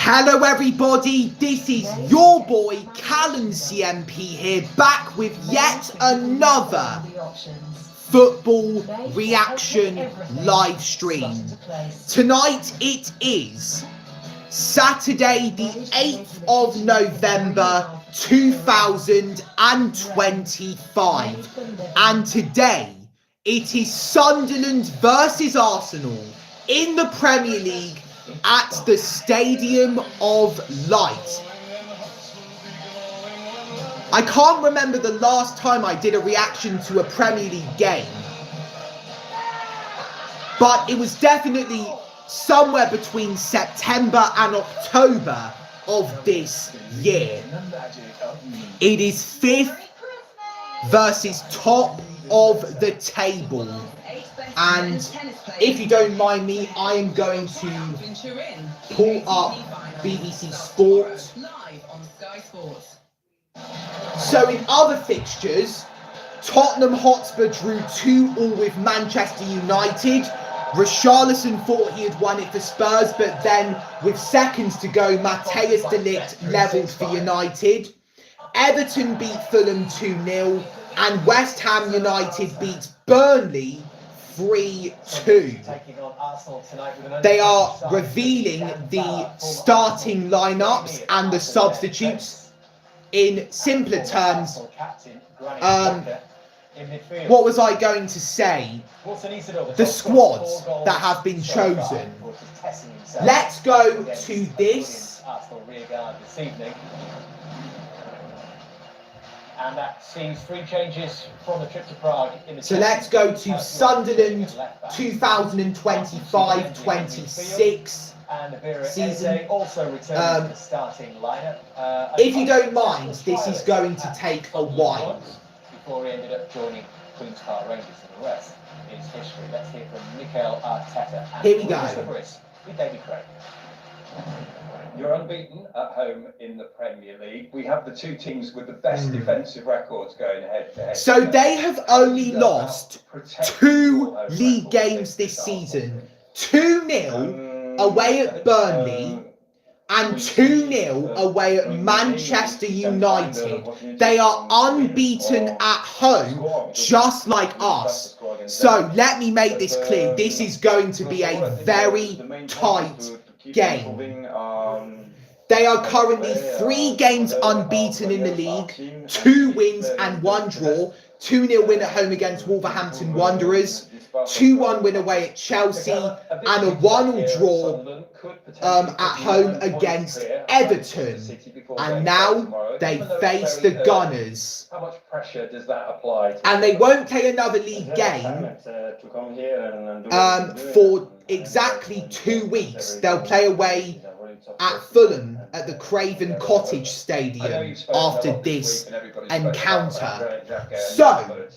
Hello everybody, this is your boy Callum CMP here, back with yet another football reaction live stream. Tonight it is Saturday the 8th of November 2025, and today it is Sunderland versus Arsenal in the Premier League at the Stadium of Light. I can't remember the last time I did a reaction to a Premier League game, but it was definitely somewhere between September and October of this year. It is 5th versus top of the table. And if you don't mind me, I am going to pull up BBC Sport. So in other fixtures, Tottenham Hotspur drew 2-2 with Manchester United. Richarlison thought he had won it for Spurs, but then with seconds to go, Matthias de Ligt levelled for United. Everton beat Fulham 2-0, and West Ham United beat Burnley 3-2. They are revealing the starting lineups and the substitutes. In simpler terms, what was I going to say? The squads that have been chosen. Let's go to this. And that sees 3 changes from the trip to Prague. So let's go to Sunderland 2025-26 season. Also returns the starting lineup. If you don't mind, this is going to take a while. Before he ended up joining Queen's Park Rangers, and the rest is history. Let's hear from Mikel Arteta. Here we go. With David Craig. You're unbeaten at home in the Premier League. We have the two teams with the best defensive records going head to head. So they have only lost 2 league games this season. 2-0 away at Burnley and 2-0 away at Manchester United. They are unbeaten at home, just like us. So let me make this clear. This is going to be a very tight game. They are currently 3 games unbeaten in the league, 2 wins and 1 draw, 2-0 win at home against Wolverhampton Wanderers, 2-1 win away at Chelsea, and a 1-1 draw at home against Everton. And now they face the Gunners. How much pressure does that apply to? And they won't play another league game for exactly 2 weeks. They'll play away at Fulham at the Craven Cottage Stadium after this encounter. So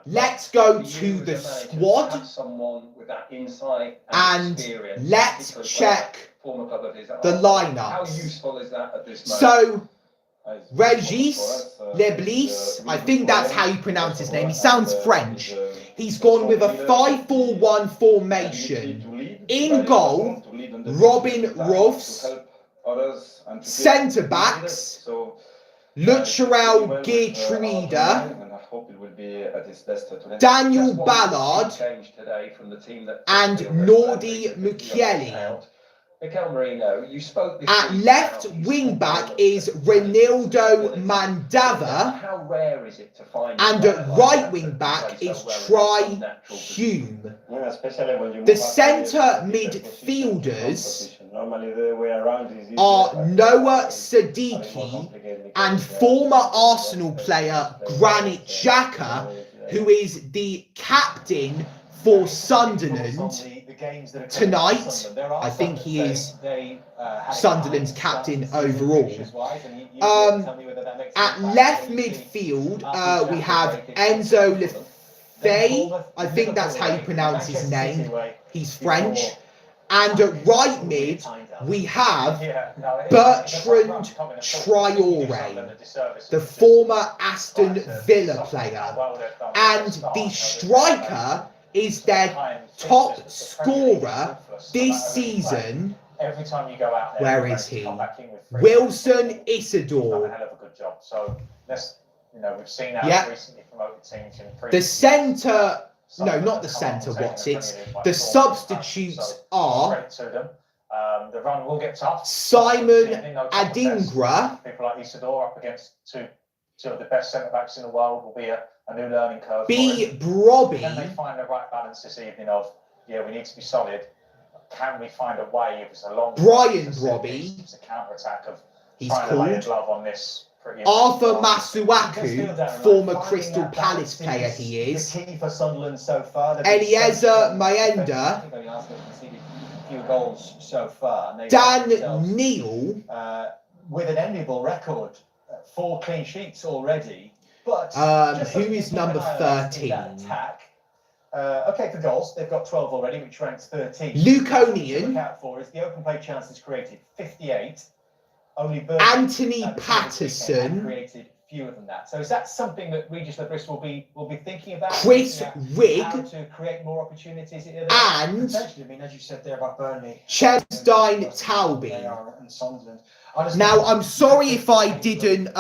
let's go to the squad and let's check the lineups. So Régis Leblis, I think that's how you pronounce his name. He sounds French. He's gone with a 5-4-1 formation. In goal, Robin Ruffs. Centre backs, Lucharel Geertruida, Daniel Ballard, and Nordi Mukiele. At left wing back is Renildo Mandava, and at right wing back is Try Hume. The centre midfielders are Noah Siddiqui and former Arsenal player Granit Xhaka, who is the captain for Sunderland tonight. I think he is Sunderland's captain overall. At left midfield, we have Enzo Lefebvre. I think that's how you pronounce his name. He's French. And at right mid, we have Bertrand Traoré, the former Aston Villa player. And the striker is their top scorer this season, every time you go out there, Where you're is going to he? come back in with 3 Wilson points. He's done a Isidore. hell of a good job. So let's, we've seen our Yeah. recently promoted teams in The previous centre, years. no, not the centre, what's it? The substitutes are credit to them. The run will get tough. Simon No Adingra. People like Isidore up against two of the best centre backs in the world will be a new learning curve. B. Can they Brobby. find the right balance this evening of, we need to be solid. Can we find a way, if it's a long Brian Brobby. It's a counter attack of He's trying to lay a called glove on this. Arthur Masuaku, former Crystal Palace player he is. The key for Sunderland so far. Eliezer Mayenda. Few goals so far. And Dan Neal. With an enviable record, 4 clean sheets already. But who is number 13? Attack. Okay, for goals, they've got 12 already, which ranks 13. Luconian. To look out for is the open play chances created, 58. Only Anthony Patterson. Created fewer than that. So is that something that Regis Bristol will be thinking about? Chris Rigg. How to create more opportunities? And I mean, as you said there about Burnley, Chepstein Talby. And Sunderland. Now, I'm sorry if I didn't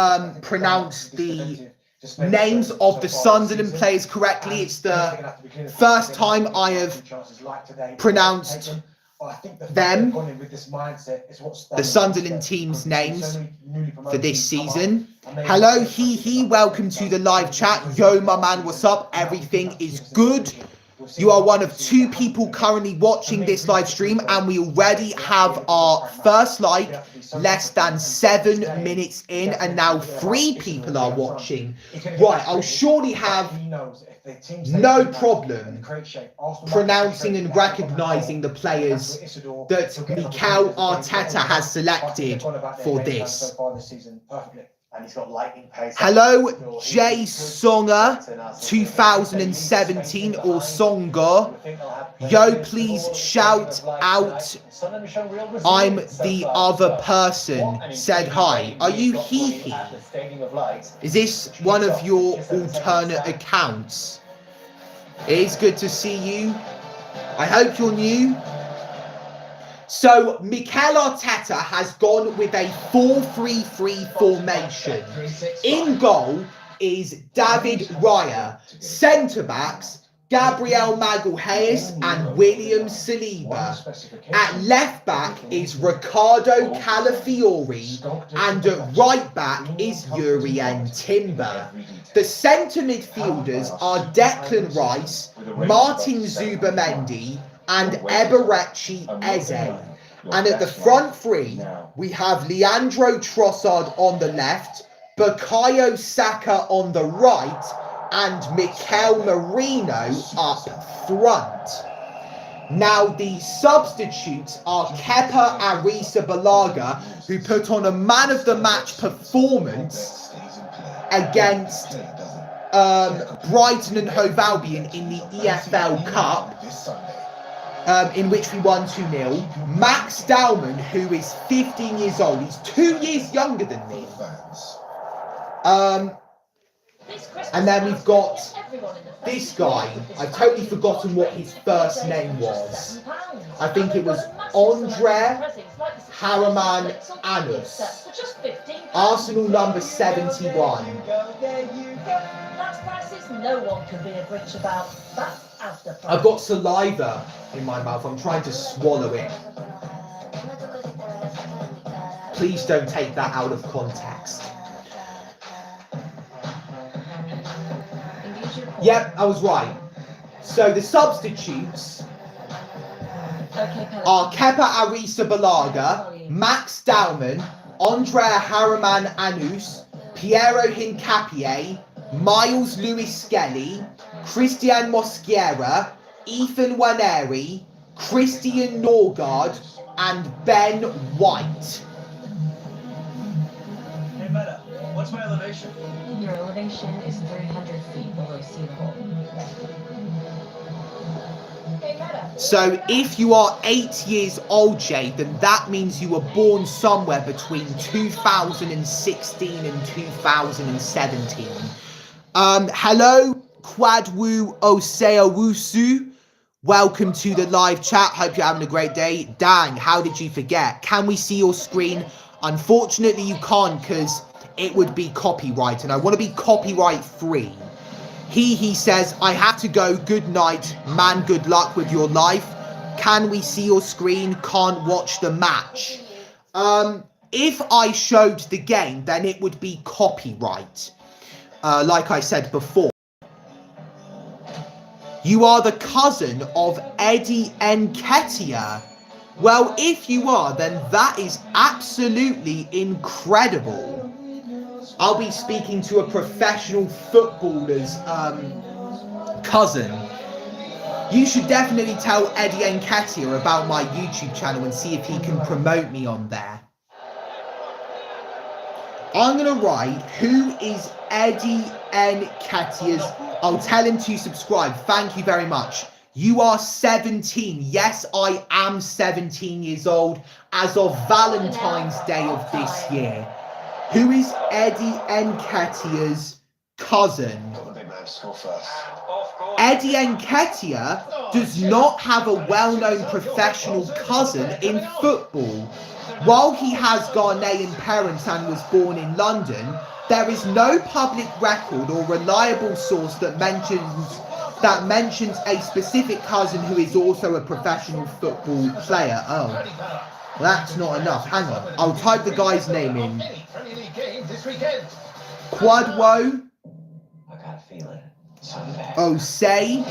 pronounce the names of the Sunderland players correctly. It's the first time I have pronounced them, the Sunderland team's names for this season. Hello, welcome to the live chat. Yo, my man, what's up? Everything is good. You are one of 2 people currently watching this live stream, and we already have our first like less than 7 minutes in, and now 3 people are watching. Right, I'll surely have no problem pronouncing and recognising the players that Mikel Arteta has selected for this. And he's got lightning pace. Hello, Jay Songer 2017 or Songer. Yo, please shout out. I'm the other person. Said hi. Are you Hee? Is this one of your alternate accounts? It is good to see you. I hope you're new. So, Mikel Arteta has gone with a 4-3-3 formation. In goal is David Raya. Centre-backs, Gabriel Magalhaes and William Saliba. At left-back is Ricardo Calafiori. And at right-back is Jurrien Timber. The centre midfielders are Declan Rice, Martin Zubamendi, and Eberechi Eze. And at the front 3, we have Leandro Trossard on the left, Bukayo Saka on the right, and Mikel Merino up front. Now, the substitutes are Kepa Arrizabalaga, who put on a man-of-the-match performance against Brighton and Hove Albion in the EFL Cup, in which we won 2-0. Max Dowman, who is 15 years old, he's 2 years younger than me. And then we've got this guy. I've totally forgotten what his first name was. I think it was Andre Haraman Anus. Arsenal number 71. No one can be a Grinch about that. I've got saliva in my mouth. I'm trying to swallow it. Please don't take that out of context. Yep, I was right. So the substitutes are Kepa Arrizabalaga, Max Dowman, Andre Haraman Anus, Piero Hincapié, Miles Lewis Skelly, Christian Mosquera, Ethan Waneri, Christian Norgard, and Ben White. Hey, Meta, what's my elevation? Your elevation is 300 feet below sea level. So if you are 8 years old, Jay, then that means you were born somewhere between 2016 and 2017. Hello, Kwadwu Oseawusu. Welcome to the live chat. Hope you're having a great day. Dang, how did you forget? Can we see your screen? Unfortunately, you can't because it would be copyright, and I want to be copyright free. He says, I have to go. Good night, man. Good luck with your life. Can we see your screen? Can't watch the match. If I showed the game, then it would be copyright. Like I said before. You are the cousin of Eddie Nketiah. Well, if you are, then that is absolutely incredible. I'll be speaking to a professional footballer's cousin. You should definitely tell Eddie Nketiah about my YouTube channel and see if he can promote me on there. I'm going to write, who is Eddie Nketiah's? I'll tell him to subscribe. Thank you very much. You are 17. Yes, I am 17 years old as of Valentine's Day of this year. Who is Eddie Nketiah's cousin? Eddie Nketiah does not have a well-known professional cousin in football. While he has Ghanaian parents and was born in London, there is no public record or reliable source that mentions a specific cousin who is also a professional football player. Oh, that's not enough. Hang on. I'll type the guy's name in. Quadwo Osei.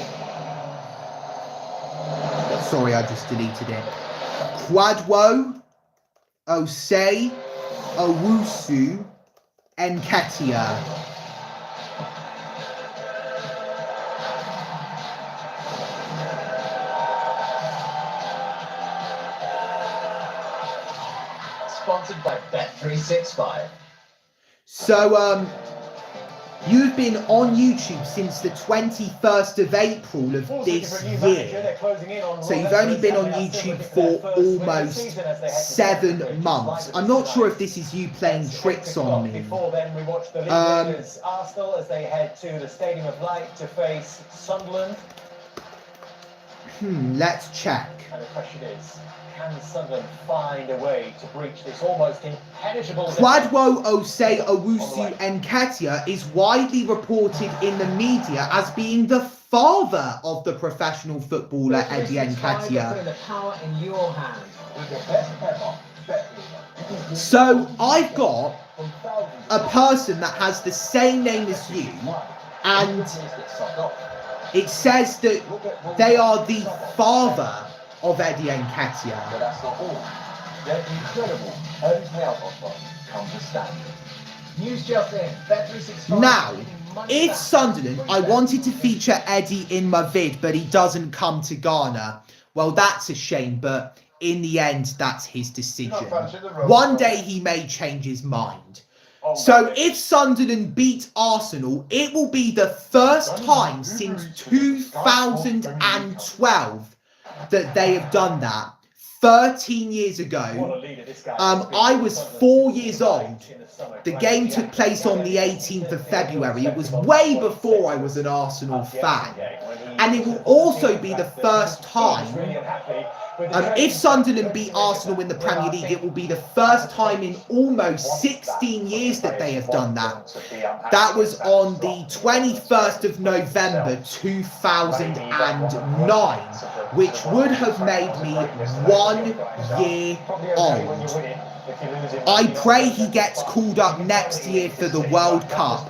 Sorry, I just deleted it. Quadwo Osei Owusu Nketiah. Sponsored by Bet365. So, you've been on YouTube since the 21st of April of this year. So you've only been on YouTube for almost 7 months. I'm not sure if this is you playing tricks on me. Before then, we watched the league leaders Arsenal as they head to the Stadium of Light to face Sunderland. Let's check. And the question is, can Sunderland find a way to breach this almost impenetrable... Quadwo Osei Owusu Nketiah is widely reported in the media as being the father of the professional footballer Eddie Nketiah. So I've got a person that has the same name as you, and it says that they are the father of Eddie Nketiah. But that's not all. Their incredible early payout offer comes with standard. News just in. Bet365. Now, if Sunderland, I wanted to feature Eddie in my vid, but he doesn't come to Ghana. Well, that's a shame, but in the end, that's his decision. One day he may change his mind. So if Sunderland beat Arsenal, it will be the first time since 2012 that they have done that. 13 years ago, I was 4 years old. The game took place on the 18th of February. It was way before I was an Arsenal fan. And it will also be the first time, if Sunderland beat Arsenal in the Premier League, it will be the first time in almost 16 years that they have done that. That was on the 21st of November 2009, which would have made me 1 year old. I pray he gets called up next year for the World Cup.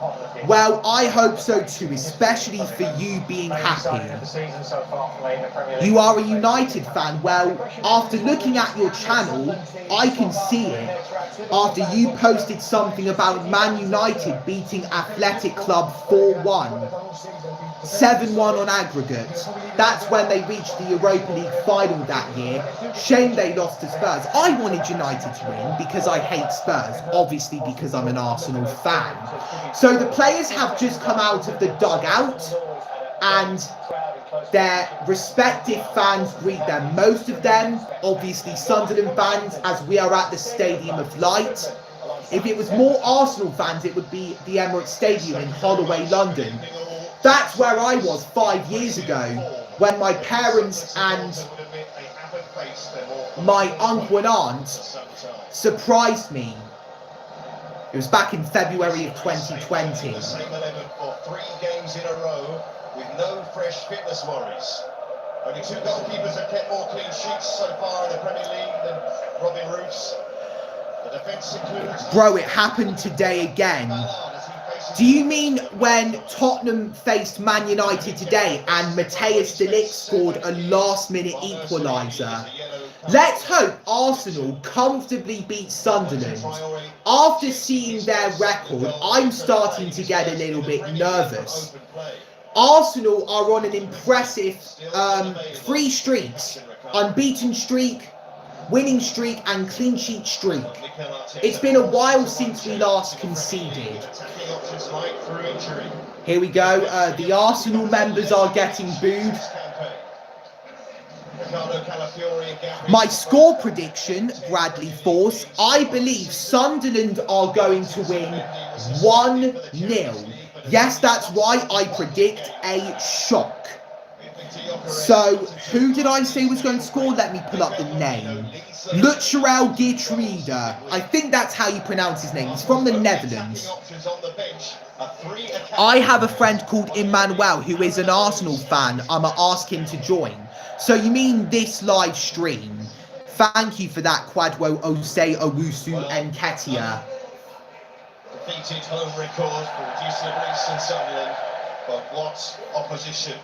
Well, I hope so too, especially for you being happy. You are a United fan. Well, after looking at your channel, I can see it. After you posted something about Man United beating Athletic Club 4-1. 7-1 on aggregate. That's when they reached the Europa League final that year. Shame they lost to Spurs. I wanted United to win because I hate Spurs, obviously because I'm an Arsenal fan. So the players have just come out of the dugout and their respective fans greet them. Most of them, obviously Sunderland fans, as we are at the Stadium of Light. If it was more Arsenal fans, it would be the Emirates Stadium in Holloway, London. That's where I was 5 years ago. when my parents and my uncle and aunt surprised me. It was back in February of 2020. Same 11 for 3 games in a row with no fresh fitness worries. Only 2 goalkeepers have kept more clean sheets so far in the Premier League than Robin Roofs. The defence includes... Bro, it happened today again. Do you mean when Tottenham faced Man United today and Matthias de Ligt scored a last-minute equaliser? Let's hope Arsenal comfortably beat Sunderland. After seeing their record, I'm starting to get a little bit nervous. Arsenal are on an impressive 3 streaks, unbeaten streak, winning streak and clean sheet streak. It's been a while since we last conceded. Here we go, the Arsenal members are getting booed. My score prediction, Bradley Force, I believe Sunderland are going to win 1-0. Yes, that's right, I predict a shock. So, who did I say was going to score? Let me pull up the name. Watchalong. I think that's how you pronounce his name. He's from the Netherlands. I have a friend called Emmanuel who is an Arsenal fan. I'm going to ask him to join. So you mean this live stream? Thank you for that, Kwadwo Ose Owusu Nketiah. Defeated home record for reducing Greece and Sunderland, but what opposition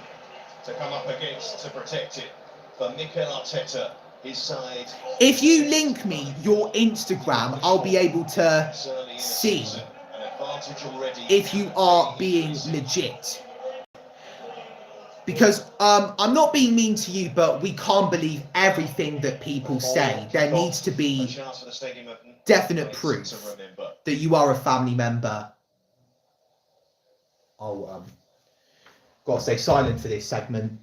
to come up against to protect it for Mikel Arteta, his side. If you link me your Instagram, I'll be able to see if you are being legit. Because I'm not being mean to you, but we can't believe everything that people say. There needs to be definite proof that you are a family member. Oh, gotta stay silent for this segment.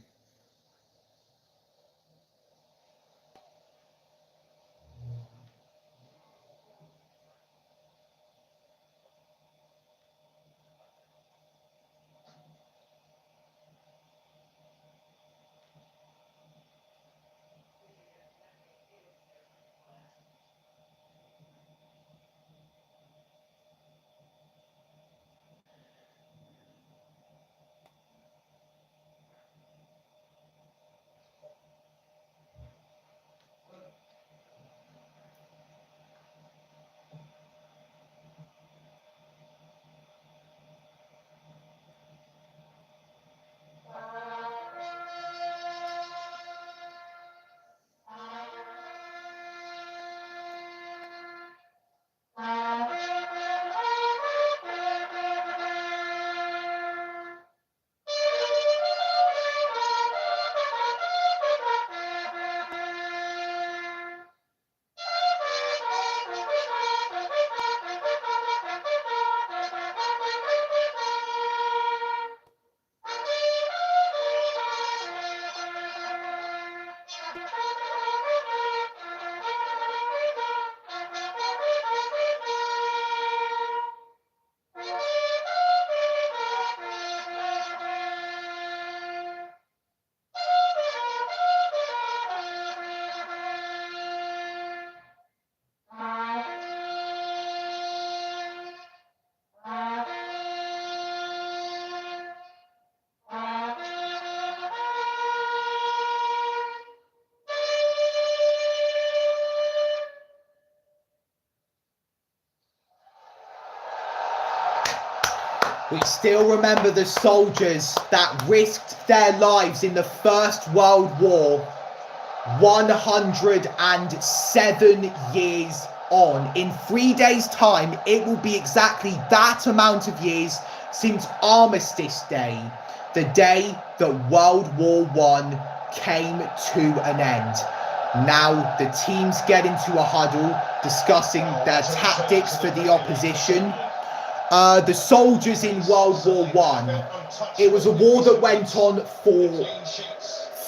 We still remember the soldiers that risked their lives in the First World War 107 years on. In 3 days' time, it will be exactly that amount of years since Armistice Day, the day that World War I came to an end. Now the teams get into a huddle discussing their tactics for the opposition. The soldiers in World War I, it was a war that went on for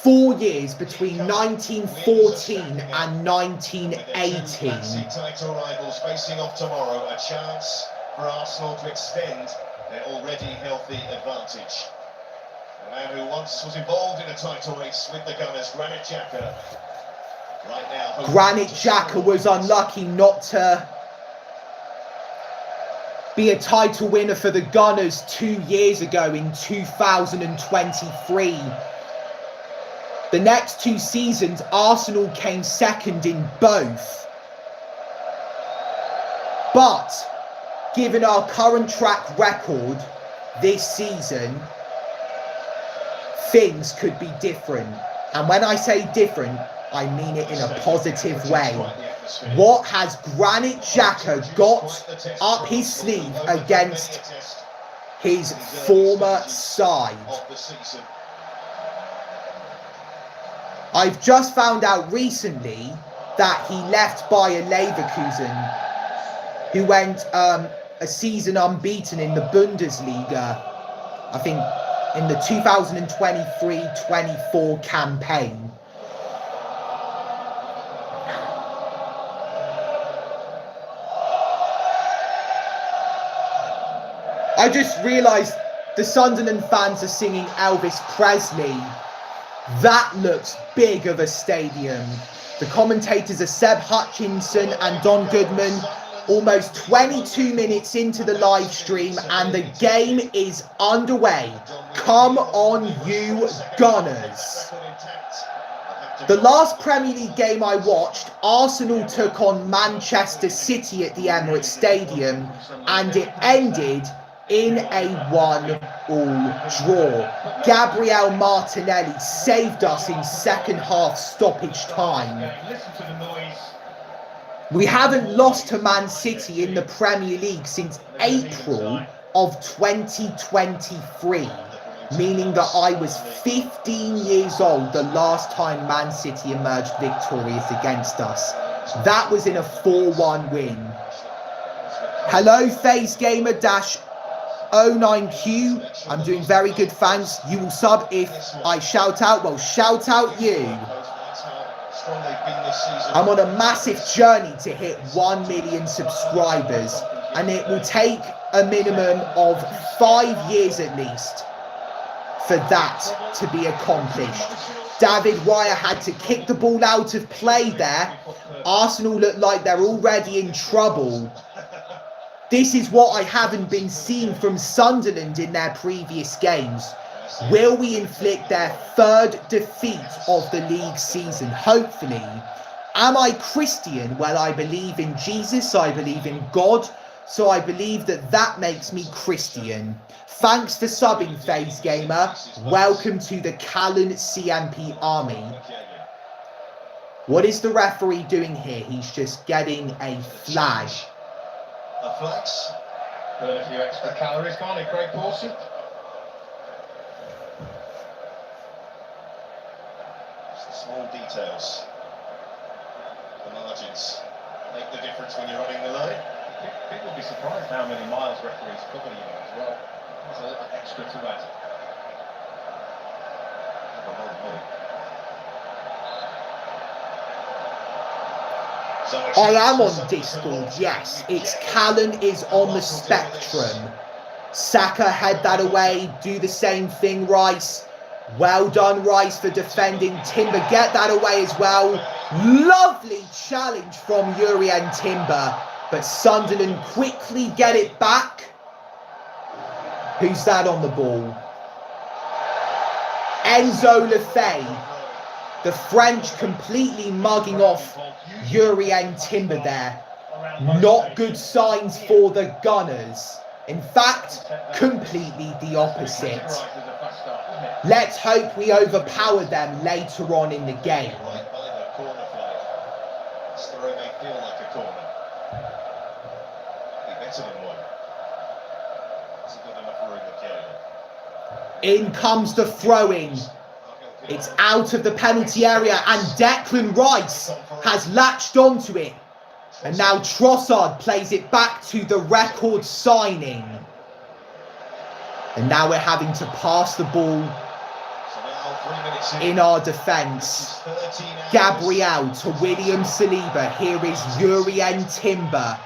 4 years between 1914 and 1918. Title rivals facing off tomorrow, a chance for Arsenal to extend their already healthy advantage. A man who once was involved in a title race with the Gunners, Granit Xhaka. Right now, Granit Xhaka was unlucky not to be a title winner for the Gunners 2 years ago in 2023. The next 2 seasons, Arsenal came second in both. But, given our current track record this season, things could be different. And when I say different, I mean it in a positive way. What has Granit Xhaka got up his sleeve against his former side? I've just found out recently that he left Bayer Leverkusen, who went a season unbeaten in the Bundesliga, I think in the 2023-24 campaign. I just realised the Sunderland fans are singing Elvis Presley. That looks big of a stadium. The commentators are Seb Hutchinson and Don Goodman. Almost 22 minutes into the live stream and the game is underway. Come on, you Gunners. The last Premier League game I watched, Arsenal took on Manchester City at the Emirates Stadium and it ended in a 1-1 draw. Gabriel Martinelli saved us in second half stoppage time. We haven't lost to Man City in the Premier League since April of 2023, meaning that I was 15 years old the last time Man City emerged victorious against us. That was in a 4-1 win. Hello, FaceGamer-09Q. I'm doing very good, thanks. You will sub if I shout out. Well, shout out you. I'm on a massive journey to hit 1 million subscribers, and it will take a minimum of 5 years at least for that to be accomplished. David Raya had to kick the ball out of play there. Arsenal look like they're already in trouble. This is what I haven't been seeing from Sunderland in their previous games. Will we inflict their 3rd defeat of the league season? Hopefully. Am I Christian? Well, I believe in Jesus. I believe in God. So I believe that that makes me Christian. Thanks for subbing, FaZe Gamer. Welcome to the Callan CMP army. What is the referee doing here? He's just getting a flag. A flags. Burn a few extra calories, can't it, Craig Pawson? Just the small details. The margins make the difference when you're running the line. People will be surprised how many miles referees cover you as well. There's a little extra to that. I am on Discord, yes. It's Callan is on the spectrum. Saka, head that away. Do the same thing, Rice. Well done, Rice, for defending. Timber, get that away as well. Lovely challenge from Urian Timber. But Sunderland quickly get it back. Who's that on the ball? Enzo Lefebvre. The French completely mugging off Urian Timber there. Not good signs for the Gunners. In fact, completely the opposite. Let's hope we overpower them later on in the game. Right by the corner flag. This throw may feel like a corner. Be better than one. Has he got enough room again? In comes the throw-in. It's out of the penalty area and Declan Rice has latched onto it. And now Trossard plays it back to the record signing. And now we're having to pass the ball in our defence. Gabriel to William Saliba. Here is Urian Timber.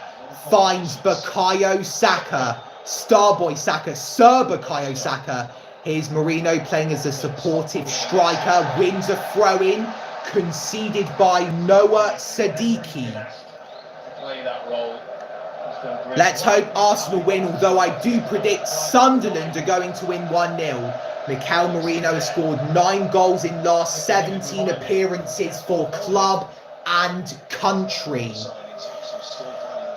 Finds Bukayo Saka. Starboy Saka. Sir Bukayo Saka. Here's Marino playing as a supportive striker, wins a throw-in, conceded by Noah Sadiki. Play that role. Let's hope Arsenal win, although I do predict Sunderland are going to win 1-0. Mikel Merino has scored 9 goals in last 17 appearances for club and country.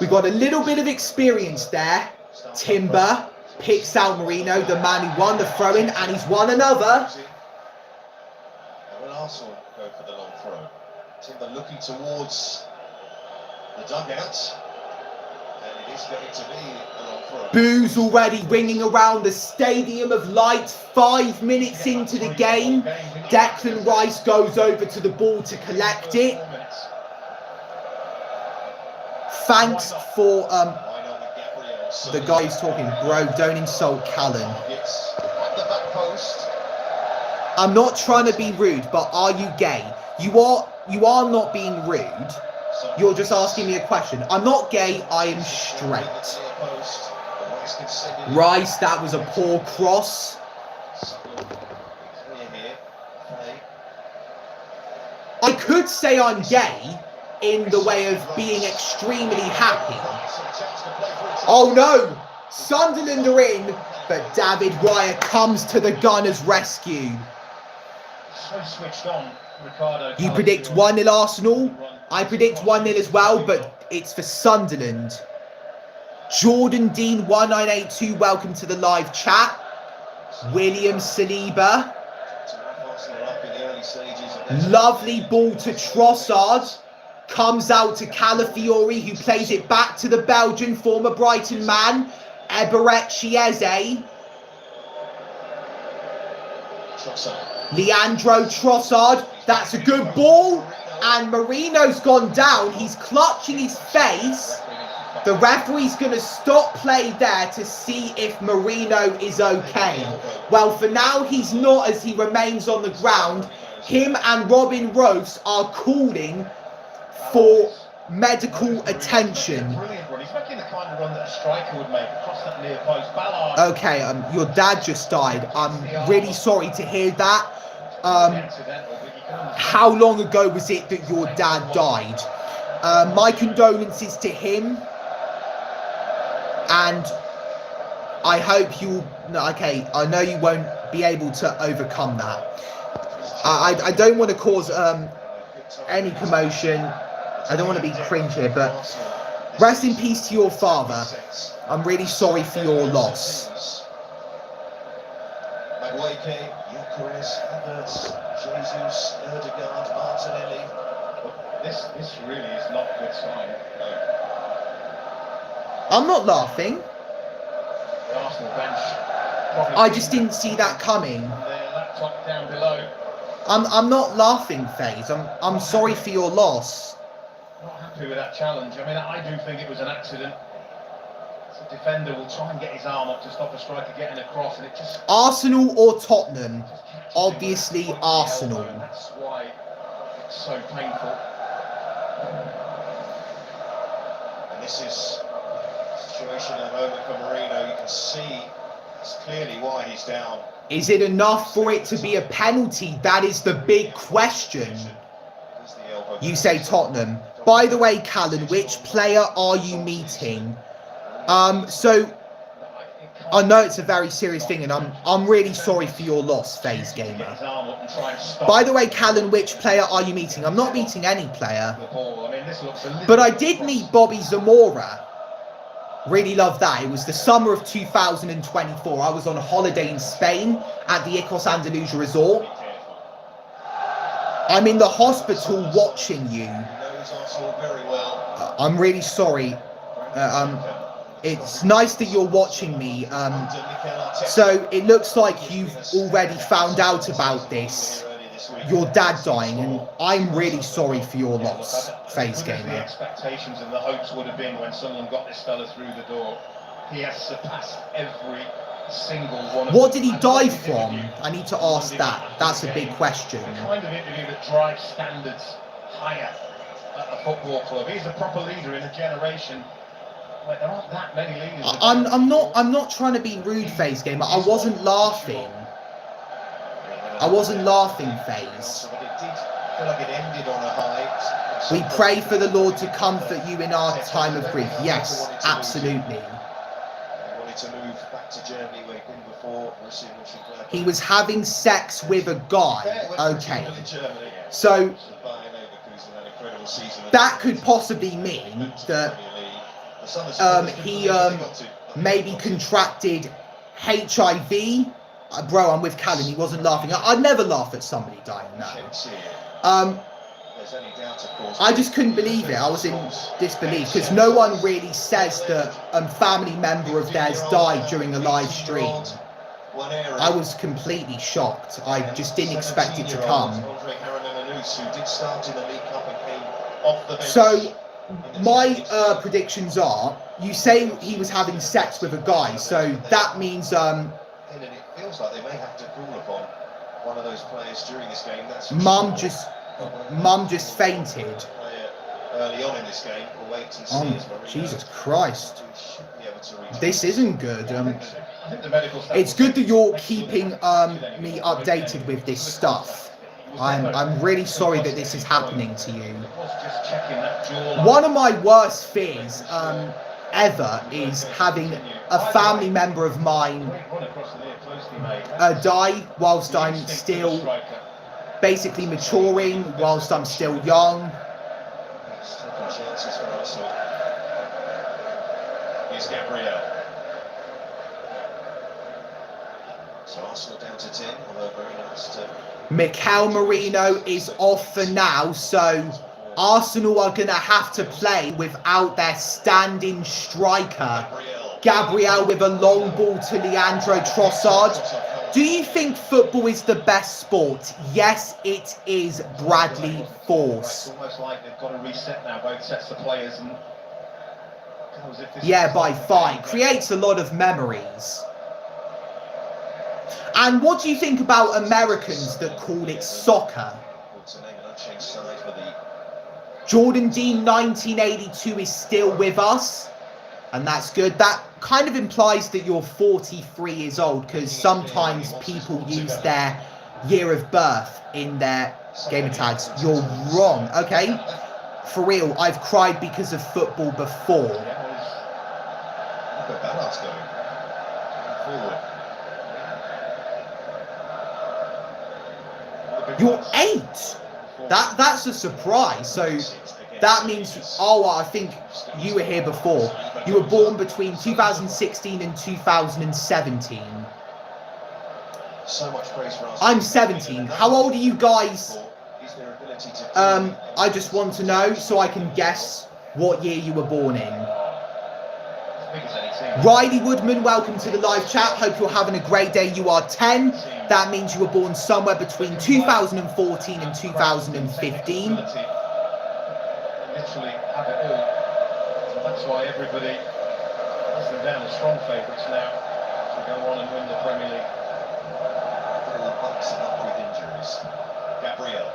We got a little bit of experience there. Timber picks out Merino, the man who won the throw-in, and he's won another. Will Arsenal go for the long throw? Timber looking towards the dugout. And it is going to be a long throw. Boos already ringing around the Stadium of Light. 5 minutes into the game. Declan Rice goes over to the ball to collect it. Thanks for the guy who's talking. Bro, don't insult Callan. I'm not trying to be rude, but are you gay? You are not being rude. You're just asking me a question. I'm not gay, I am straight. Rice, that was a poor cross. I could say I'm gay in the way of being extremely happy. Oh no! Sunderland are in, but David Raya comes to the Gunners' rescue. So switched on, Ricardo. You predict 1-0 Arsenal. I predict 1-0 as well, but it's for Sunderland. Jordan Dean 1982, welcome to the live chat. William Saliba. Lovely ball to Trossard. Comes out to Calafiori, who plays it back to the Belgian former Brighton man, Eberechi Chieze. Leandro Trossard, that's a good ball. And Marino's gone down. He's clutching his face. The referee's going to stop play there to see if Marino is okay. Well, for now, he's not, as he remains on the ground. Him and Robin Rose are calling for medical attention. He's making the kind of run that a striker would make across that near post. Ballard. Okay, your dad just died. I'm really sorry to hear that. How long ago was it that your dad died? My condolences to him. And I hope you... No, okay, I know you won't be able to overcome that. I don't want to cause any commotion. I don't want to be cringe here, but rest in peace to your father. I'm really sorry for your loss. This really is not a good sign. I'm not laughing. The Arsenal bench. I just didn't see that coming. Their laptop down below. I'm not laughing, FaZe. I'm sorry for your loss. Not happy with that challenge. I mean, I do think it was an accident. The defender will try and get his arm up to stop a striker getting across, and it just... Arsenal or Tottenham? Obviously Arsenal. That's why it's so painful. And this is a situation at the moment for Marino. You can see it's clearly why he's down. Is it enough for it to be a penalty? That is the big question. You say Tottenham. By the way, Callan, which player are you meeting? So I know it's a very serious thing, and I'm really sorry for your loss, FaZe Gamer. By the way, Callan, which player are you meeting? I'm not meeting any player. But I did meet Bobby Zamora. Really love that. It was the summer of 2024. I was on holiday in Spain at the Icos Andalusia resort. I'm in the hospital watching you. I'm really sorry. It's nice that you're watching me. So it looks like you've already found out about this. Your dad dying, and I'm really sorry for your loss, FaZe Gamer. The expectations and the hopes would have been when someone got this fella through the door. He has surpassed every single one of What did he die from? I need to ask that. That's a big question. The kind of interview that drives standards higher at a football club. He's a proper leader in a generation where there aren't that many leaders. I'm not trying to be rude, FaZe Gamer. I wasn't laughing. I wasn't laughing, FaZe. But it did feel like it ended on a high. We pray for the Lord to comfort you in our time of grief. Yes, absolutely. He wanted to move back to Germany where he'd been before. He was having sex with a guy. Okay. So that could possibly mean that he maybe contracted HIV. Bro, I'm with Callum. He wasn't laughing. I'd never laugh at somebody dying, no. I just couldn't believe it. I was in disbelief because no one really says that a family member of theirs died during a live stream. I was completely shocked. I just didn't expect it to come. So my predictions are, you say he was having sex with a guy, so that means it feels like they may have to call upon one of those players during this game. That's Mum just fainted. Early on in this game, we'll wait and see. Jesus Christ. This isn't good. It's good that you're keeping me updated with this stuff. I'm really sorry that this is happening to you. One of my worst fears ever is having a family member of mine die whilst I'm still basically maturing, whilst I'm still young. Here's Gabriel. So Arsenal down to 10, although very nice to... Mikel Merino is off for now, so Arsenal are going to have to play without their standing striker. Gabriel with a long ball to Leandro Trossard. Do you think football is the best sport? Yes, it is, Bradley Force. It's almost like they've got to reset now, both sets of players. And yeah, by 5. Creates a lot of memories. And what do you think about Americans that call it soccer? Jordan Dean 1982 is still with us. And that's good. That kind of implies that you're 43 years old, because sometimes people use their year of birth in their gamer tags. You're wrong. Okay? For real, I've cried because of football before. You're 8. That's a surprise. So that means, oh, I think you were here before. You were born between 2016 and 2017. So much praise for us. I'm 17. How old are you guys? I just want to know so I can guess what year you were born in. Riley Woodman, welcome to the live chat. Hope you're having a great day. You are 10. That means you were born somewhere between 2014 and 2015. Literally have it all. So that's why everybody has them down as strong favourites now to go on and win the Premier League. All bucks up with injuries. Gabriel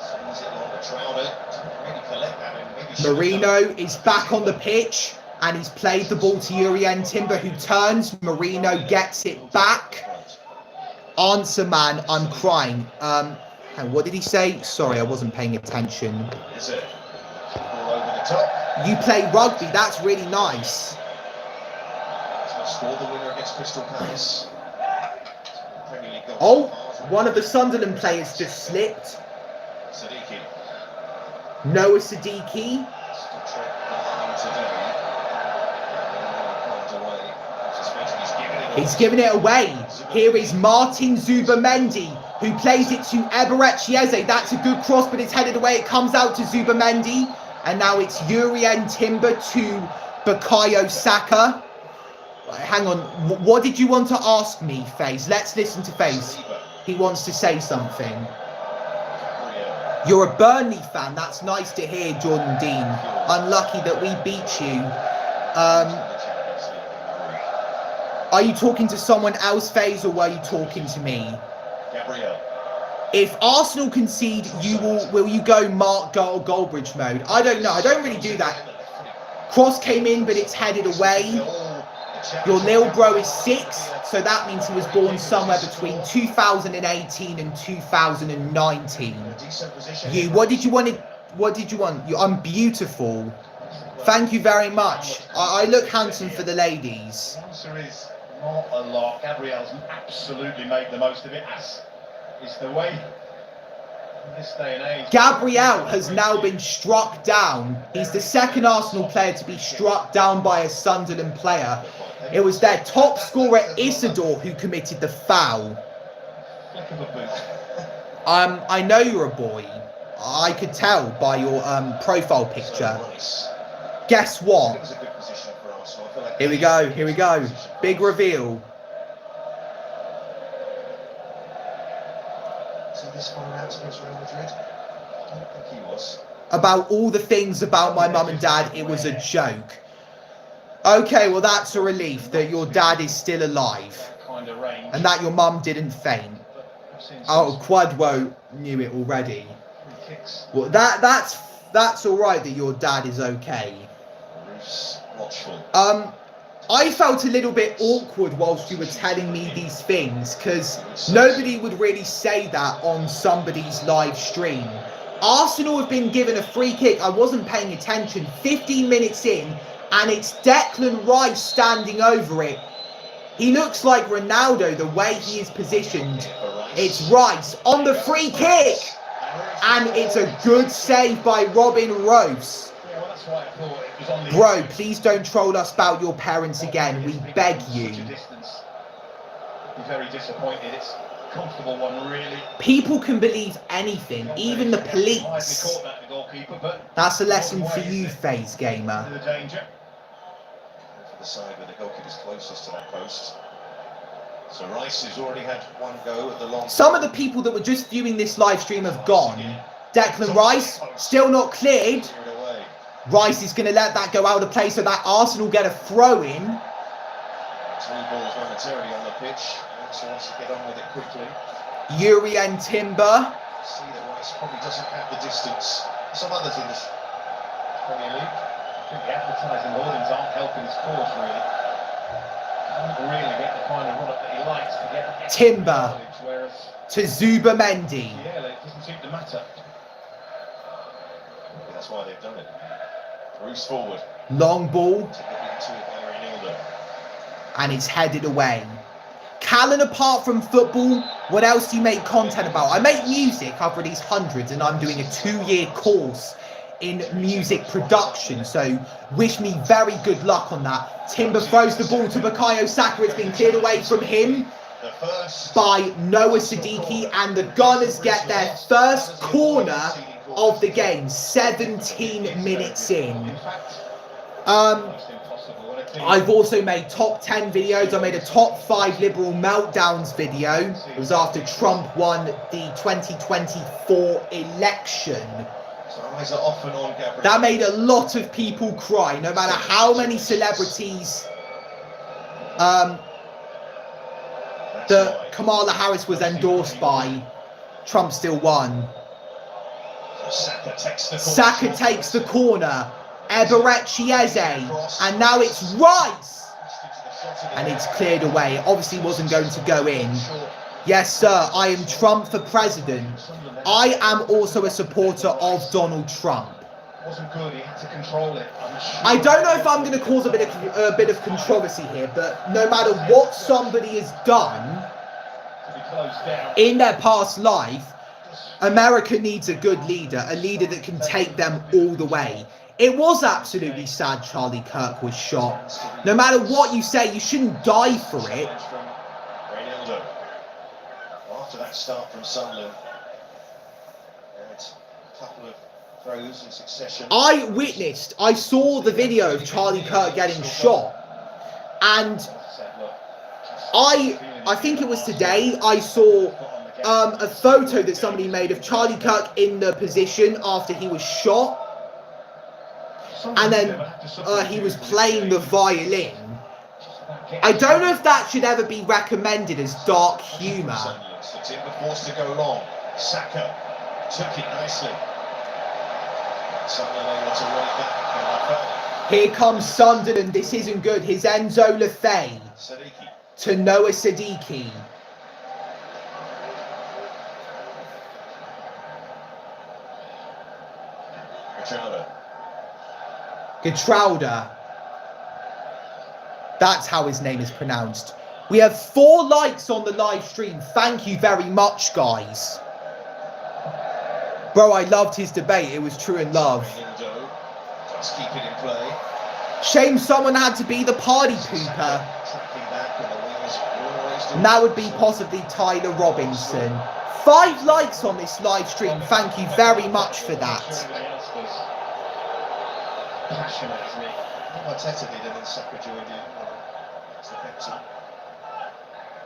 sees it on the Trouder to really collect that, and maybe Merino is back on the pitch and he's played the ball to Urian Timber, who turns. Merino gets it back. Answer man, I'm crying. What did he say? Sorry, I wasn't paying attention. Is it? All over the top. You play rugby, that's really nice. Score the winner against Crystal Palace. Oh, one of the Sunderland players just slipped. Siddiqui. Noah Siddiqui. He's giving it away. Here is Martin Zubamendi, who plays it to Eberechi Eze. That's a good cross, but it's headed away. It comes out to Zubamendi. And now it's Urian Timber to Bukayo Saka. Hang on. What did you want to ask me, FaZe? Let's listen to FaZe. He wants to say something. You're a Burnley fan. That's nice to hear, Jordan Dean. Unlucky that we beat you. Are you talking to someone else, FaZe, or were you talking to me? Gabriel. If Arsenal concede, will you go Mark Goldbridge mode? I don't know. I don't really do that. Cross came in, but it's headed away. Your little bro is 6, so that means he was born somewhere between 2018 and 2019. You, what did you want? What did you want? I'm beautiful. Thank you very much. I look handsome for the ladies. The answer is not a lot. Gabriel's absolutely made the most of it. It's the way in this day and age. Gabriel has now been struck down. He's the second Arsenal player to be struck down by a Sunderland player. It was their top scorer, Isidore, who committed the foul. Flick of a boot. I know you're a boy. I could tell by your profile picture. Guess what? Here we go. Here we go. Big reveal. About all the things about my mum and dad, it was a joke. Okay, well that's a relief that your dad is still alive. And that your mum didn't faint. Oh, Quadwo knew it already. Well, that's all right that your dad is okay. I felt a little bit awkward whilst you were telling me these things, because nobody would really say that on somebody's live stream. Arsenal have been given a free kick. I wasn't paying attention. 15 minutes in, and it's Declan Rice standing over it. He looks like Ronaldo the way he is positioned. It's Rice on the free kick. And it's a good save by Robin Rose. Bro, please don't troll us about your parents again. We beg you. Be very disappointed. It's a comfortable one, really. People can believe anything, even the police. That's a lesson for you, FaZe Gamer. For the side where the goalkeeper's closest to that post. So Rice has already had one go at the long. Some of the people that were just viewing this live stream have gone. Declan Rice, still not cleared. Rice is going to let that go out of play so that Arsenal get a throw in. 2 balls momentarily on the pitch. So wants to get on with it quickly. Yuri and Timber. See that Rice probably doesn't have the distance. Some others in this Premier League. I think the advertising hoardings aren't helping his cause, really. Can't really get the kind of run up that he likes to get. Timber to Zubamendi. Yeah, it doesn't seem to matter. That's why they've done it. Bruce forward. Long ball. And it's headed away. Callan, apart from football, what else do you make content about? I make music. I've released hundreds, and I'm doing a 2-year course in music production. So wish me very good luck on that. Timber throws the ball to Bukayo Saka. It's been cleared away from him by Noah Siddiqui, and the Gunners get their first corner of the game, 17 minutes in. I've also made top 10 videos. I made a top 5 liberal meltdowns video. It was after Trump won the 2024 election. That made a lot of people cry, no matter how many celebrities that Kamala Harris was endorsed by, Trump still won. Saka takes the corner. Eberechi Eze, and now it's Rice, and it's cleared away. Obviously wasn't going to go in. Yes sir, I am Trump for president. I am also a supporter of Donald Trump. Wasn't good, he had to control it. I don't know if I'm going to cause a bit of controversy here, but no matter what somebody has done in their past life, America needs a good leader, a leader that can take them all the way. It was absolutely sad Charlie Kirk was shot. No matter what you say, you shouldn't die for it. After that start from Sunderland, a couple of throws in succession. I saw the video of Charlie Kirk getting shot, and I think it was today, I saw a photo that somebody made of Charlie Kirk in the position after he was shot. And then he was playing the violin. I don't know if that should ever be recommended as dark humour. Timber forced to go long. Saka took it nicely. Sunderland able to roll it back. Here comes Sunderland. This isn't good. Here's Enzo Lefebvre Sadiki. to Noah Sadiki. Getrauda. That's how his name is pronounced. We have 4 likes on the live stream. Thank you very much, guys. Bro, I loved his debate. It was true in love. Just keep it in play. Shame someone had to be the party pooper. And that would be possibly Tyler Robinson. 5 likes on this live stream. Thank you very much for that.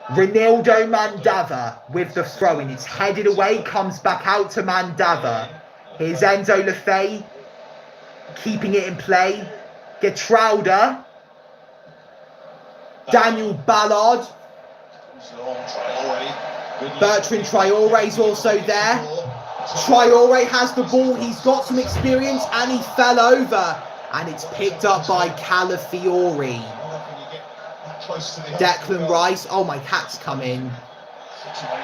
Ronaldo Mandava with the throw-in. It's headed away, comes back out to Mandava. Here's Enzo Lefebvre keeping it in play. Getrauda. Daniel Ballard. Bertrand Traore's also there. Traore has the ball. He's got some experience and he fell over. And it's picked up by Calafiori. Declan Rice. Oh, my cat's come in.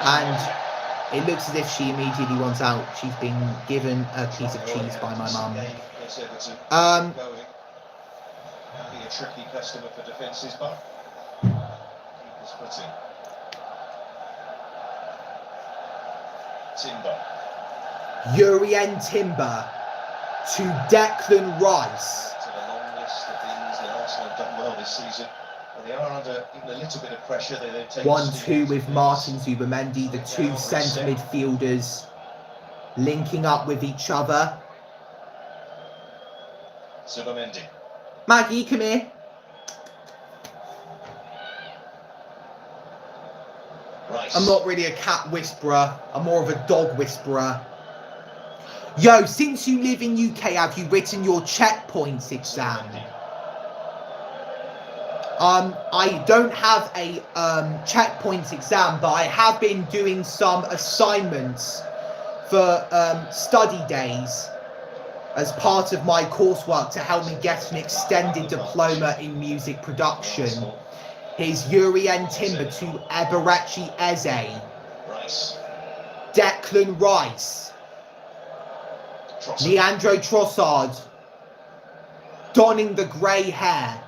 And it looks as if she immediately wants out. She's been given a piece of cheese by my mum. Be a tricky customer for defences, but keeper's footing. Timber. Urien Timber to Declan Rice. To the long list of things that Arsenal have done well this season. They are under even a little bit of pressure. They take 1-2 with Martin Zubamendi, the 2 centre midfielders linking up with each other. Zubamendi. Maggie, come here. Rice. I'm not really a cat whisperer. I'm more of a dog whisperer. Yo, since you live in UK, have you written your checkpoints exam? I don't have a checkpoints exam, but I have been doing some assignments for study days as part of my coursework to help me get an extended diploma in music production. Here's Urien Timber to Eberechi Eze. Rice. Declan Rice. Leandro Trossard. Donning the grey hair.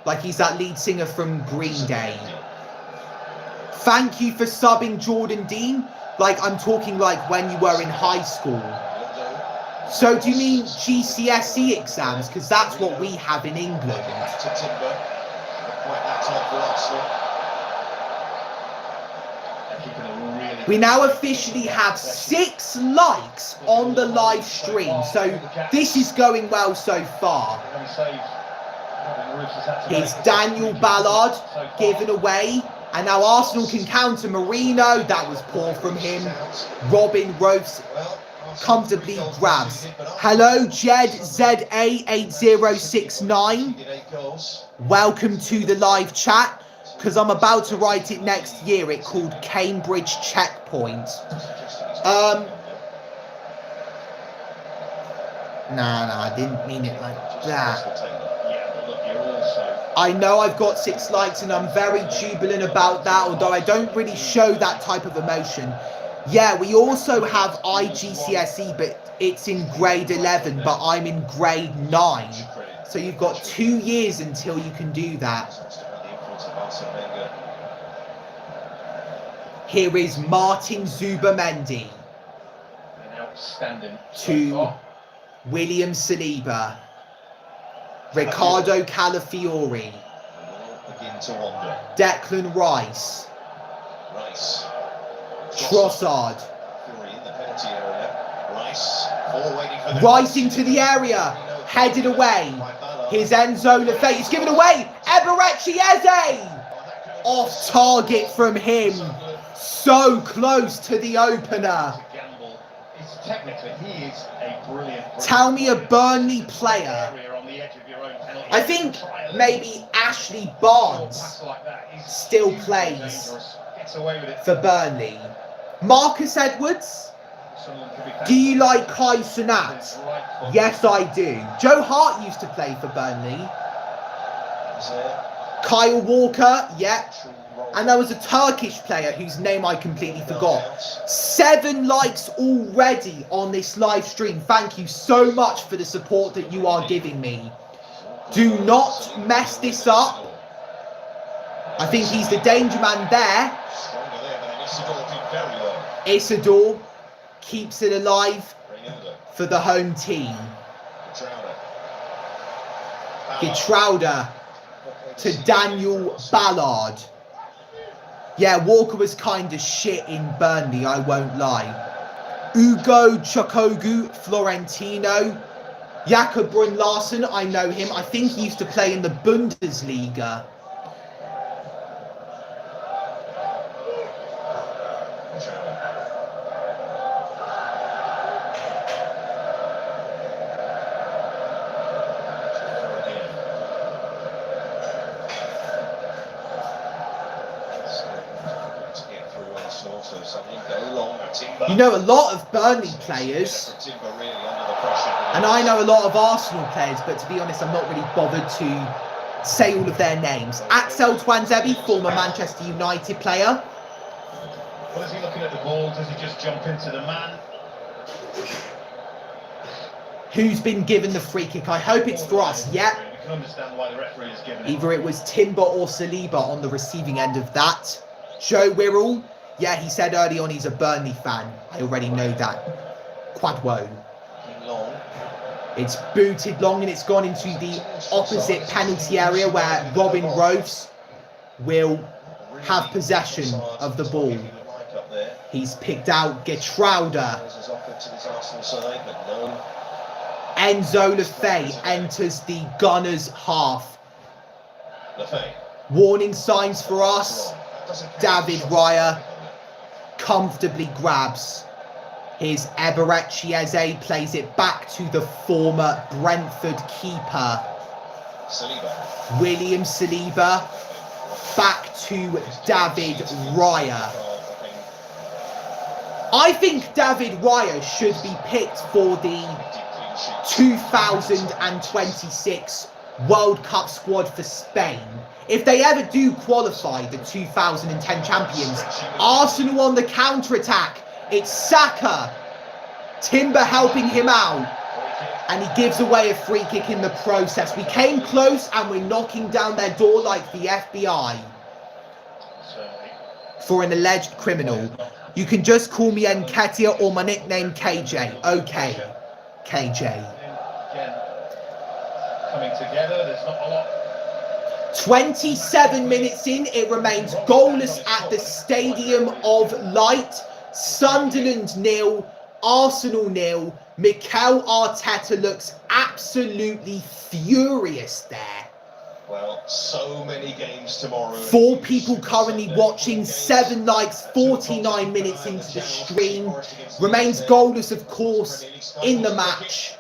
Like he's that lead singer from Green Day. Thank you for subbing, Jordan Dean. Like, I'm talking like when you were in high school. So do you mean GCSE exams? Because that's what we have in England. We now officially have 6 likes on the live stream. So this is going well so far. Here's Daniel Ballard given away. And now Arsenal can counter Marino. That was poor from him. Robin Rose comfortably grabs. Hello, Jed ZA8069. Welcome to the live chat. Because I'm about to write it next year. It's called Cambridge Checkpoint. Nah, I didn't mean it like that. I know I've got 6 likes and I'm very jubilant about that, although I don't really show that type of emotion. Yeah, we also have IGCSE, but it's in grade 11, but I'm in grade 9. So you've got 2 years until you can do that. Here is Martin Zubamendi to William Saliba. Ricardo Calafiori. Declan Rice. Trossard. Rice into the area. Headed away. Here's Enzo Lefebvre. It's given away. Eberechi Eze. Off target from him. So close to the opener. Tell me a Burnley player. I think maybe Ashley Barnes still plays for Burnley. Marcus Edwards? Sunderland could be Do you thankful. like Kai Cenat? Yes, I do. Joe Hart used to play for Burnley. Kyle Walker, yeah. And there was a Turkish player whose name I completely forgot. 7 likes already on this live stream. Thank you so much for the support that you are giving me. Do not mess this up. I think he's the danger man there. Isidore keeps it alive for the home team. Getrauda to Daniel Ballard. Yeah, Walker was kind of shit in Burnley, I won't lie. Ugo Chokogu, Florentino. Jakob Brun Larsen, I know him. I think he used to play in the Bundesliga. You know a lot of Burnley players, and I know a lot of Arsenal players, but to be honest, I'm not really bothered to say all of their names. Axel Twanzebe, former Manchester United player. Well, is he looking at the ball? Does he just jump into the man? Who's been given the free kick? I hope it's for us. Yeah. You can understand why the referee is giving it. Either it was Timber or Saliba on the receiving end of that. Joe Wirral. Yeah, he said early on he's a Burnley fan. I already know that. Quadwo. It's booted long and it's gone into the opposite penalty area where Robin Rose will have possession of the ball. He's picked out Getrauda. Enzo Lefay enters the Gunners' half. Warning signs for us. David Raya comfortably grabs. Here's Eberechi Eze, plays it back to the former Brentford keeper. William Saliba, back to David Raya. I think David Raya should be picked for the 2026 World Cup squad for Spain. If they ever do qualify the 2010 champions, Arsenal on the counter-attack. It's Saka. Timber helping him out. And he gives away a free kick in the process. We came close and we're knocking down their door like the FBI. For an alleged criminal. You can just call me Nketiah or my nickname KJ. Okay. KJ. Coming together, there's not a lot. 27 minutes in, it remains goalless at the Stadium of Light. Sunderland 0, Arsenal 0. Mikel Arteta looks absolutely furious there. Well, so many games tomorrow. 4 people currently watching, 7 likes, 49 minutes into the stream. Remains goalless, of course, in the match.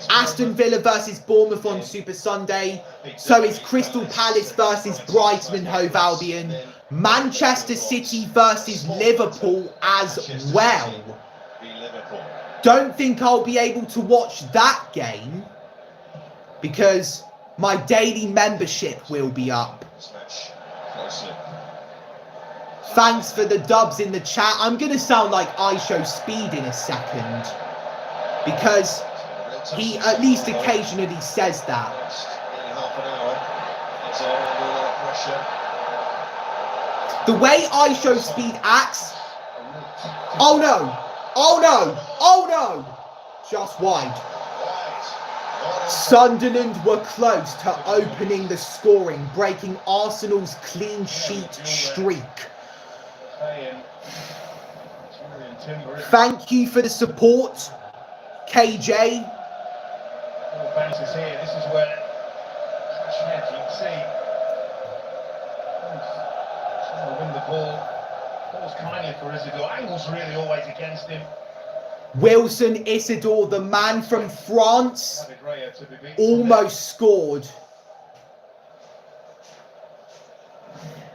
Aston Villa versus Bournemouth on Super Sunday. So is Crystal Palace versus Brighton and Hove Albion. Manchester City versus Liverpool as well. Don't think I'll be able to watch that game because my daily membership will be up. Thanks for the dubs in the chat. I'm going to sound like I show speed in a second because he at least occasionally says that. The way I show speed acts. Oh no! Oh no! Oh no! Just wide. Sunderland were close to opening the scoring, breaking Arsenal's clean sheet streak. Thank you for the support, KJ. Bounces here. This is where you can see trying to win the ball. Ball's kindly for Isidore. Angle's really always against him. Wilson Isidore, the man from France, almost scored.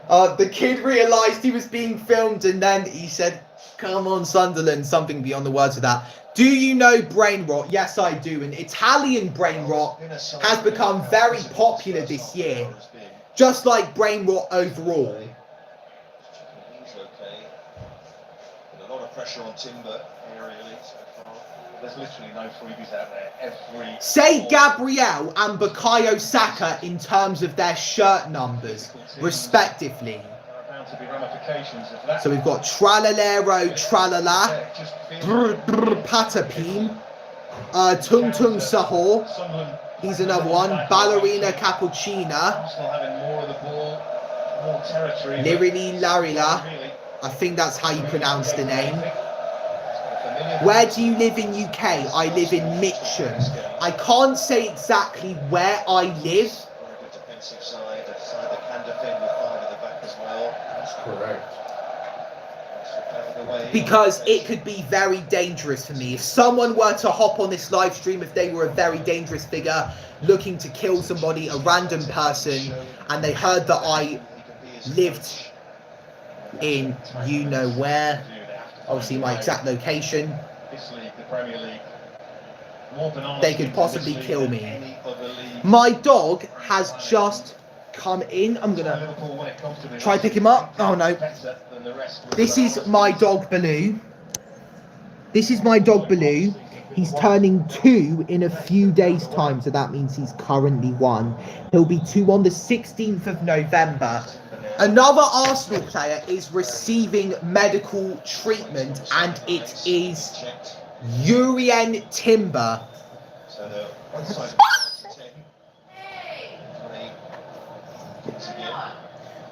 The kid realised he was being filmed and then he said, Come on, Sunderland. Something beyond the words of that. Do you know brain rot? Yes, I do. And Italian brain rot has become very popular this year. Just like brain rot overall. He's okay. But a lot of pressure on Timber aerially so far. There's literally no freebies out there. Say Gabriel and Bukayo Saka in terms of their shirt numbers, respectively. To be ramifications of that. So we've got Tralalero, Tralala, Patapim, Tung Tung Sahor. He's another one. Ballerina Cappuccina. Arsenal having more of the ball, more territory. Lirili Larila. I think that's how you pronounce the name. Where do you live in UK? I live in Mitcham. I can't say exactly where I live. Very good defensive side. A side that can defend with 5 at the back as well. That's correct. Because it could be very dangerous for me. If someone were to hop on this live stream, if they were a very dangerous figure looking to kill somebody, a random person, and they heard that I lived in you know where, obviously my exact location, they could possibly kill me. My dog has just come in. I'm gonna try to pick him up. Oh no. This is my dog Baloo. This is my dog Baloo. He's turning 2 in a few days' time, so that means he's currently 1. He'll be 2 on the 16th of November. Another Arsenal player is receiving medical treatment, and it is Urien Timber.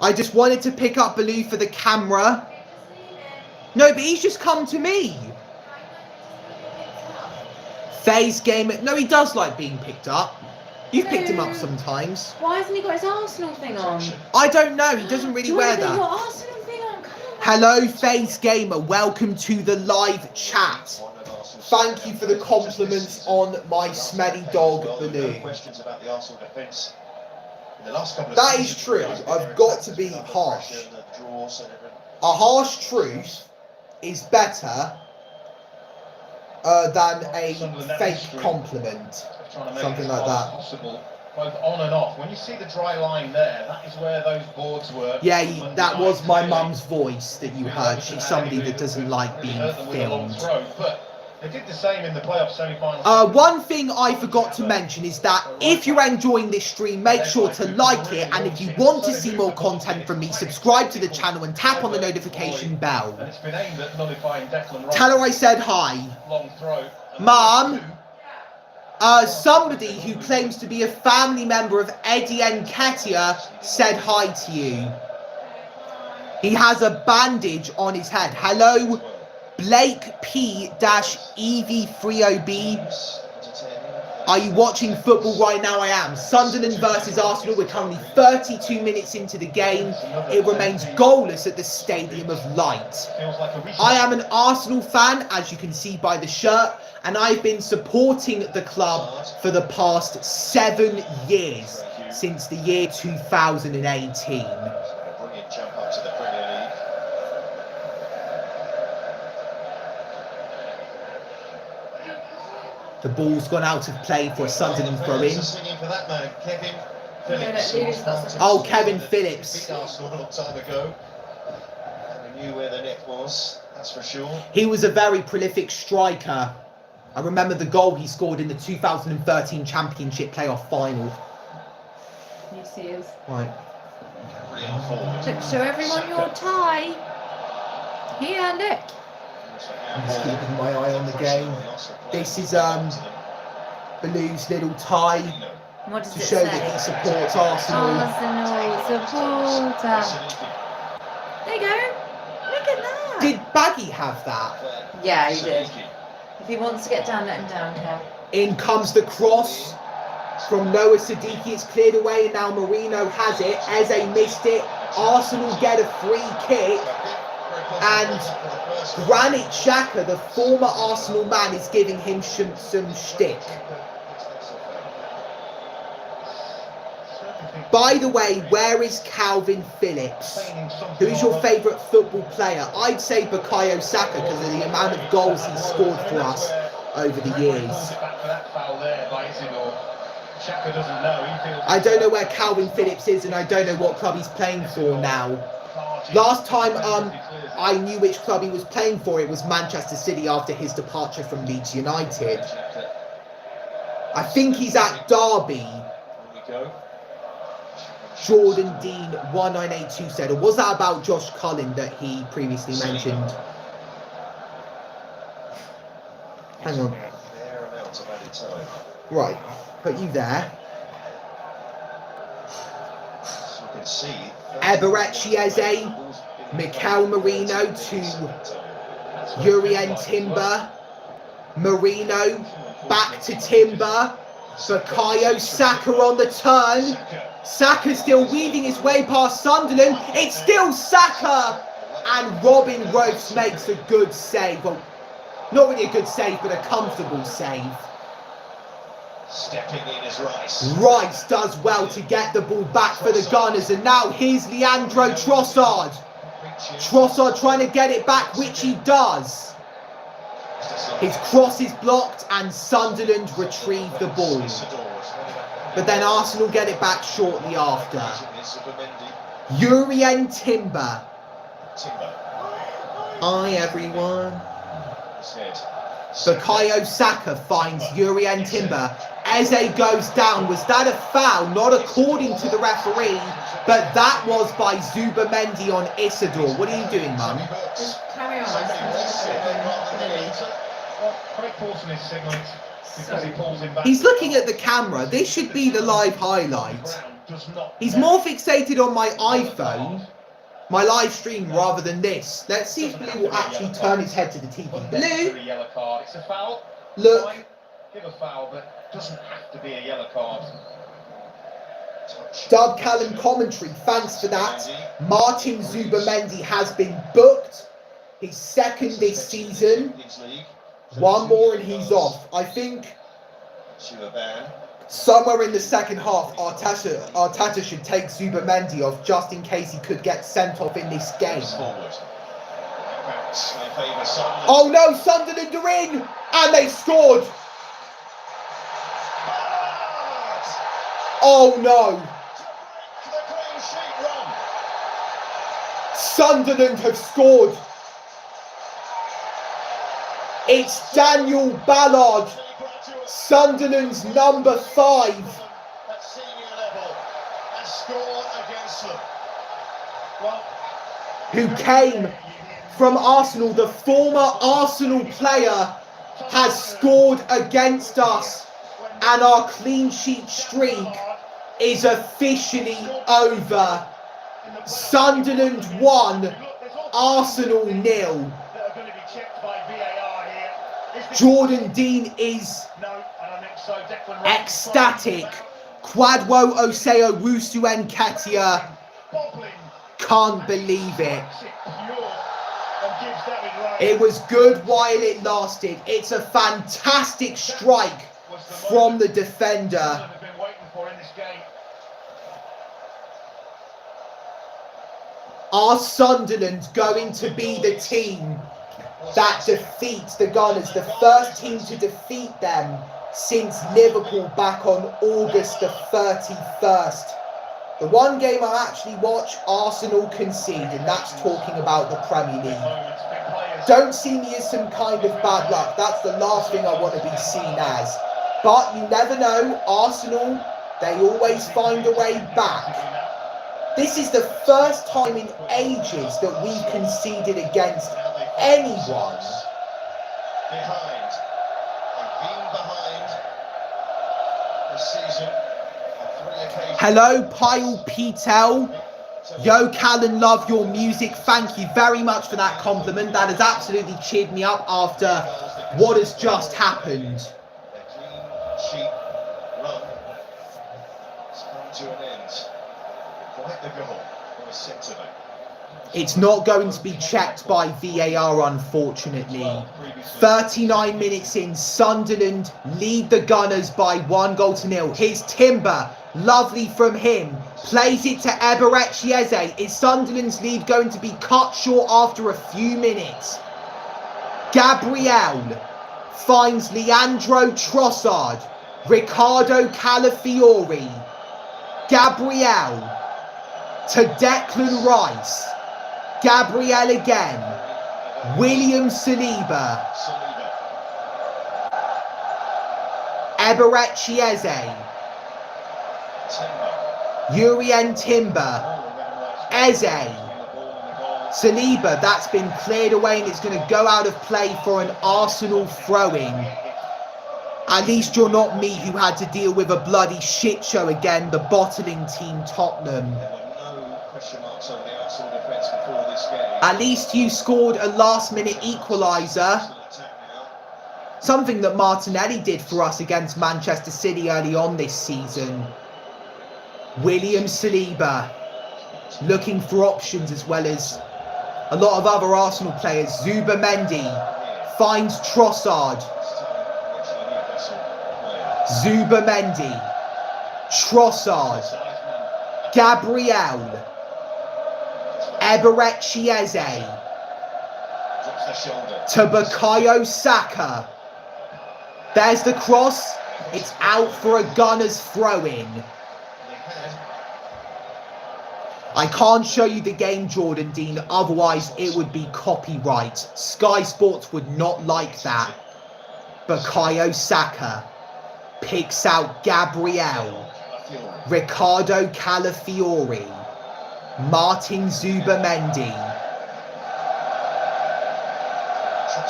I just wanted to pick up Baloo for the camera. No, but he's just come to me. FaZe Gamer. No, he does like being picked up. You've picked him up sometimes. Why hasn't he got his Arsenal thing on? I don't know. He doesn't really wear that. Your Arsenal thing on? Come on. Hello, FaZe Gamer. Welcome to the live chat. Thank you for the compliments on my smelly dog, Baloo. Questions about the Arsenal defence. That is true. I've got to be harsh. A harsh truth is better than a fake compliment. Something like that. Possible, both on and off. When you see the dry line there, that is where those boards were. Yeah, that was my mum's voice that you heard. She's somebody that doesn't like being filmed. But they did the same in the playoff semi-finals. One thing I forgot to mention is that if you're enjoying this stream, make sure to like it, and if you want to see more content from me, subscribe to the channel and tap on the notification bell. And it's been aimed at nullifying Declan Rice. Tell her I said hi. Long throw. Mum, somebody who claims to be a family member of Eddie Nketiah said hi to you. He has a bandage on his head. Hello, Blake P-EV30B. Are you watching football right now? I am. Sunderland versus Arsenal. We're currently 32 minutes into the game. It remains goalless at the Stadium of Light. I am an Arsenal fan, as you can see by the shirt, and I've been supporting the club for the past 7 years, since the year 2018. Brilliant jump up to the Premier League. The ball's gone out of play for a Sunderland throw-in. For that man, Kevin Phillips. Oh, Kevin Phillips. Beat Arsenal a long time ago. We knew where the net was, that's for sure. He was a very prolific striker. I remember the goal he scored in the 2013 Championship playoff final. Yes, he is. Right. Show everyone your tie. Here, look. I'm just keeping my eye on the game. This is Baloo's little tie What does to it show say? that he supports Arsenal. Arsenal supporter. There you go. Look at that. Did Baggy have that? Yeah, he did. If he wants to get down, let him down, Kev. In comes the cross from Noah Siddiqui. It's cleared away, and now Marino has it. Eze missed it. Arsenal get a free kick. And Granit Xhaka, the former Arsenal man, is giving him some shtick. By the way, where is Calvin Phillips? Who is your favourite football player? I'd say Bukayo Saka because of the amount of goals he scored for us over the years. I don't know where Calvin Phillips is, and I don't know what club he's playing for now. Last time I knew which club he was playing for, it was Manchester City after his departure from Leeds United. I think he's at Derby. Jordan Dean 1982 said, or was that about Josh Cullen that he previously mentioned? Hang on. Right, put you there. Eberechi Eze, Mikel Merino to Urien Timber. Merino back to Timber. Bukayo Saka on the turn. Saka still weaving his way past Sunderland. It's still Saka. And Robin Rose makes a good save. Well, not really a good save, but a comfortable save. Stepping in is Rice. Rice does well to get the ball back for the Gunners. And now here's Leandro Trossard. Trossard trying to get it back, which he does. His cross is blocked and Sunderland retrieve the ball. But then Arsenal get it back shortly after. Urien Timber. Hi everyone. Bukayo Saka finds Urien Timber. Eze goes down. Was that a foul? Not according to the referee, but that was by Zubamendi on Isidore. What are you doing, Mum? Just carry on. He's looking at the camera. This should be the live highlight. He's more fixated on my iPhone, my live stream, rather than this. Let's see if Blue will actually turn his head to the TV. Blue, look. Give a foul, but doesn't have to be a yellow card. Dub Callum commentary, thanks for that. Martin Zubamendi has been booked. His second this season. One more and he's off. I think somewhere in the second half, Arteta should take Zubamendi off just in case he could get sent off in this game. Oh no, Sunderland are in! And they scored! Oh no! Sunderland have scored! It's Daniel Ballard, Sunderland's number 5. Who came from Arsenal. The former Arsenal player has scored against us, and our clean sheet streak is officially over. Sunderland 1, Arsenal 0. Jordan Dean is ecstatic. Kwadwo Oseo Wusu Nketiah can't believe it. It was good while it lasted. It's a fantastic strike from the defender. Are Sunderland going to be the team that defeats the Gunners? The first team to defeat them since Liverpool back on August the 31st. The one game I actually watched, Arsenal concede, and that's talking about the Premier League. Don't see me as some kind of bad luck. That's the last thing I want to be seen as. But you never know. Arsenal, they always find a way back. This is the first time in ages that we conceded against anyone. Behind. They've been behind this season on 3 occasions. Hello, Pyle Petel. Yo, Callan, love your music. Thank you very much for that compliment. That has absolutely cheered me up after what has just happened. Their clean sheet run has come to an end. Quite the goal from a centre-back. It's not going to be checked by VAR, unfortunately. 39 minutes in, Sunderland lead the Gunners by 1-0. Here's Timber Lovely from him. Plays it to Eberechi Eze. Is Sunderland's lead going to be cut short after a few minutes? Gabriel finds Leandro Trossard. Ricardo Calafiori. Gabriel to Declan Rice. Gabriel again. William Saliba. Eberechi Eze. Urien Timber. Eze. Saliba, that's been cleared away and it's going to go out of play for an Arsenal throw-in. At least you're not me who had to deal with a bloody shit show again, the bottling team Tottenham. At least you scored a last-minute equaliser. Something that Martinelli did for us against Manchester City early on this season. William Saliba looking for options as well as a lot of other Arsenal players. Zubamendi finds Trossard. Zubamendi. Trossard. Gabriel. Eberechi Eze. To Bukayo Saka. There's the cross. It's out for a Gunners throw-in. I can't show you the game, Jordan Dean, otherwise it would be copyright. Sky Sports would not like that. Bukayo Saka picks out Gabriel. Ricardo Calafiori. Martin Zubamendi.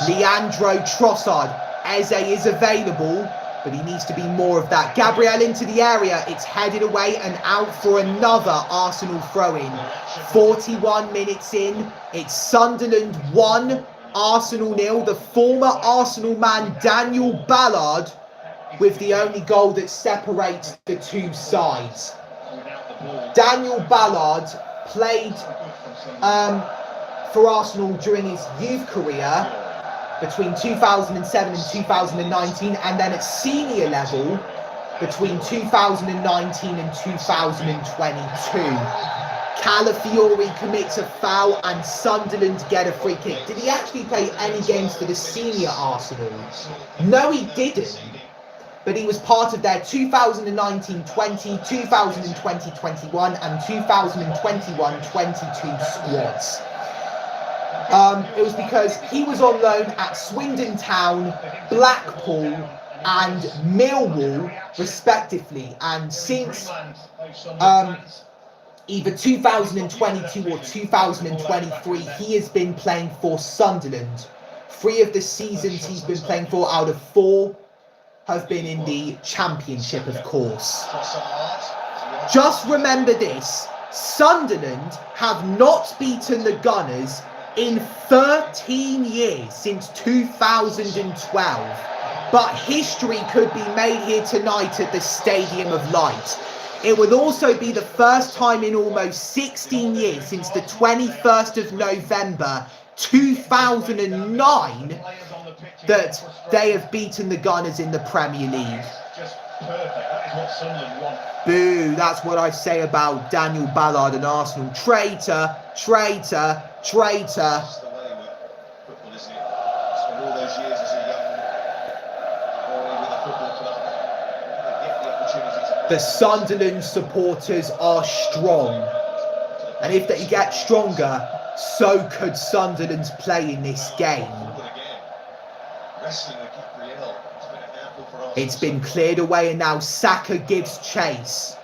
Leandro Trossard. Eze is available, but he needs to be more of that. Gabriel into the area. It's headed away and out for another Arsenal throw-in. 41 minutes in. It's Sunderland 1, Arsenal 0. The former Arsenal man Daniel Ballard with the only goal that separates the two sides. Daniel Ballard played for Arsenal during his youth career between 2007 and 2019, and then at senior level between 2019 and 2022. Calafiori commits a foul and Sunderland get a free kick. Did he actually play any games for the senior Arsenal? No, he didn't. But he was part of their 2019-20, 2020-21 and 2021-22 squads. It was because he was on loan at Swindon Town, Blackpool and Millwall respectively, and since either 2022 or 2023 he has been playing for Sunderland. 3 of the seasons he's been playing for out of 4 have been in the Championship, of course. Just remember this, Sunderland have not beaten the Gunners in 13 years, since 2012. But history could be made here tonight at the Stadium of Light. It would also be the first time in almost 16 years since the 21st of November 2009 that they have beaten the Gunners in the Premier League. Boo, that's what I say about Daniel Ballard and Arsenal. Traitor, traitor, traitor. The Sunderland supporters are strong. And if they get stronger, so could Sunderland's play in this game. It's been cleared away and now Saka gives chase.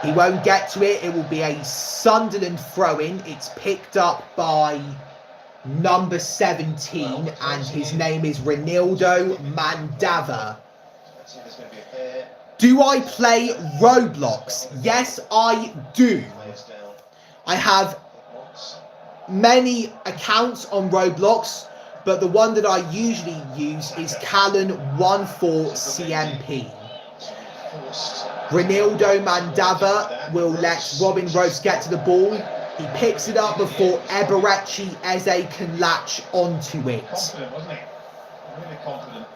He won't get to it. It will be a Sunderland throw-in. It's picked up by number 17 and his name is Ronaldo Mandava. Do I play Roblox? Yes, I do. I have many accounts on Roblox, but the one that I usually use is Callan14CMP. Ronaldo Mandava will let Robin Rose get to the ball. He picks it up before Eberechi Eze can latch onto it. Confident, wasn't he? Really confident.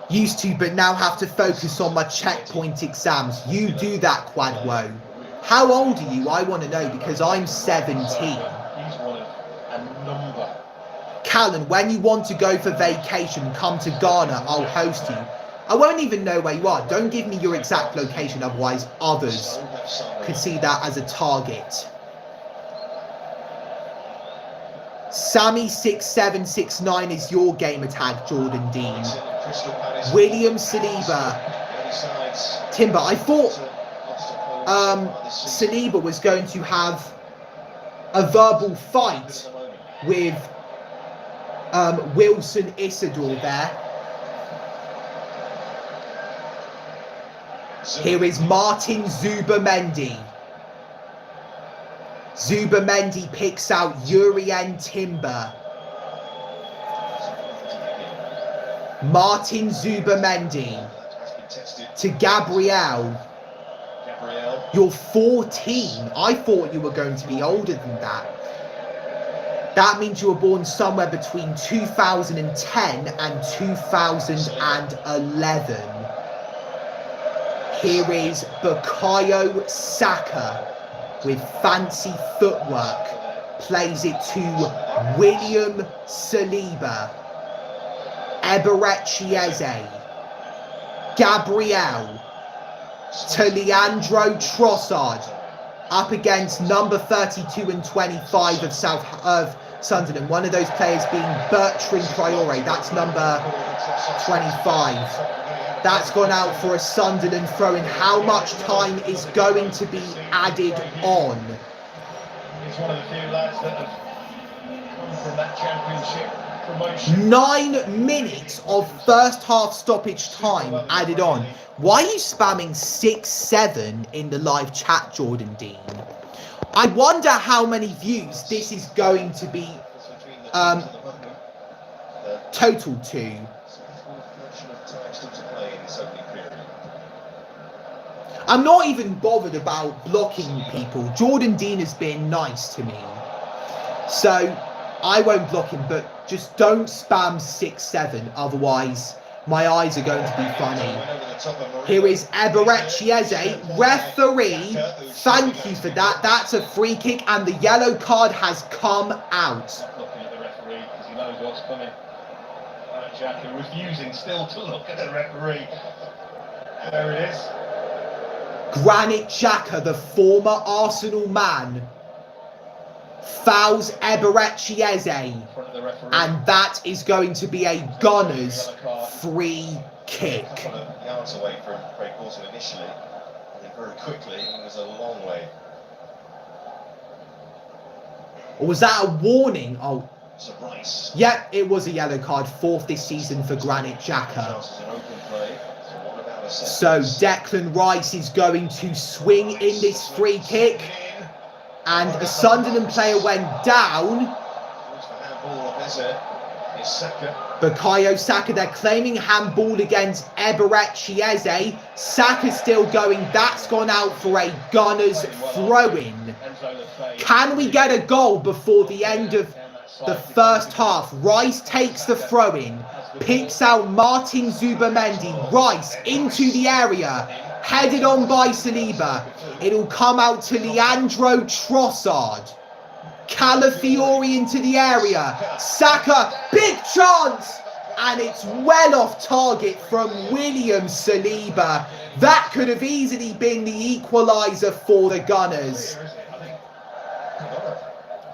Used to, but now have to focus on my checkpoint exams. You do that, Quadwo. How old are you? I want to know, because I'm 17. He's one of a number. Callan, when you want to go for vacation, come to Ghana, I'll host you. I won't even know where you are. Don't give me your exact location, otherwise others could see that as a target. Sammy6769 is your game tag, Jordan Dean. William Saliba. Timber. I thought Saliba was going to have a verbal fight with Wilson Isidore there. Here is Martin Zubamendi. Zubamendi picks out Urien Timber. Martin Zubamendi to Gabriel. You're 14. I thought you were going to be older than that. That means you were born somewhere between 2010 and 2011. Here is Bukayo Saka with fancy footwork. Plays it to William Saliba. Eberechieze. Gabriel. To Leandro Trossard. Up against number 32 and 25 of Sunderland. One of those players being Bertrand Traore. That's number 25. That's gone out for a Sunderland throw-in. How much time is going to be added on? He's one of the few lads that have come from that championship promotion. 9 minutes of first half stoppage time added on. Why are you spamming 6-7 in the live chat, Jordan Dean? I wonder how many views this is going to be total to. I'm not even bothered about blocking people. Jordan Dean has been nice to me, so I won't block him, but just don't spam 6-7, otherwise my eyes are going to be funny. Here is Eberechieze. Referee, thank you for that. That's a free kick, and the yellow card has come out. Looking at the referee because he knows what's coming. Xhaka refusing still to look at the referee. There it is. Granit Xhaka, the former Arsenal man, fouls Eberechieze, and that is going to be a Gunners free kick. A couple of yards away from Craig Coulson initially, and then very quickly he was a long way. Or was that a warning? Oh, Surprise. yeah, it was a yellow card, 4th this season for Granit Xhaka. So Declan Rice is going to swing in this free kick, and a Sunderland player went down. Bukayo Saka, they're claiming handball against Eberechieze. Saka still going. That's gone out for a Gunners throw-in. Can we get a goal before the end of the first half? Rice takes the throw-in, picks out Martin Zubamendi. Rice into the area, headed on by Saliba. It'll come out to Leandro Trossard. Calafiori into the area. Saka, big chance! And it's well off target from William Saliba. That could have easily been the equaliser for the Gunners.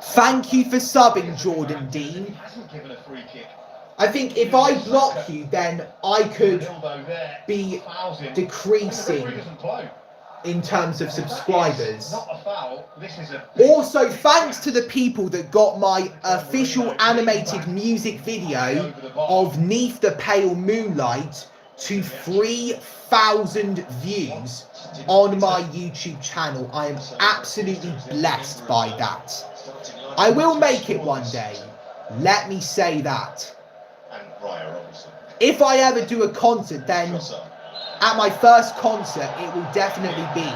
Thank you for subbing, Jordan Dean. I think if I block you, then I could be decreasing in terms of subscribers. Also, thanks to the people that got my official animated music video of Neath the Pale Moonlight to 3,000 views on my YouTube channel. I am absolutely blessed by that. I will make it one day. Let me say that. If I ever do a concert, then at my first concert, it will definitely be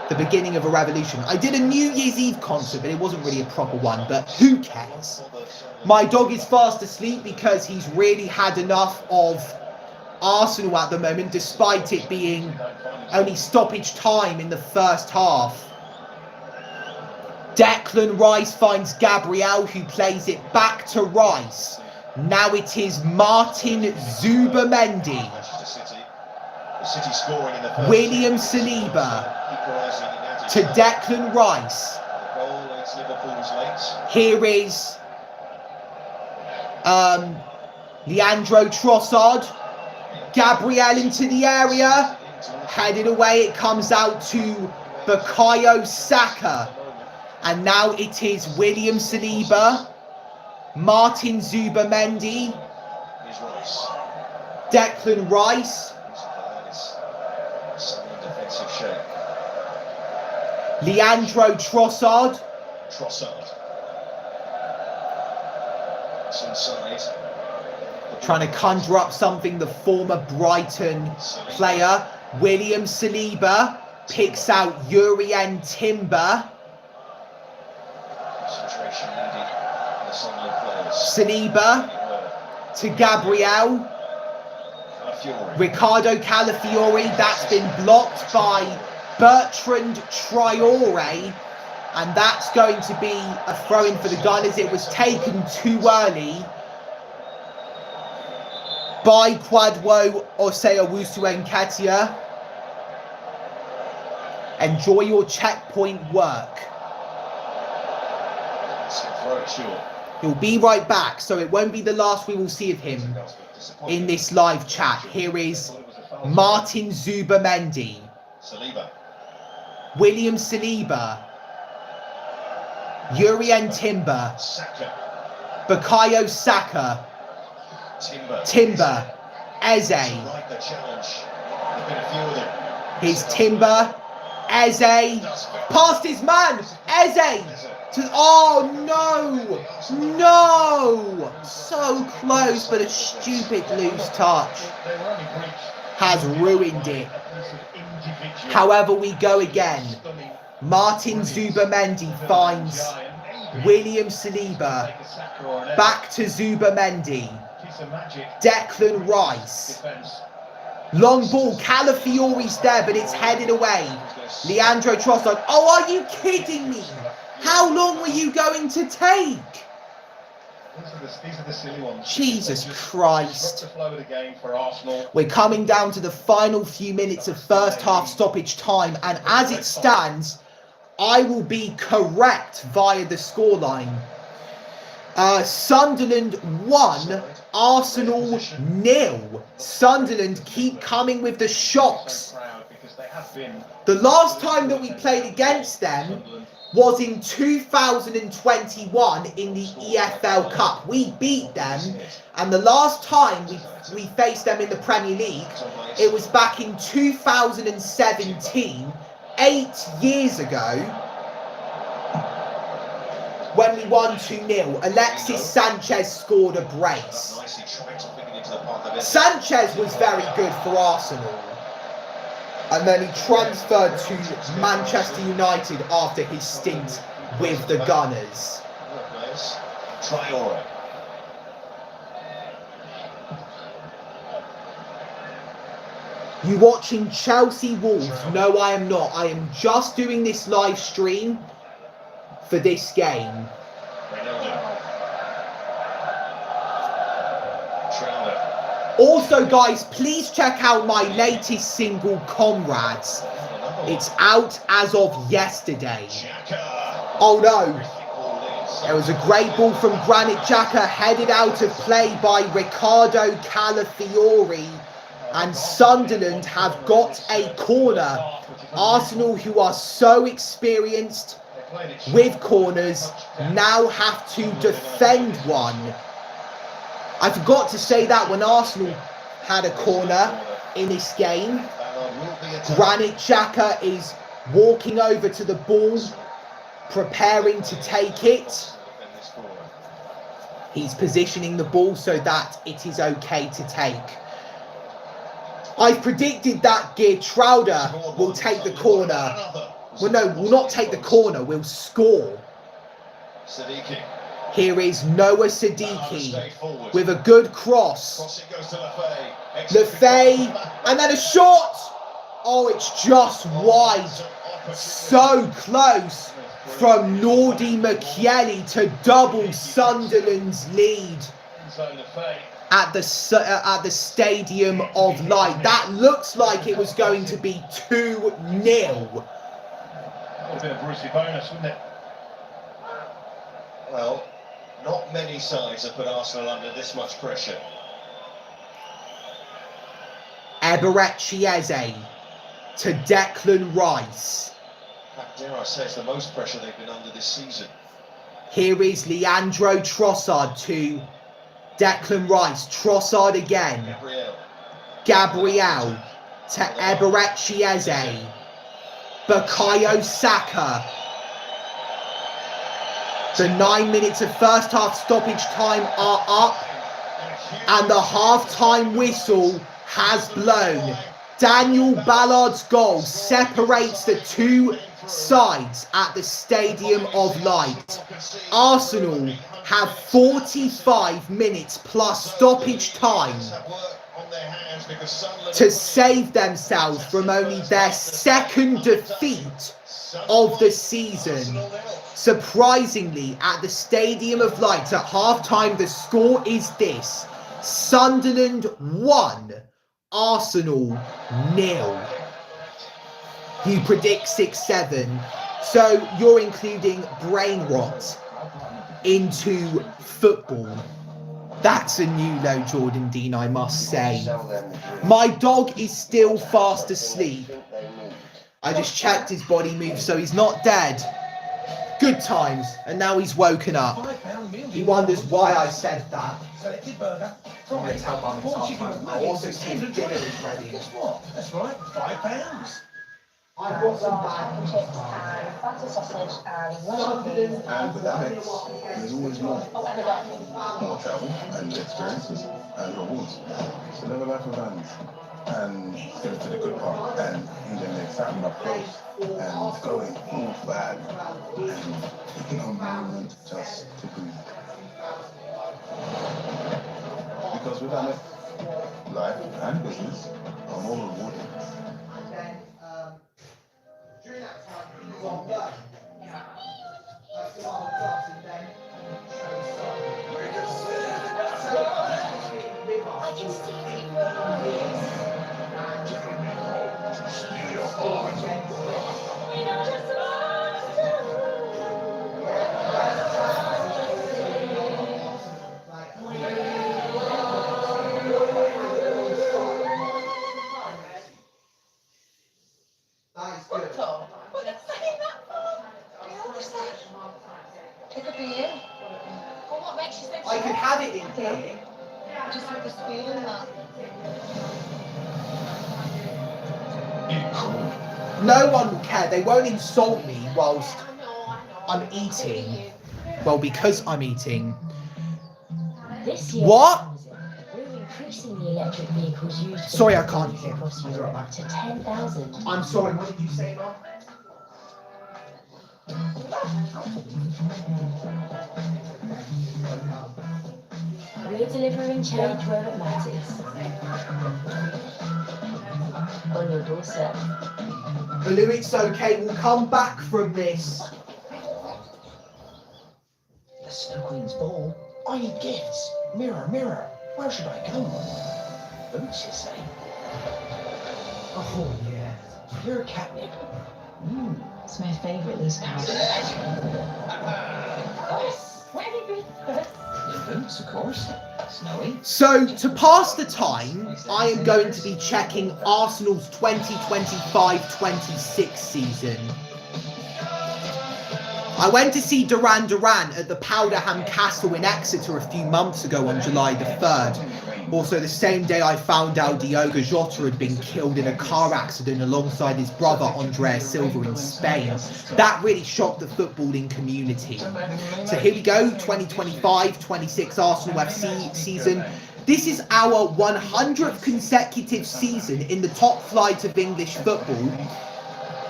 the beginning of a revolution. I did a New Year's Eve concert, but it wasn't really a proper one, but who cares? My dog is fast asleep because he's really had enough of Arsenal at the moment, despite it being only stoppage time in the first half. Declan Rice finds Gabriel, who plays it back to Rice. Now it is Martin Zubimendi. William Saliba to Declan Rice. Here is Leandro Trossard. Gabriel into the area. Headed away, it comes out to Bukayo Saka. And now it is William Saliba, Martin Zubimendi, Declan Rice, Leandro Trossard. Trying to conjure up something, the former Brighton player. William Saliba picks out Jurrien Timber. Saliba to Gabriel. Ricardo Calafiori, that's been blocked by Bertrand Traore, and that's going to be a throw-in for the Gunners. It was taken too early by Kwadwo Osei Nketiah. Enjoy your checkpoint work. He'll be right back, so it won't be the last we will see of him in this live chat. Here is Martin Zubimendi, William Saliba, Jurrien Timber, Bukayo Saka, Timber, Eze. Here's Timber, Eze, past his man, Eze. Oh no, so close, but a stupid loose touch has ruined it. However, we go again. Martin Zubimendi finds William Saliba, back to Zubimendi, Declan Rice, long ball, Calafiori's there, but it's headed away. Leandro Trossard, oh, are you kidding me? How long were you going to take? These are the silly ones. Jesus Christ. The flow of the game for Arsenal. We're coming down to the final few minutes of first half stoppage time, and as it stands, I will be correct via the scoreline. Sunderland 1, Arsenal 0. Sunderland keep coming with the shocks. The last time that we played against them was in 2021 in the EFL Cup. We beat them, and the last time we faced them in the Premier League, it was back in 2017, 8 years ago, when we won 2-0. Alexis Sanchez scored a brace. Sanchez was very good for Arsenal, and then he transferred to Manchester United after his stint with the Gunners. You watching Chelsea Wolves? No, I am not. I am just doing this live stream for this game. Also, guys, please check out my latest single, Comrades. It's out as of yesterday. Oh no. There was a great ball from Granit Xhaka, headed out of play by Ricardo Calafiori. And Sunderland have got a corner. Arsenal, who are so experienced with corners, now have to defend one. I forgot to say that when Arsenal had a corner in this game. Granit Xhaka is walking over to the ball, preparing to take it. He's positioning the ball so that it is okay to take. I've predicted that Geertruida will take the corner. Well, no, will not take the corner, will score. Here is Noah Siddiqui with a good cross. Crossing goes to Lefay. Lefay, and then a shot. Oh, it's just wide. So close from Nordi Mukiele to double Sunderland's lead at the Stadium of Light. That looks like it was going to be 2-0. Would have been a Brucey bonus, wouldn't it? Well, not many sides have put Arsenal under this much pressure. Eberechi Eze to Declan Rice. Dare I say it's the most pressure they've been under this season. Here is Leandro Trossard to Declan Rice. Trossard again. Gabriel to Eberechi Eze. Bukayo Saka. The 9 minutes of first half stoppage time are up, and the half-time whistle has blown. Daniel Ballard's goal separates the two sides at the Stadium of Light. Arsenal have 45 minutes plus stoppage time to save themselves from only their second defeat of the season. Surprisingly, at the Stadium of Light at half-time, the score is this: Sunderland 1, Arsenal 0. You predict 6-7, so you're including brain rot into football. That's a new low, Jordan Dean, I must say. My dog is still fast asleep. I just checked his body move, so he's not dead. Good times, and now he's woken up. He wonders why I said that. I also see dinner is ready. Guess what? That's right, £5. I've got some bad chips and butter sausage and Sunderland. And with that mix, there's always more. More travel and experiences and rewards. So live a life of vans and go to the good part and enjoy the excitement up close and going all bad and no moment just to breathe. Because without it, life and business are more rewarding. During that time, he was on loan. It could be you. Well, what makes you think I could have it in here. just with the speed and that? No one will care. They won't insult me whilst I'm eating. Well, because I'm eating. This year, What? we're increasing the electric vehicles used. Sorry, I can't hear. Across Europe to 10,000. I'm sorry, what did you say, Mark? We're delivering change where it matters. On your doorstep. Blue, it's okay. We'll come back from this. The Snow Queen's ball. I need gifts. Mirror, mirror, where should I go? Boots, you say? Oh, yeah. Pure catnip. It's my favourite loose powder. Where have you been first? The boots, of course. Snowy. So, to pass the time, I am going to be checking Arsenal's 2025-26 season. I went to see Duran Duran at the Powderham Castle in Exeter a few months ago on July the 3rd. Also, the same day I found out Diogo Jota had been killed in a car accident alongside his brother Andrea Silva in Spain. That really shocked the footballing community. So here we go, 2025-26 Arsenal FC season. This is our 100th consecutive season in the top flight of English football.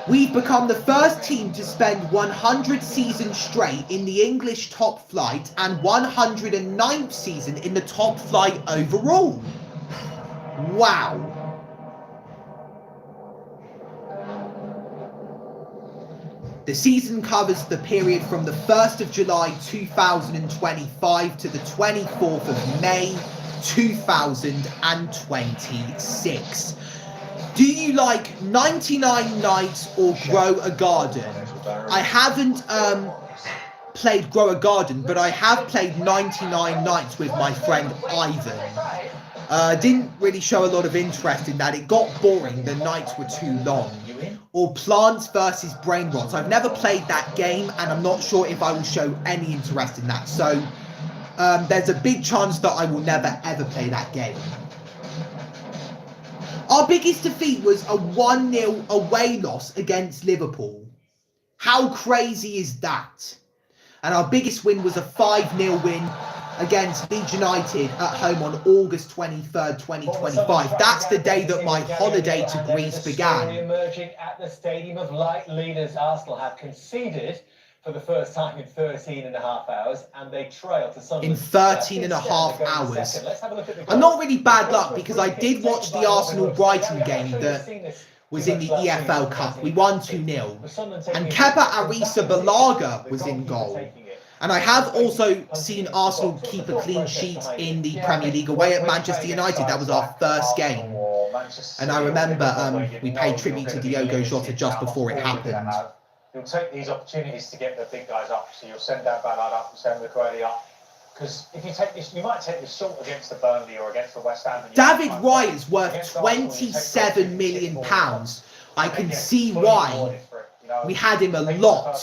We've become the first team to spend 100 seasons straight in the English top flight and 109th season in the top flight overall. Wow. The season covers the period from the 1st of July 2025 to the 24th of May 2026. Do you like 99 Nights or Grow a Garden? I haven't played Grow a Garden, but I have played 99 Nights with my friend Ivan. Didn't really show a lot of interest in that. It got boring. The nights were too long. Or Plants vs Brain Rots. I've never played that game, and I'm not sure if I will show any interest in that. So there's a big chance that I will never ever play that game. Our biggest defeat was a 1-0 away loss against Liverpool. How crazy is that? And our biggest win was a 5-0 win against Leeds United at home on August 23rd, 2025. That's the day that my holiday to Greece began. Emerging at the Stadium of Light, leaders Arsenal have conceded for the first time in 13.5 hours, and they trail to Sunderland. In 13.5 hours. I'm not really bad luck because I did watch the Arsenal-Brighton game that was in the EFL Cup. We won 2-0. And Kepa Arrizabalaga was in goal. And I have also seen Arsenal keep a clean sheet in the Premier League away at Manchester United. That was our first game. And I remember we paid tribute to Diogo Jota just before it happened. You'll take these opportunities to get the big guys up. So you'll send that Ballard up, send the Crowley up. Because if you take this, you might take this short against the Burnley or against the West Ham. David Raya's worth £27 million. I can see why. We had him a lot.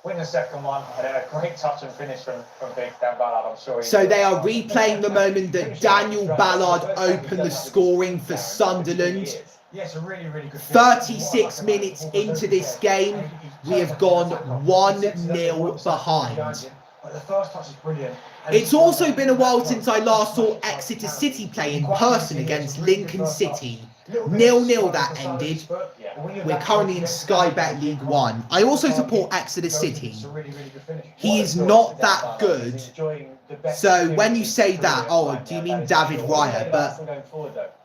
Win the second one, and then a great touch and finish from Big Dan Ballard, I'm sure. So they are replaying the moment that Daniel Ballard opened the scoring for Sunderland. Yes, a really, really good 36 minutes into this game, we have gone 1-0 behind. But the first touch is brilliant. It's also been a while since I last saw Exeter City play in person against Lincoln City. 0-0 that ended. We're currently in Sky Bet League 1. I also support Exeter City. He is not that good. So when you say that, oh, do you mean David Raya? But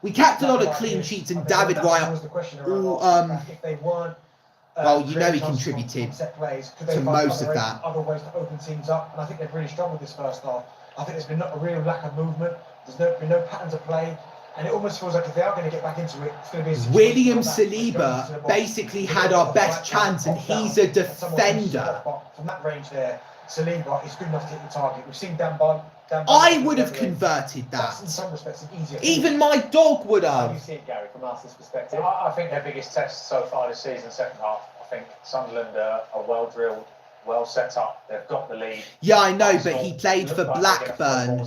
we kept a lot of clean sheets, and David Raya, well, you know he contributed to most of that. Other ways to open teams up, and I think they've really struggled this first half. I think there's been a real lack of movement. There's been no patterns of play. And it almost feels like if they are going to get back into it, it's going to be a William Saliba basically had our best chance, and he's a defender. From that range there, Saliba is good enough to hit the target. We've seen Dan Ball. I would have converted that. In some respects, easier. Even my dog would How do have. you see it, Gary, from Arsenal's perspective? I think their biggest test so far this season, second half. I think Sunderland are well drilled, well set up. They've got the lead. Yeah, I know, but he played for Blackburn.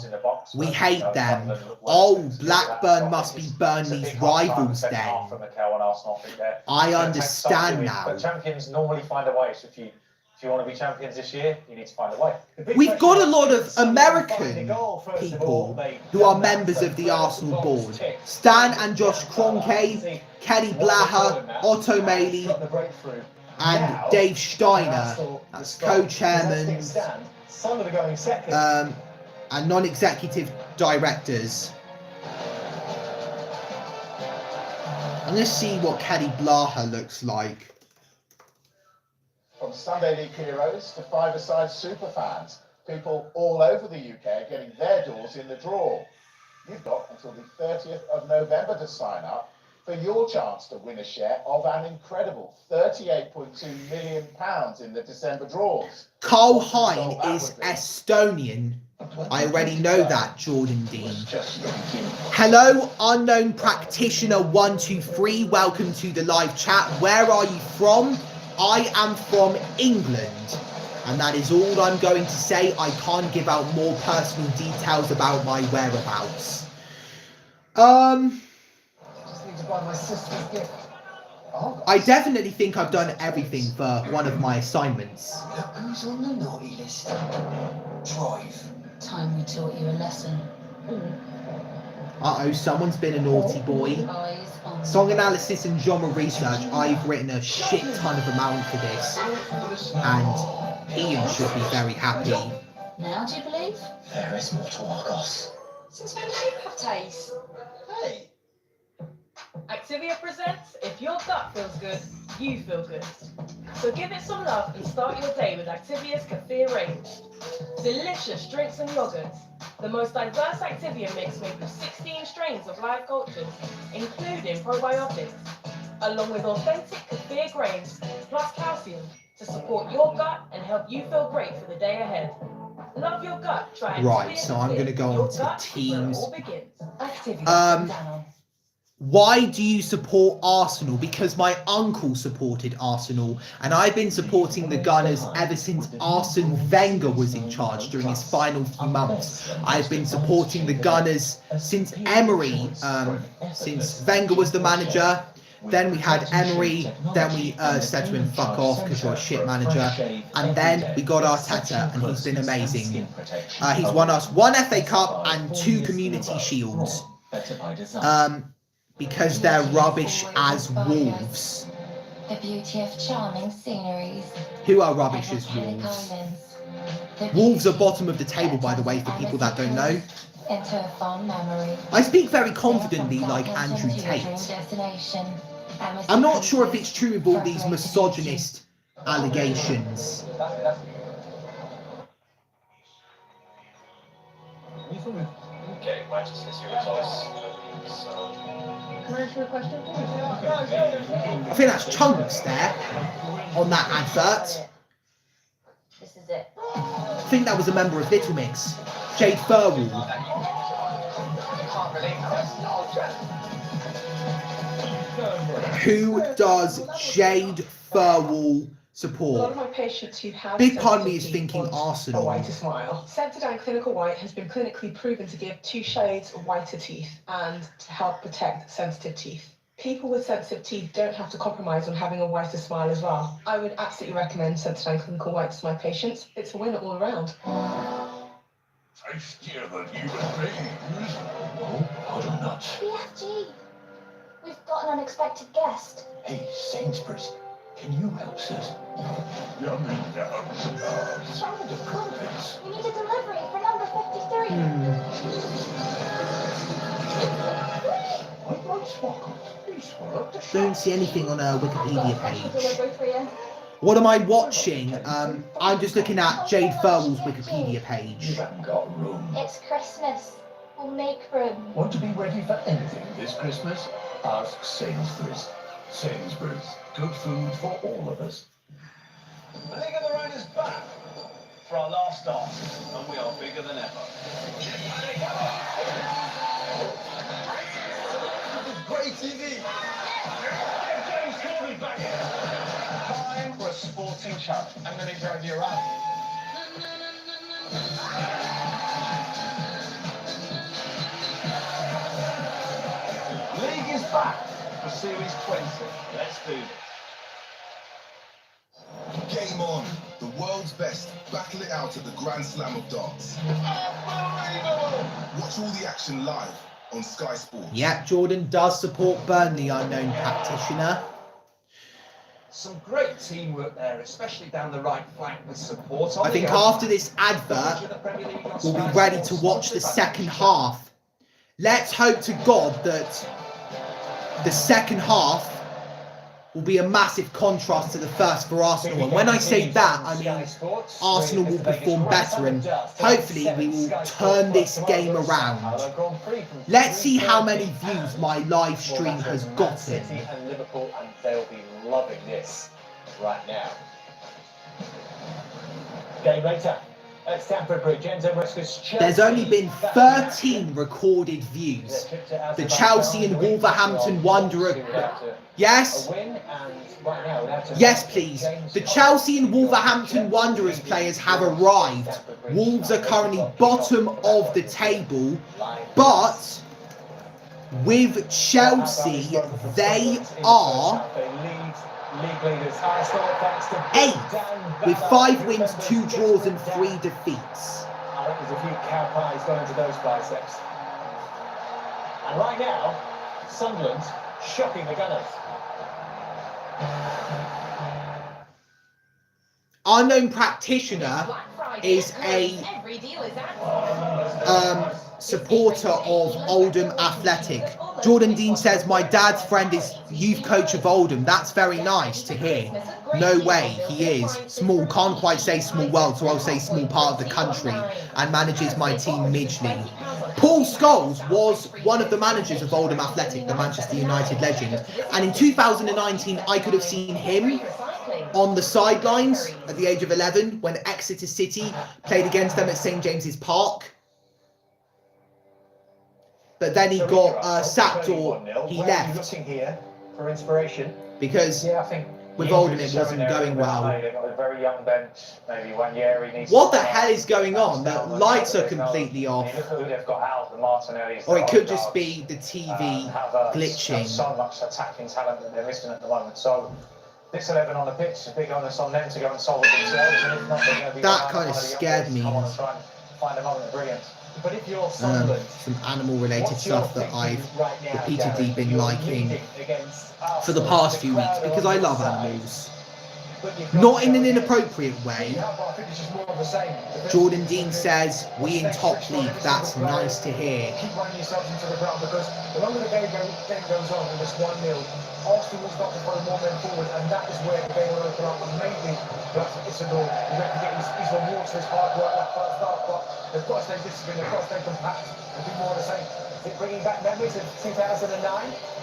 We hate them. Oh, Blackburn must be Burnley's rivals then. I understand now. But champions normally find a way. So if you want to be champions this year, you need to find a way. We've got a lot of American people who are members of the Arsenal board. Stan and Josh Kroenke, Kelly Blaha, Otto Maley, and Dave Steiner. That's co-chairman and non-executive directors. I'm going to see what Kelly Blaha looks like. From Sunday League heroes to five-a-side superfans, people all over the UK are getting their doors in the draw. You've got until the 30th of November to sign up for your chance to win a share of an incredible £38.2 million in the December draws. Carl Hein is Estonian. I already know that, Jordan Dean. Hello, unknown practitioner 123. Welcome to the live chat. Where are you from? I am from England. And that is all I'm going to say. I can't give out more personal details about my whereabouts. My sister's gift. I definitely think I've done everything for one of my assignments. Look who's on the naughty list. Drive. Time we taught you a lesson. Uh-oh, someone's been a naughty boy. Boys, Song analysis and genre research. I've written a shit ton of amount for this, and Ian should be very happy. Now do you believe? There is more to Argos. Since when do you have taste? Hey, Activia presents If Your Gut Feels Good, You Feel Good. So give it some love and start your day with Activia's Kefir range. Delicious drinks and yogurts. The most diverse Activia mix made with 16 strains of live cultures, including probiotics, along with authentic kefir grains plus calcium to support your gut and help you feel great for the day ahead. Love your gut. Try Right, Activia so I'm going to Kefir. go Your on to gut is where it teams. all begins. Activia. Why do you support Arsenal? Because my uncle supported Arsenal, and I've been supporting the Gunners ever since Arsene Wenger was in charge during his final few months. I've been supporting the Gunners since Emery, since Wenger was the manager. Then we had Emery, then we said to him, fuck off because you're a shit manager. And then we got Arteta, and he's been amazing. He's won us 1 FA Cup and 2 Community Shields. Because they're rubbish as Wolves. The beauty of charming sceneries. Who are rubbish as Wolves? Wolves are bottom of the table, by the way, for people that don't know. Into a fond memory. I speak very confidently like Andrew Tate. I'm not sure if it's true with all these misogynist allegations. Okay, Manchester City results. Can I ask you a question? I think that's Chunks there on that advert. This is it. I think that was a member of Little Mix, Jade Furwall. Who does Jade Furwall A lot support? of my patients who have Big part of me is sensitive teeth thinking want Arsenal. a whiter smile. Sensodyne Clinical White has been clinically proven to give 2 shades of whiter teeth and to help protect sensitive teeth. People with sensitive teeth don't have to compromise on having a whiter smile as well. I would absolutely recommend Sensodyne Clinical White to my patients. It's a winner all around. tastier than human beings. Oh, hold on nuts. BFG. We've got an unexpected guest. Hey, Sainsbury's, can you help us? Yummy yums. Sound of crumpets. We need a delivery for number 53. I'd like sparkles. Please swallow up the Don't see anything on a Wikipedia page. Delivery for you. What am I watching? I'm just looking at Jade Furwall's Wikipedia You page. haven't got room. It's Christmas. We'll make room. Want to be ready for anything this Christmas? Ask Sainsbury's. Sainsbury's. Good food for all of us. League of the Road is back for our last start, and we are bigger than ever. Great TV! Get James Corbyn back in. Time for a sporting challenge. I'm going to drive you around. League is back for Series 20. Let's do this. Game on. The world's best battle it out at the Grand Slam of darts. Watch all the action live on Sky Sports. Yeah, Jordan does support Burnley, unknown practitioner. Some great teamwork there, especially down the right flank with support. I think after this advert, we'll be ready to watch the second half. Let's hope to God that the second half will be a massive contrast to the first for Arsenal. And when I say that, I mean Arsenal will perform better and hopefully we will turn this game around. Let's see how many views my live stream has gotten. City and Liverpool, and they'll be loving this right now. Game later at Stamford Bridge, Enzo Maresca's Chelsea. There's only been 13 recorded views. The Chelsea and Wolverhampton Wanderer. Yes? Yes, please. The Chelsea and Wolverhampton Wanderers players have arrived. Wolves are currently bottom of the table, but with Chelsea, they are 8th with 5 wins, 2 draws and 3 defeats. I think there's a few cow pies gone into those biceps. And right now, Sunderland shocking the Gunners. Unknown Practitioner is a supporter of Oldham Athletic. Jordan Dean says, my dad's friend is youth coach of Oldham. That's very nice to hear. No way, he is. Small, can't quite say small world, so I'll say small part of the country, and manages my team Midgley. Paul Scholes was one of the managers of Oldham Athletic, the Manchester United legend, and in 2019 I could have seen him on the sidelines at the age of 11 when Exeter City played against them at St James's Park. But then he got sacked, or he left, Looking here for inspiration. because Yeah, I think with Oldham it wasn't going well. They've got a very young bench, maybe 1 year. He needs What the hell is going on? The lights are completely off. Look at who they've got out, the Martinellis. Or it could just be the TV glitching. So much attacking talent that they're missing at the moment. So this 11 on the pitch, a big onus on them to go and solve it themselves. And if not, they're going to be That kind of scared me. I want to try and find a moment of brilliance. But if you're Sunderland, some animal related stuff that I've repeatedly been liking for the past few weeks, because I love animals. Not in an inappropriate way. Jordan Dean says, we in top league, that's nice to hear. Keep running yourselves into the ground, because the longer the game goes on and it's 1-0, Arsenal will start to throw more men forward, and that is where the game will open up. And maybe that's Isidore, you have to get his rewards for his hard work that first half, but they've got to stay disciplined, they've got to stay compact and do more of the same. is it bringing back memories of 2009?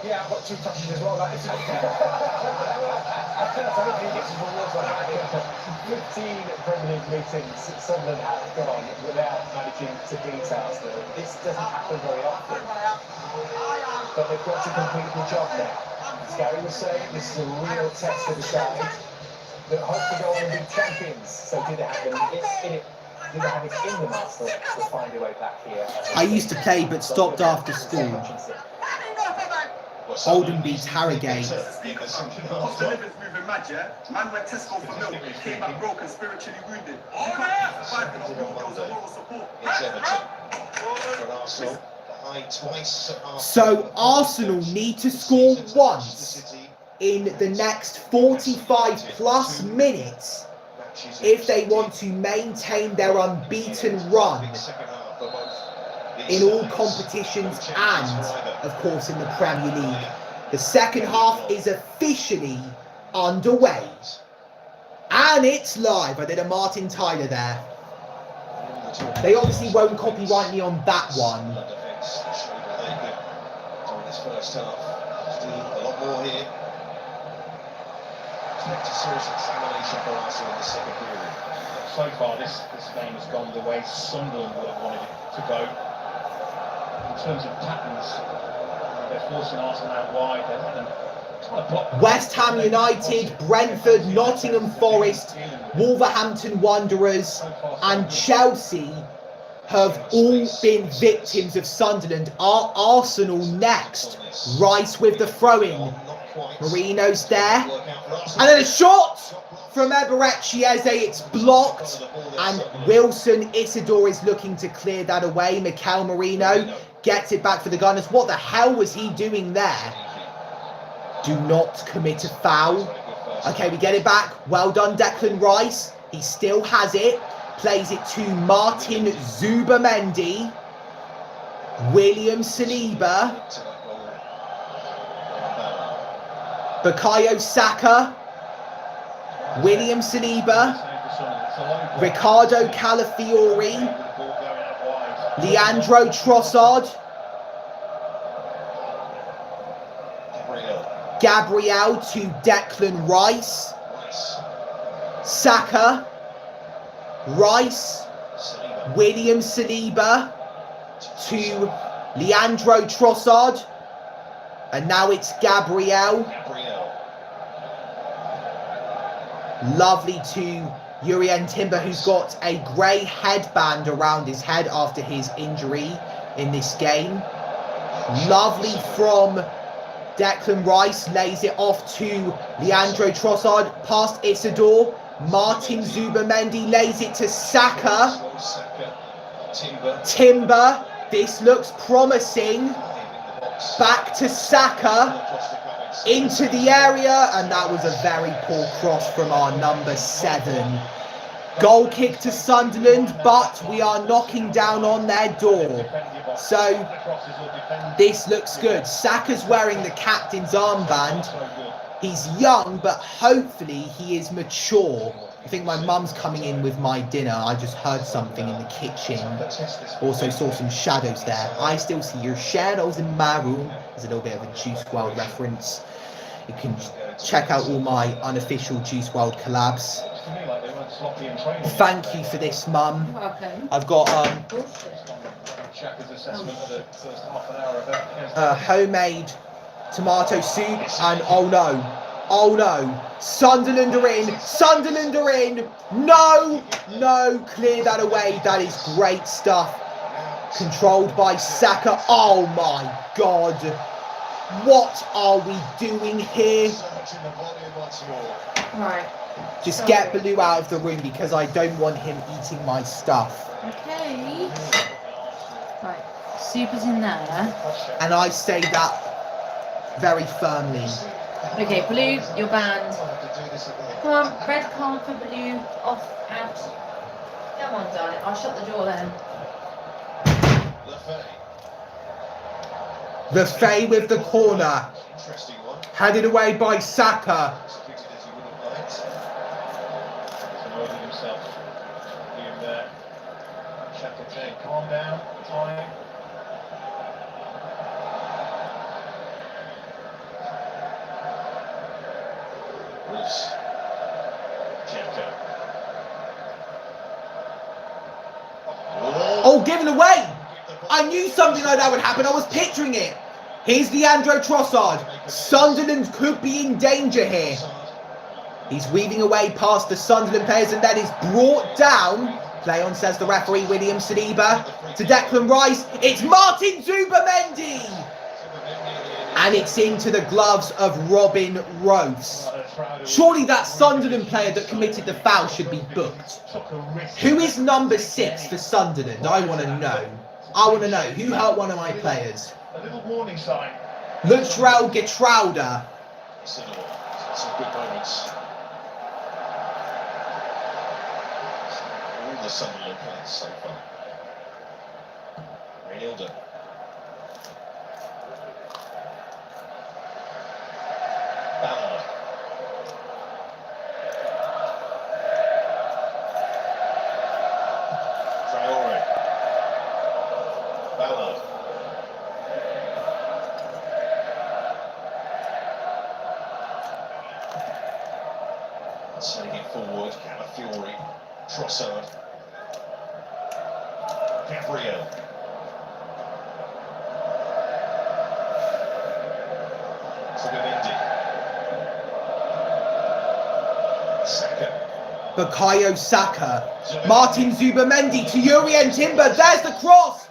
Yeah, I've got 2 touches as well. Like, it's so hopefully he gets his rewards like that. 15 Premier League meetings Sunderland have gone without managing to beat Arsenal. This doesn't happen very often. But they've got to complete the job now. As Gary was saying, this is a real test of the side that hope to go on and be champions. So do they have it in it? Do they have it in them, Arsenal, to find a way back here? I used to play but stopped after school. Oldham beats Harrogate. Man went Tesco for milk, came back broken, spiritually wounded. So Arsenal need to score once in the next 45 plus minutes if they want to maintain their unbeaten run in all competitions and, of course, in the Premier League. The second half is officially underway. And it's live. I did a Martin Tyler there. They obviously won't copyright me on that one. First half, do a lot more here. Expect a serious examination for Arsenal in the second period. So far, this game has gone the way Sunderland would have wanted it to go. In terms of patterns, they're forcing Arsenal out wide. They're letting them try to block. West Ham United, Brentford, Nottingham Forest, Wolverhampton Wanderers and Chelsea have all been victims of Sunderland. Are Arsenal next? Rice with the throw-in. Marino's there. And then a shot from Eberechi Eze. It's blocked. And Wilson Isidore is looking to clear that away. Mikel Merino gets it back for the Gunners. What the hell was he doing there? Do not commit a foul. Okay, we get it back. Well done, Declan Rice. He still has it. Plays it to Martin Zubimendi. William Saliba. Bukayo Saka. William Saliba. Ricardo Calafiori. Leandro Trossard. Gabriel to Declan Rice. Saka. Rice, William Saliba to Leandro Trossard, and now it's Gabriel. Lovely to Jurrien Timber, who's got a grey headband around his head after his injury in this game. Lovely from Declan Rice, lays it off to Leandro Trossard, past Isidore. Martin Zubimendi lays it to Saka. Timber. This looks promising. Back to Saka. Into the area. And that was a very poor cross from our number 7. Goal kick to Sunderland, but we are knocking down on their door. So, this looks good. Saka's wearing the captain's armband. He's young, but hopefully he is mature. I think my mum's coming in with my dinner. I just heard something in the kitchen. Also saw some shadows there. I still see your shadows in my room. There's a little bit of a Juice WRLD reference. You can check out all my unofficial Juice WRLD collabs. Thank you for this, Mum. Welcome. I've got homemade tomato soup and oh no, Sunderland are in, no, clear that away. That is great stuff. Controlled by Saka. Oh my God, what are we doing here? Right. Just get Baloo out of the room because I don't want him eating my stuff. Okay. Right. Super's in there. And I say that very firmly. Okay, Baloo, you're banned. Come on, red card for Baloo. Off, out. Come on, darling. I'll shut the door then. The Faye with the corner. Headed away by Saka. Calm down, time. Oh, given away! I knew something like that would happen. I was picturing it. Here's Leandro Trossard. Sunderland could be in danger here. He's weaving away past the Sunderland players and then is brought down. Play on, says the referee, William Saliba. To Declan Rice. It's Martin Zubimendi. And it's into the gloves of Robin Rose. Surely that Sunderland player that committed the foul should be booked. Who is number 6 for Sunderland? I want to know. Who hurt one of my players? A little warning sign. Lutrell Getrauda. Some good moments. All the Sunderland players so far. Renilda. Ballard. Traore. Ballard. Sending it forward, Calafiori, Trossard, Gabriel. Zubimendi. Saka. Bukayo Saka. Martin Zubimendi to Jurrien Timber. There's the cross.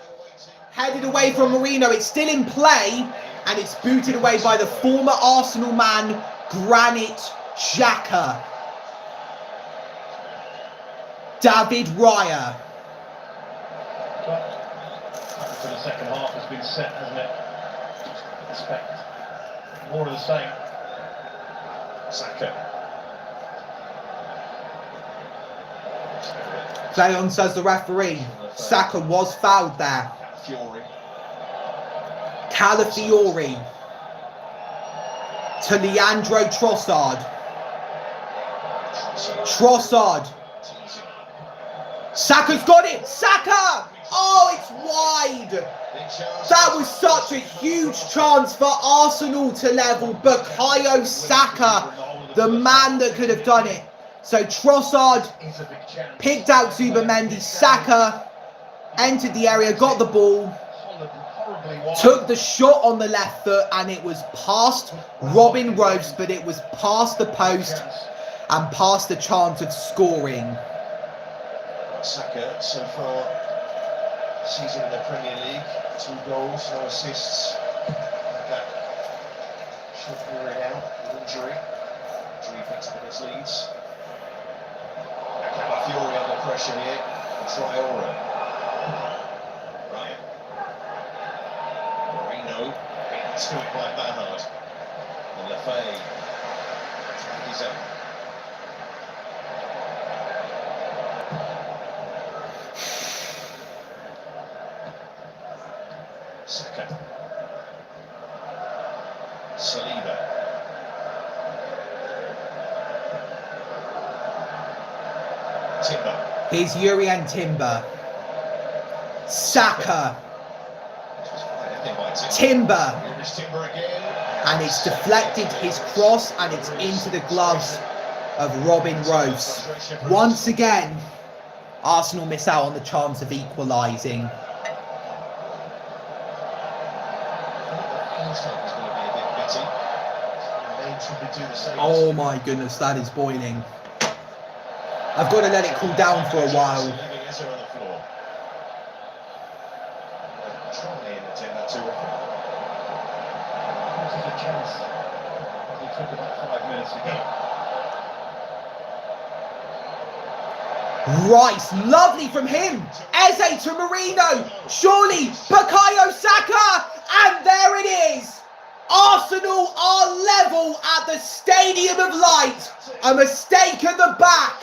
Headed away from Marino. It's still in play. And it's booted away by the former Arsenal man, Granit Xhaka. David Raya. For the second half has been set, hasn't it? Expect more of the same. Saka. Play on, says the referee. Saka was fouled there. Calafiori. To Leandro Trossard. Trossard. Saka's got it! Saka! Oh, it's wide! That was such a huge chance for Arsenal to level. Bukayo Saka, the man that could have done it. So Trossard picked out Zubimendi. Saka entered the area, got the ball, took the shot on the left foot, and it was past Robin Rose, but it was past the post and past the chance of scoring. Saka so far season in the Premier League, 2 goals, no assists. That should wear it out with injury. Injury picks up his leads. Calafiori under pressure here. Traore. Ryan. Marino. to it by Bernard. And Lefay. He's out. Saka. Saliba. Timber. Here's Jurrien Timber. Saka. Timber. And it's deflected his cross and it's into the gloves of Robin Rose. Once again, Arsenal miss out on the chance of equalising. Oh my goodness, that is boiling. I've got to let it cool down for a while. Rice, lovely from him. Eze to Marino. Surely, Bukayo Saka. And there it is. Arsenal are level at the Stadium of Light. A mistake at the back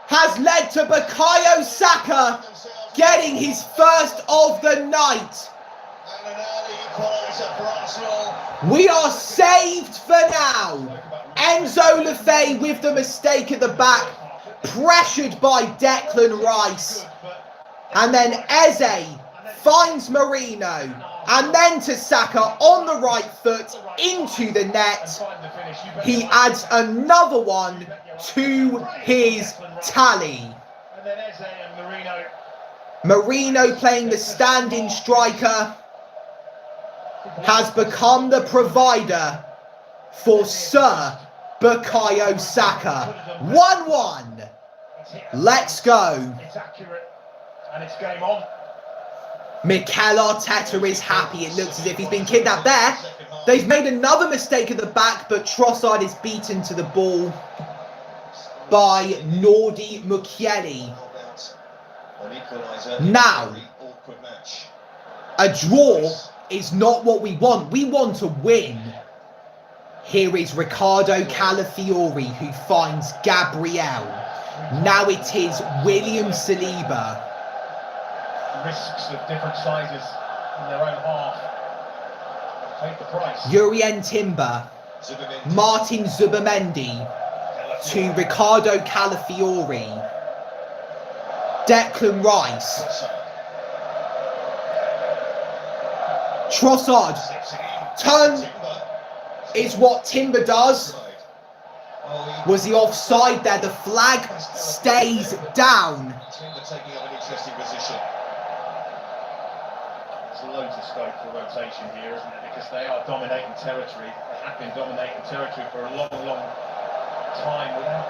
has led to Bukayo Saka getting his first of the night. We are saved for now. Enzo Lefay with the mistake at the back, pressured by Declan Rice. And then Eze finds Marino. And then to Saka on the right foot into the net. He adds another one to his tally. Marino, playing the stand-in striker, has become the provider for Sir Bukayo Saka. 1-1. Let's go. It's accurate and it's game on. Mikel Arteta is happy. It looks as if he's been kidnapped there. They've made another mistake at the back, but Trossard is beaten to the ball by Nordi Mukiele. Now, a draw is not what we want. We want to win. Here is Riccardo Calafiori who finds Gabriel. Now it is William Saliba. Risks of different sizes in their own half. Take the price. Jurrien Timber. Martin Zubimendi to Riccardo Calafiori. Declan Rice. Trossard. Turn is what Timber does. Was he offside there? The flag stays down. Taking up an interesting position. There's loads of scope for rotation here, isn't there? Because they are dominating territory. They have been dominating territory for a long, long time without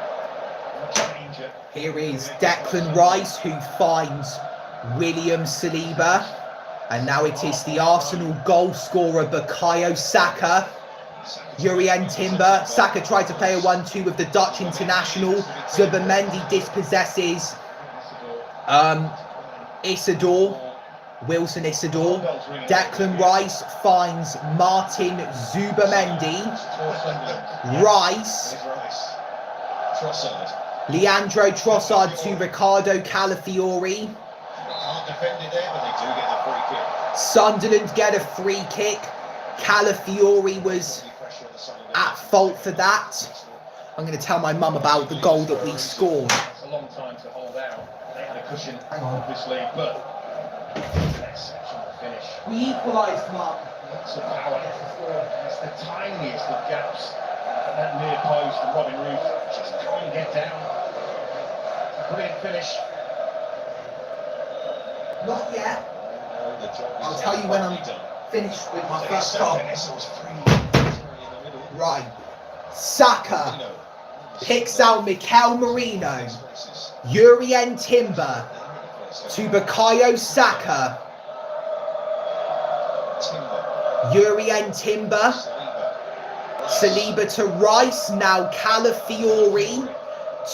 much danger. Here is Declan Rice who finds William Saliba. And now it is the Arsenal goal scorer Bukayo Saka. Jurrien Timber. Saka tried to play a 1-2 with the Dutch international. Zubimendi dispossesses Isidore. Wilson Isidore. Declan Rice finds Martin Zubimendi. Rice. Leandro Trossard to Riccardo Calafiori. Can't defend it there, but they do get the free kick. Sunderland get a free kick. Calafiori was at fault for that. I'm going to tell my mum about the goal that we scored. It's a long time to hold out. They had a cushion, obviously, but exceptional finish. We equalised, Mum. Lots of power. It's the tiniest of gaps. That near post, and Robin Roos just can't get down. Brilliant finish. Not yet. I'll tell you when I'm finished with my first goal. Right. Saka picks out Mikel Marino. Jurrien Timber to Bukayo Saka. Jurrien Timber. Saliba to Rice. Now Calafiori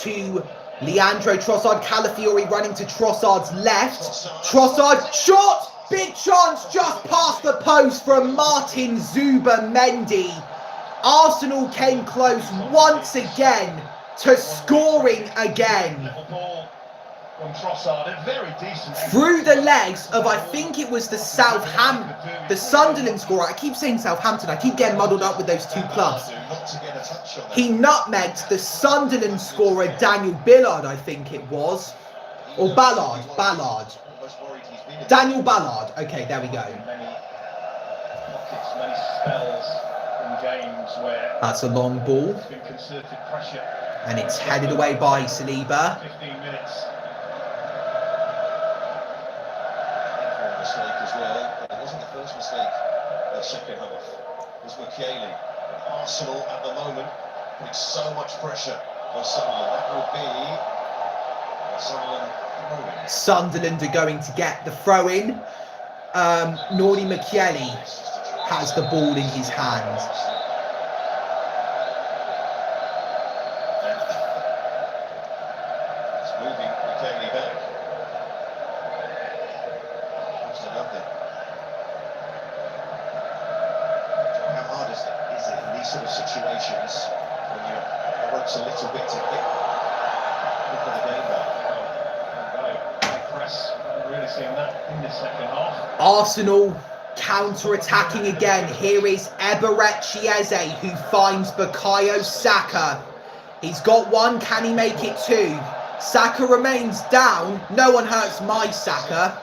to Leandro Trossard. Calafiori running to Trossard's left. Trossard shot. Big chance just past the post from Martin Zuber-Mendy. Arsenal came close once again to scoring again. Through the legs of, I think it was the Sunderland scorer. I keep saying Southampton. I keep getting muddled up with those two clubs. He nutmegged the Sunderland scorer, Daniel Ballard, I think it was. Or Ballard. Daniel Ballard. Okay, there we go. Many spells in games where that's a long ball. There's been concerted pressure. And it's headed away by Saliba. 15 minutes. Mistake as well, but it wasn't the first mistake in the second half. It was Mukiele. Arsenal at the moment putting so much pressure on Sunderland. That will be Sunderland throwing. Sunderland are going to get the throw-in. Nordi Mukiele has the ball in his hand. It's moving Mukiele back. How hard is it in these sort of situations when the ropes a little bit to get the game back? High press. I'm really seeing that in the second half. Arsenal counter-attacking again. Here is Eberechi Eze who finds Bukayo Saka. He's got one. Can he make it two? Saka remains down. No one hurts my Saka.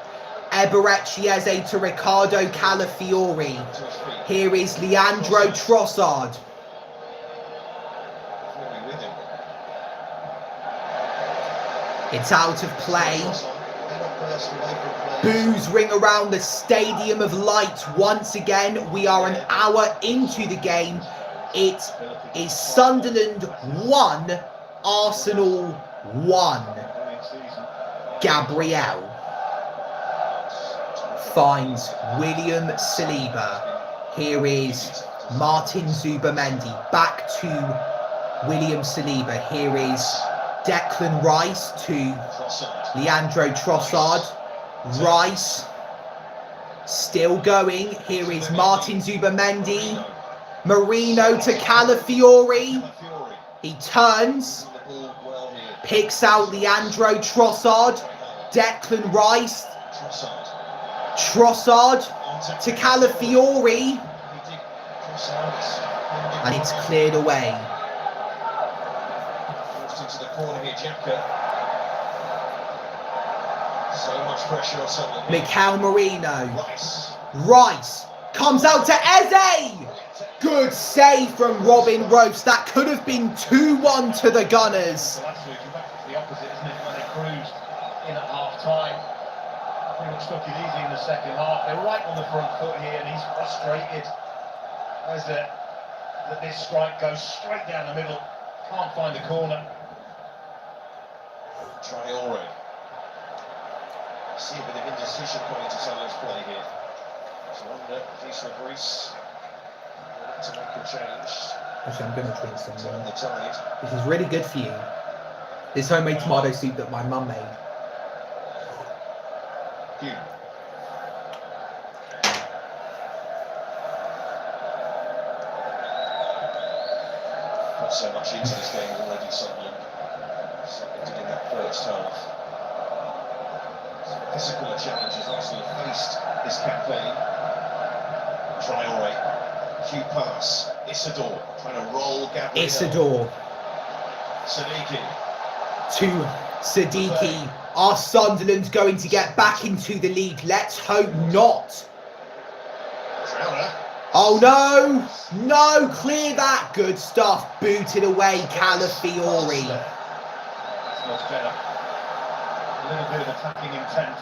Eberechi Eze to Ricardo Calafiori. Here is Leandro Trossard. It's out of play. Boos ring around the Stadium of Light once again. We are an hour into the game. It is Sunderland 1, Arsenal 1. Gabriel finds William Saliba. Here is Martin Zuber-Mendy. Back to William Saliba. Here is Declan Rice to Leandro Trossard. Rice still going. Here is Martin Zuber-Mendy. Marino to Calafiori. He turns. Picks out Leandro Trossard. Declan Rice. Trossard to Calafiori. And it's cleared away. Into the corner here, Jacka. So much pressure on Sunderland. Mikel Marino. Rice comes out to Eze. Good save from Robin Rose. That could have been 2-1 to the Gunners. The opposite, isn't it? When they cruised in at half time, pretty much took it easy in the second half. They're right on the front foot here, and he's frustrated. That this strike goes straight down the middle. Can't find the corner. Traore. See a bit of indecision coming to Sunderland's play here. So under Lisa Greece to make a change. Actually, I'm going to drink some on the tide. This is really good for you. This homemade tomato soup that my mum made. Put so much into this game already, Sunderland. Something did in that first half. Physical challenges Arsenal have faced this campaign. Traore, cute pass. Isidore trying to roll Gabriel. Isidore. Sadiki. To Sadiki. Are Sunderland going to get back into the league? Let's hope not. Oh no! No, clear that. Good stuff. Booted away, Calafiori. That's much better. A little bit of attacking intent.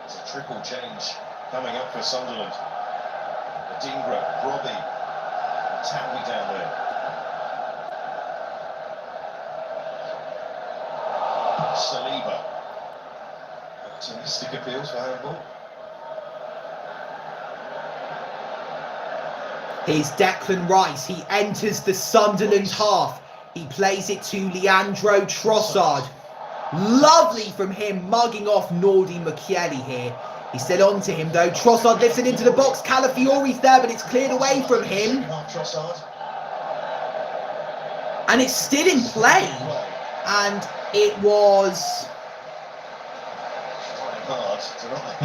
It's a triple change coming up for Sunderland. Adingra, Robbie, and Tammy down there. Saliba. Optimistic appeals for handball. Here's Declan Rice. He enters the Sunderland half. He plays it to Leandro Trossard. Lovely from him, mugging off Nordi Mukiele here. He's still on to him though. Trossard lifts it into the box. Calafiori's there, but it's cleared away from him. And it's still in play. And it was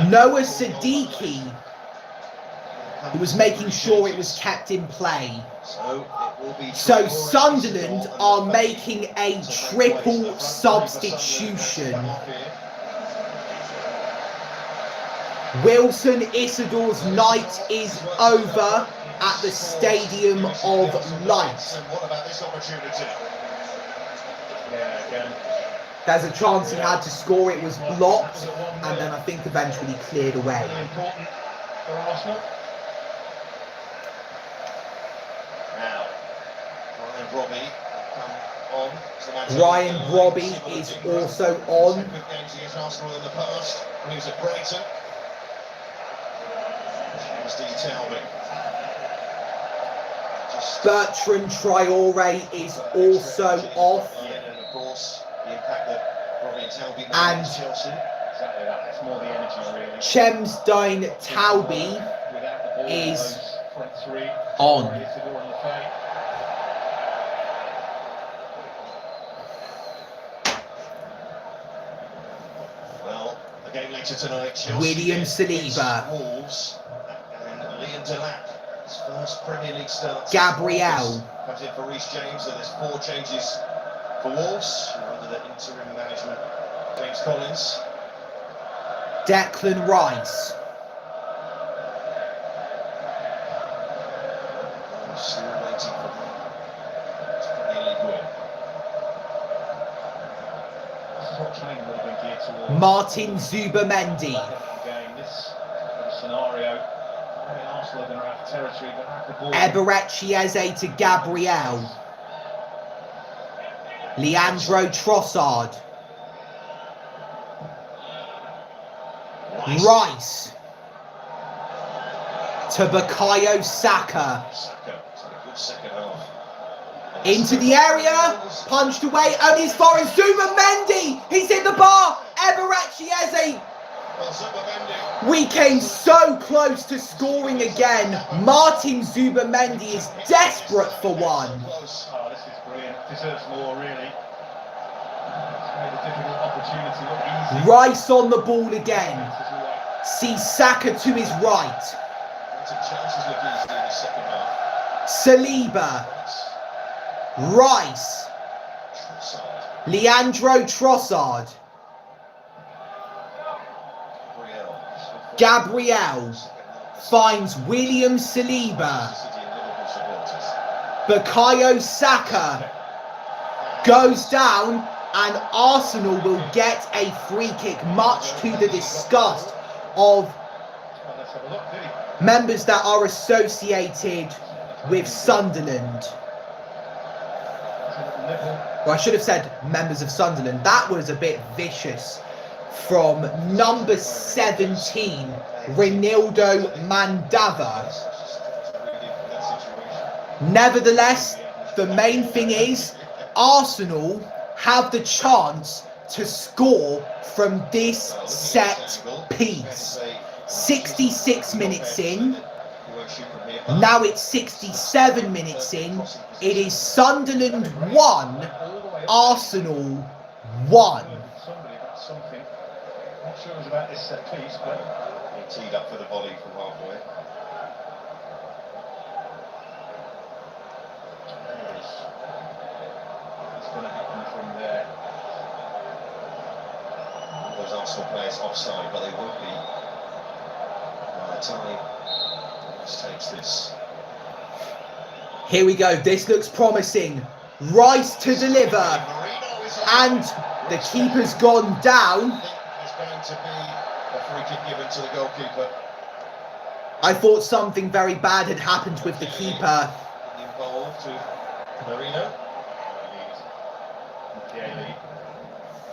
Noah Siddiqui who was making sure it was kept in play. So Sunderland are making a triple substitution. Wilson Isidore's night is over at the Stadium of Light. There's a chance he had to score, it was blocked, and then I think eventually cleared away. Important for Arsenal. Now, Ryan Robbie is also on. Good games against Arsenal in the past when he was at Brighton. Bertrand Traore is also off. And of course, the impact that Robbie and Talby made And at Chelsea. Exactly that. It's more the energy, really. Chemsdine Talby Without the ball, is those front three. on. Isidore on the fade. Well, again later tonight, Chelsea William Saliba. Wolves and Liam Delap. His first Premier League start. Gabriel. Comes in for Reece James, so there's 4 changes for Wolves under the interim management. James Collins. Declan Rice. Still waiting for his Premier League win. This is what training would have been geared towards. Martin Zubamendi. Game. This scenario. I mean, Arsenal are going to have territory, but have the ball. Eberechieze to Gabriel. Leandro Trossard. Rice. To Bukayo Saka. Saka, it's had a good second half. Into the area. Punched away. Only as far as Zubamendi. He's hit the bar. Eberechieze. Well, Zubamendi. We came so close to scoring again. Martin Zubamendi is desperate for one. Oh, this is brilliant. Deserves more, really. It's made a difficult opportunity look easy. Rice on the ball again. Sees Saka to his right. Chances look easy in the second half. Saliba. Rice. Leandro Trossard. Gabriel finds William Saliba. Bukayo Saka goes down, and Arsenal will get a free kick, much to the disgust of members that are associated with Sunderland. Well, I should have said members of Sunderland. That was a bit vicious from number 17, Ronaldo Mandava. Nevertheless, the main thing is Arsenal have the chance to score from this set piece. 66 minutes in. Now it's 67 minutes in. It is Sunderland 1, Arsenal 1. Something. Not sure it was about this set piece, but He teed up for the volley from halfway. it's going to happen from there. Those Arsenal players offside, but they won't be by the time Rice takes this. Here we go. This looks promising. Rice to deliver. And the keeper's gone down. There's going to be a free kick given to the goalkeeper. I thought something very bad had happened with the keeper. Involved to Marino. Gailey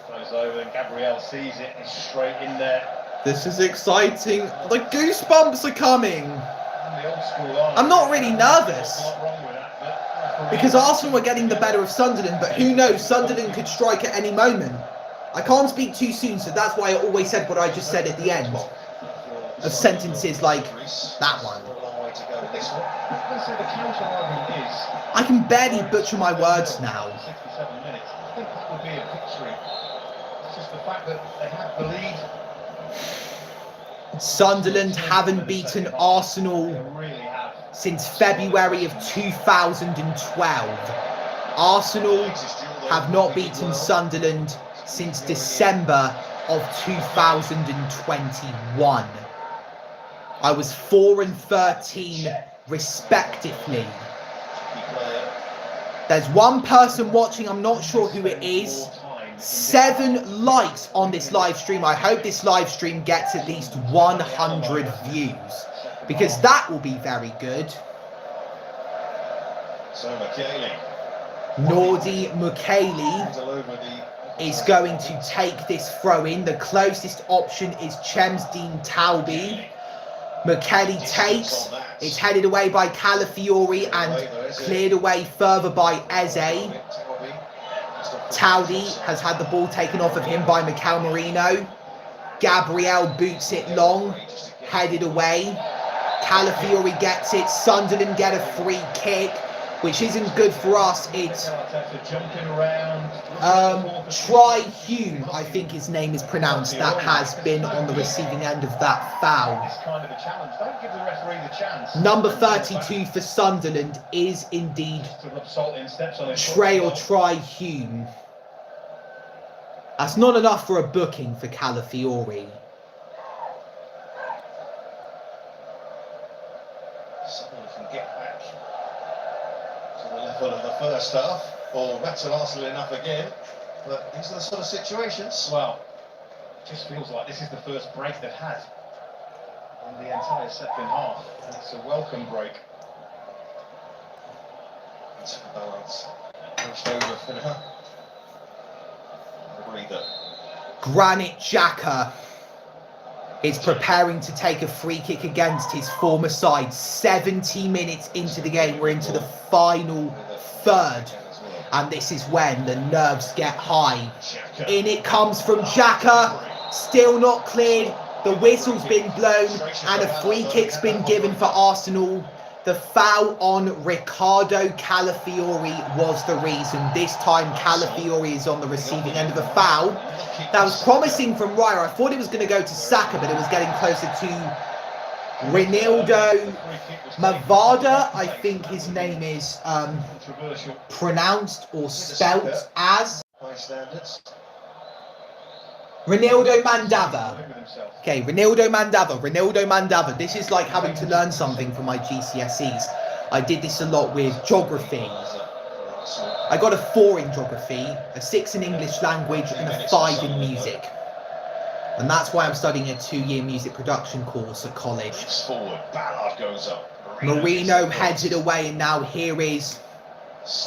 goes over and Gabriel sees it and straight in there. This is exciting. The goosebumps are coming. The old school line. I'm not really nervous. Not wrong with that, but Because Arsenal were getting the better of Sunderland, but who knows, Sunderland could strike at any moment. I can't speak too soon, so that's why I always said what I just said at the end. of sentences like that one. I can barely butcher my words now. 67 minutes. I think that would be a victory. It's just the fact that they had the lead. Sunderland haven't beaten Arsenal since February of 2012. Arsenal have not beaten Sunderland since December of 2021. I was 4 and 13 respectively. There's one person watching, I'm not sure who it is. 7 likes on this live stream. I hope this live stream gets at least 100 views, because that will be very good. So McKaylee. Nordy Mukaeli is going to take this throw in. The closest option is Chemsdean Taubi. Mukaeli takes. It's headed away by Calafiori and cleared away further by Eze. Taubi has had the ball taken off of him by Mikel Merino. Gabriel boots it long. Headed away. Calafiori gets it. Sunderland get a free kick, which isn't good for us. It's Hume, I think his name is pronounced, that has been on the receiving end of that foul. Number 32 for Sunderland is indeed Hume. That's not enough for a booking for Calafiori. Someone can get back to the level of the first half, or rattle Arsenal enough again. But these are the sort of situations. Well, it just feels like this is the first break they've had in the entire second half. And it's a welcome break. It's a balance. Pushed over for now. Breather. Granit Xhaka is preparing to take a free kick against his former side. 70 minutes into the game, we're into the final third, and this is when the nerves get high. In it comes from Xhaka, still not cleared. The whistle's been blown and a free kick's been given for Arsenal. The foul on Ricardo Calafiori was the reason. This time Calafiori is on the receiving end of a foul. That was promising from Raya. I thought it was going to go to Saka, but it was getting closer to Ronaldo Mavada, I think his name is pronounced or spelt as. High standards. Ronaldo Mandava. Okay, Ronaldo Mandava. This is like having to learn something for my GCSEs. I did this a lot with geography. I got a 4 in geography, a 6 in English language, and a 5 in music. And that's why I'm studying a 2-year music production course at college. Forward, Ballard goes up. Marino heads it away, and now here is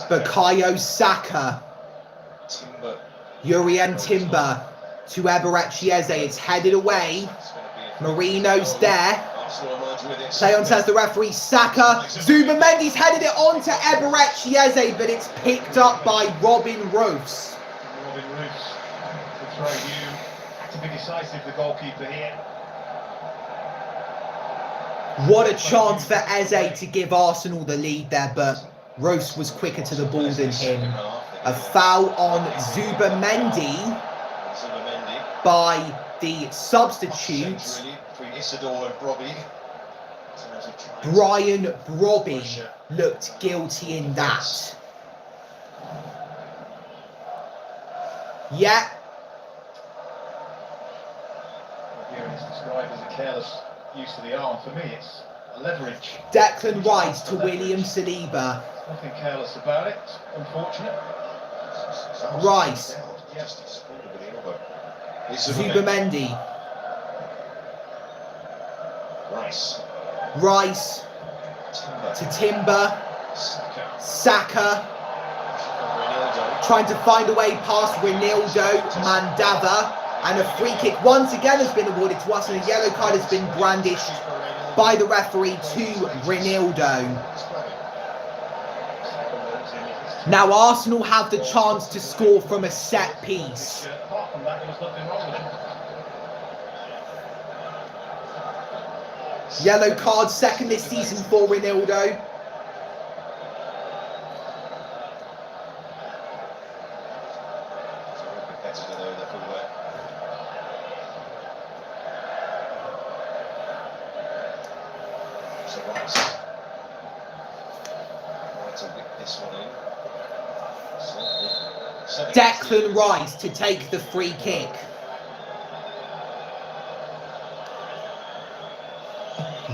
Bukayo Saka. Urien Timber to Eberechi Eze. It's headed away. Marino's there. Play on, says the referee. Saka. Zubamendi's headed it on to Eberechi Eze, but it's picked up by Robin Roos. Robin Roos to throw you. Had to be decisive, the goalkeeper here. What a chance for Eze to give Arsenal the lead there, but Roos was quicker to the ball than him. A foul on Zubamendi by the substitute Brian Brobby looked guilty in that. Yeah. Here it's described as a careless use of the arm. For me, it's a leverage. Declan Rice to William Saliba. Nothing careless about it. Unfortunate. Rice. Zubamendi. Rice to Timber. Saka. Trying to find a way past Ronaldo Mandava. And a free kick once again has been awarded to us, and a yellow card has been brandished by the referee to Ronaldo. Now Arsenal have the chance to score from a set piece. Yellow card, second this season for Ronaldo. Declan Rice to take the free kick.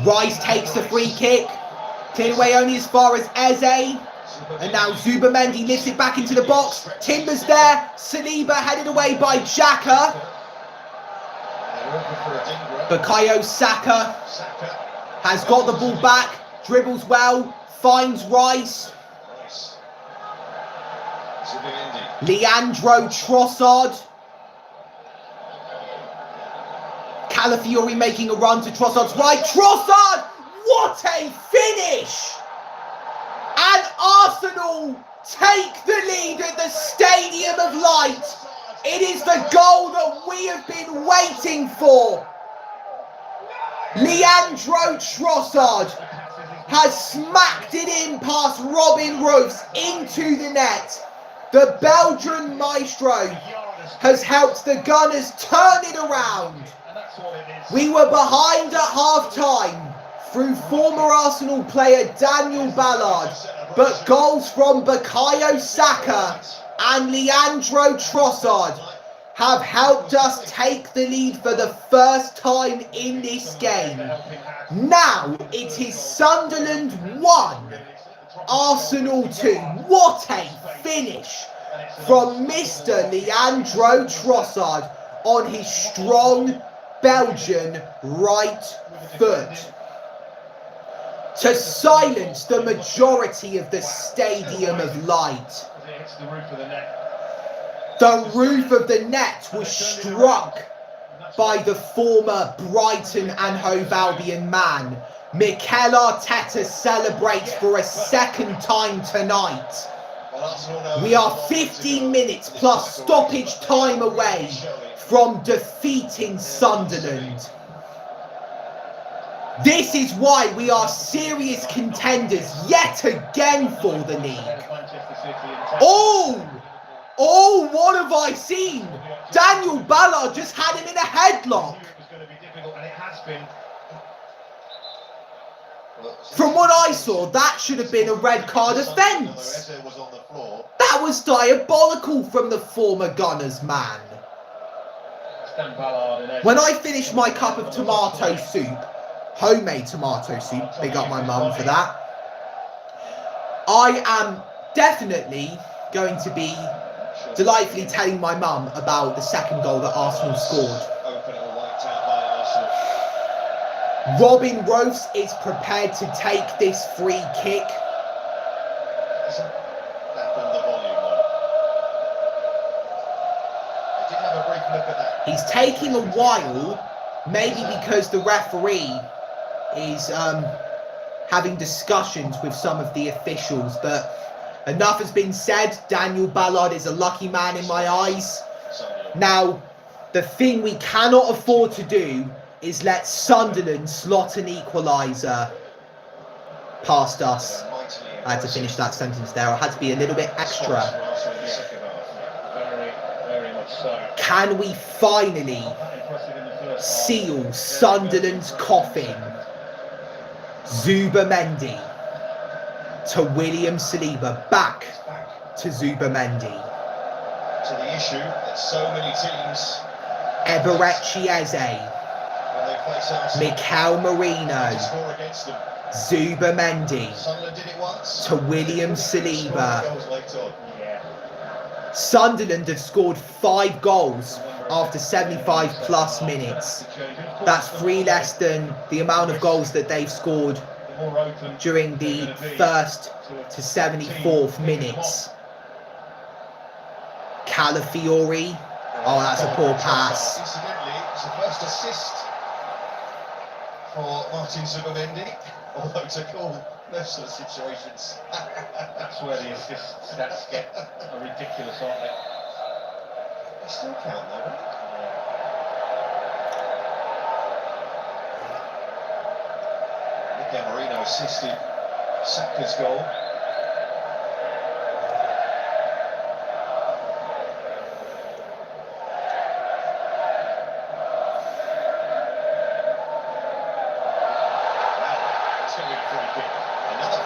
Rice takes the free kick. Cleared away only as far as Eze. And now Zubamendi lifts it back into the box. Timber's there. Saliba headed away by Xhaka. Bukayo Saka has got the ball back. Dribbles well. Finds Rice. Leandro Trossard. Calafiori making a run to Trossard's right. Trossard! What a finish! And Arsenal take the lead at the Stadium of Light. It is the goal that we have been waiting for. Leandro Trossard has smacked it in past Robin Roofs into the net. The Belgian maestro has helped the Gunners turn it around. We were behind at half-time through former Arsenal player Daniel Ballard, but goals from Bukayo Saka and Leandro Trossard have helped us take the lead for the first time in this game. Now it is Sunderland 1, Arsenal 2. What a finish from Mr. Leandro Trossard on his strong Belgian right foot to silence the majority of the Stadium of Light. The roof of the net was struck by the former Brighton and Hove Albion man. Mikel Arteta celebrates for a second time tonight. We are 15 minutes plus stoppage time away from defeating Sunderland. This is why we are serious contenders yet again for the league. Oh, what have I seen? Daniel Ballard just had him in a headlock. From what I saw, that should have been a red card offence. That was diabolical from the former Gunners man. When I finish my cup of tomato soup, homemade tomato soup, big up my mum for that, I am definitely going to be delightfully telling my mum about the second goal that Arsenal scored. Robin Roofs is prepared to take this free kick. He's taking a while, maybe because the referee is having discussions with some of the officials, but enough has been said. Daniel Ballard is a lucky man in my eyes. Now, the thing we cannot afford to do is let Sunderland slot an equaliser past us. I had to finish that sentence there. I had to be a little bit extra. Can we finally seal Sunderland's coffin? Zubamendi to William Saliba. Back to Zubamendi. To the issue that so many teams... Eberechi Eze. Mikel Merino. Zubamendi to William Saliba. Sunderland have scored 5 goals after 75 plus minutes. That's 3 less than the amount of goals that they've scored during the 1st to 74th minutes. Calafiori. Oh, that's a poor pass. Incidentally, it's the first assist for Martin Zubamendi, although to call most of the situations. That's where the assist stats get ridiculous, aren't they? They still count though, right? Miguel Marino assisted Saka's goal.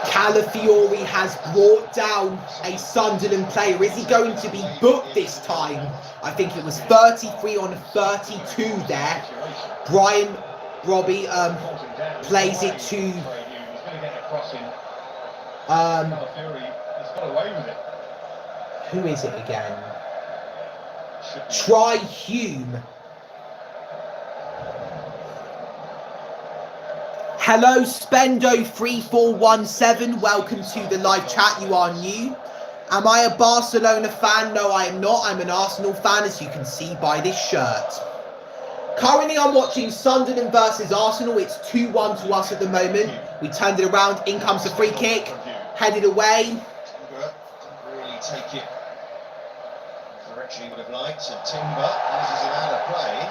Calafiori has brought down a Sunderland player. Is he going to be booked this time? I think it was 33 on 32 there. Brian Robbie plays it to who is it again? Try Hume. Hello, Spendo3417. Welcome to the live chat. You are new. Am I a Barcelona fan? No, I am not. I'm an Arsenal fan, as you can see by this shirt. Currently, I'm watching Sunderland versus Arsenal. It's 2-1 to us at the moment. We turned it around. In comes the free kick. Headed away. Really take it the direction he would have liked. And Timber loses it out of play.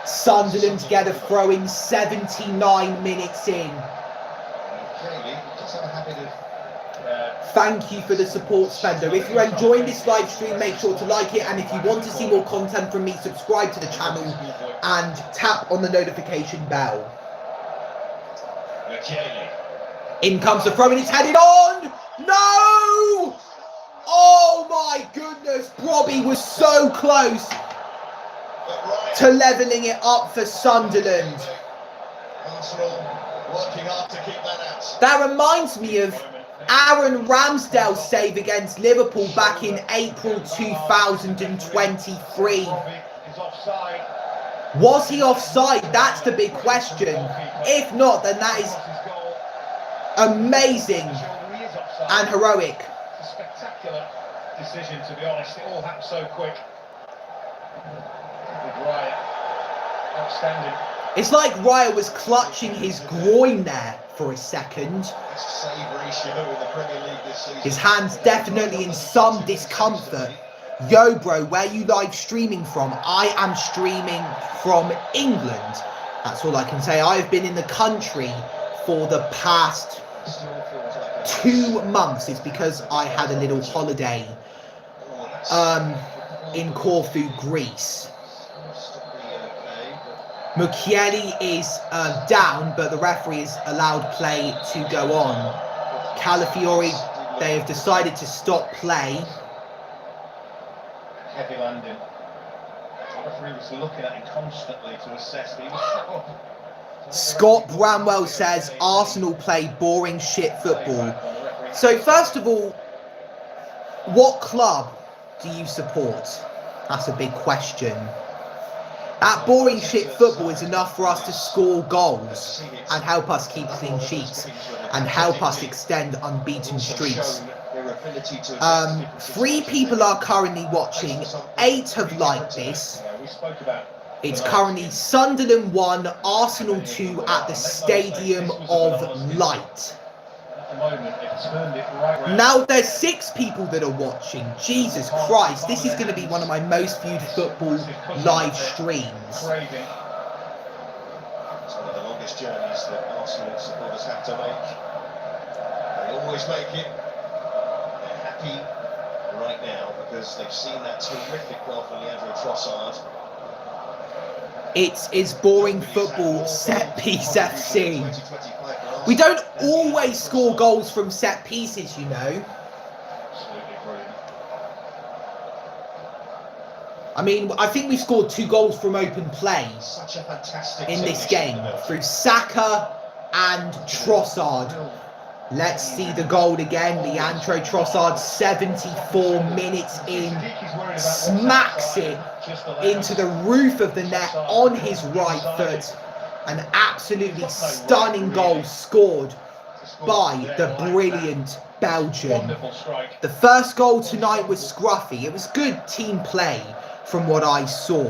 Sunderland get a throw in 79 minutes in. Thank you for the support, Spender. If you're enjoying this live stream, make sure to like it. And if you want to see more content from me, subscribe to the channel and tap on the notification bell. In comes the throw and it's headed on. No! Oh my goodness. Robbie was so close to levelling it up for Sunderland. Arsenal working hard to keep that out. That reminds me of Aaron Ramsdale's save against Liverpool back in April 2023. Was he offside? That's the big question. If not, then that is amazing and heroic. It's a spectacular decision, to be honest. It all happened so quick. Raya, outstanding. It's like Raya was clutching his groin there for a second. His hand's definitely in some discomfort. Yo, bro, where are you live streaming from? I am streaming from England. That's all I can say. I've been in the country for the past 2 months. It's because I had a little holiday in Corfu, Greece. Mukiele is down, but the referee has allowed play to go on. Calafiori, they have decided to stop play. Heavy landing. The referee was looking at him constantly to assess. Scott Bramwell says Arsenal play boring shit football. So first of all, what club do you support? That's a big question. That boring shit football is enough for us to score goals and help us keep clean sheets and help us extend unbeaten streaks. 3 people are currently watching. 8 have liked this. It's currently Sunderland 1, Arsenal 2 at the Stadium of Light. Now there's 6 people that are watching. Jesus Christ, this is going to be one of my most viewed football live streams. It's one of the longest journeys that Arsenal supporters have to make. They always make it. They're happy right now because they've seen that terrific goal from Leandro Trossard. It is boring football, set piece FC. We don't always score goals from set pieces, you know. I mean, I think we scored 2 goals from open play in this game through Saka and Trossard. Let's see the goal again. Leandro Trossard, 74 minutes in, smacks it into the roof of the net on his right foot. An absolutely stunning goal scored by the brilliant Belgian. The first goal tonight was scruffy. It was good team play from what I saw.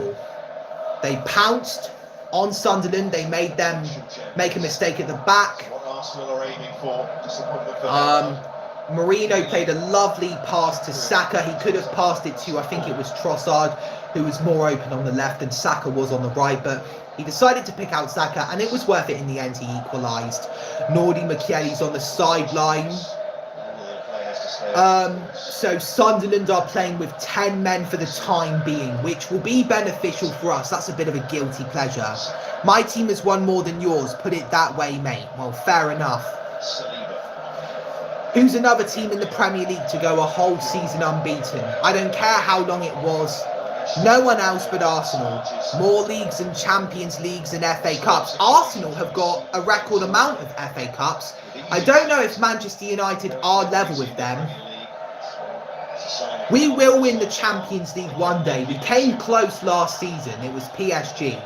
They pounced on Sunderland. They made them make a mistake at the back. Marino played a lovely pass to Saka. He could have passed it to, I think it was Trossard, who was more open on the left and Saka was on the right, but He decided to pick out Saka, and it was worth it in the end. He equalised. Nordy Makieli's on the sideline. So Sunderland are playing with 10 men for the time being, which will be beneficial for us. That's a bit of a guilty pleasure. My team has won more than yours. Put it that way, mate. Well, fair enough. Who's another team in the Premier League to go a whole season unbeaten? I don't care how long it was. No one else but Arsenal. More leagues and Champions Leagues and FA Cups. Arsenal have got a record amount of FA Cups. I don't know if Manchester United are level with them. We will win the Champions League one day. We came close last season. It was PSG.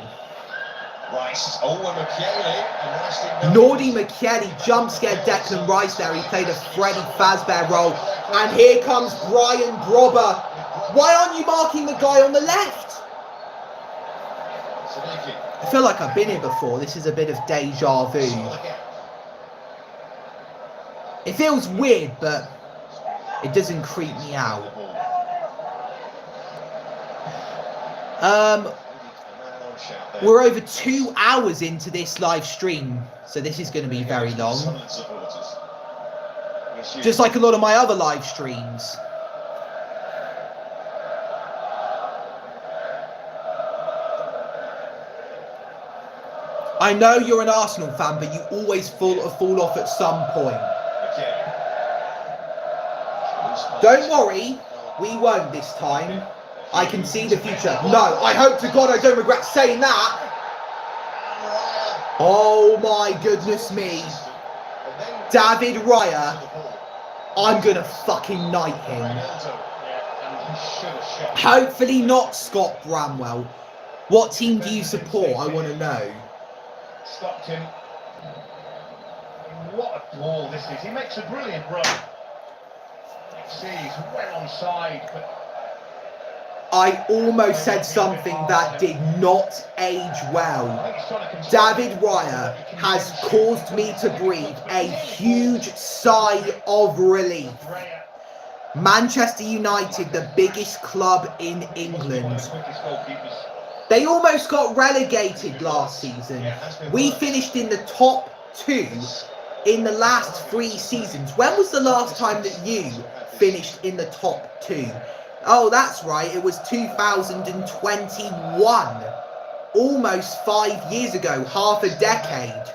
Nordy Makieli jump scared Declan Rice there. He played a Freddy Fazbear role. And here comes Brian Brobber. Why aren't you marking the guy on the left? I feel like I've been here before. This is a bit of deja vu. It feels weird, but it doesn't creep me out. We're over 2 hours into this live stream, so this is going to be very long. Just like a lot of my other live streams. I know you're an Arsenal fan, but you always fall off at some point. Don't worry, we won't this time. I can see the future. No, I hope to God I don't regret saying that. Oh my goodness me. David Raya. I'm gonna fucking knight him. Hopefully not Scott Bramwell. What team do you support? I want to know. Stopped him. What a ball this is. He makes a brilliant run. See, he's well onside, but I almost said something that did not age well. David Raya has caused me to breathe a huge sigh of relief. Manchester United, the biggest club in England. They almost got relegated last season. We finished in the top 2 in the last 3 seasons. When was the last time that you finished in the top 2? Oh, that's right. It was 2021. Almost 5 years ago, half a decade,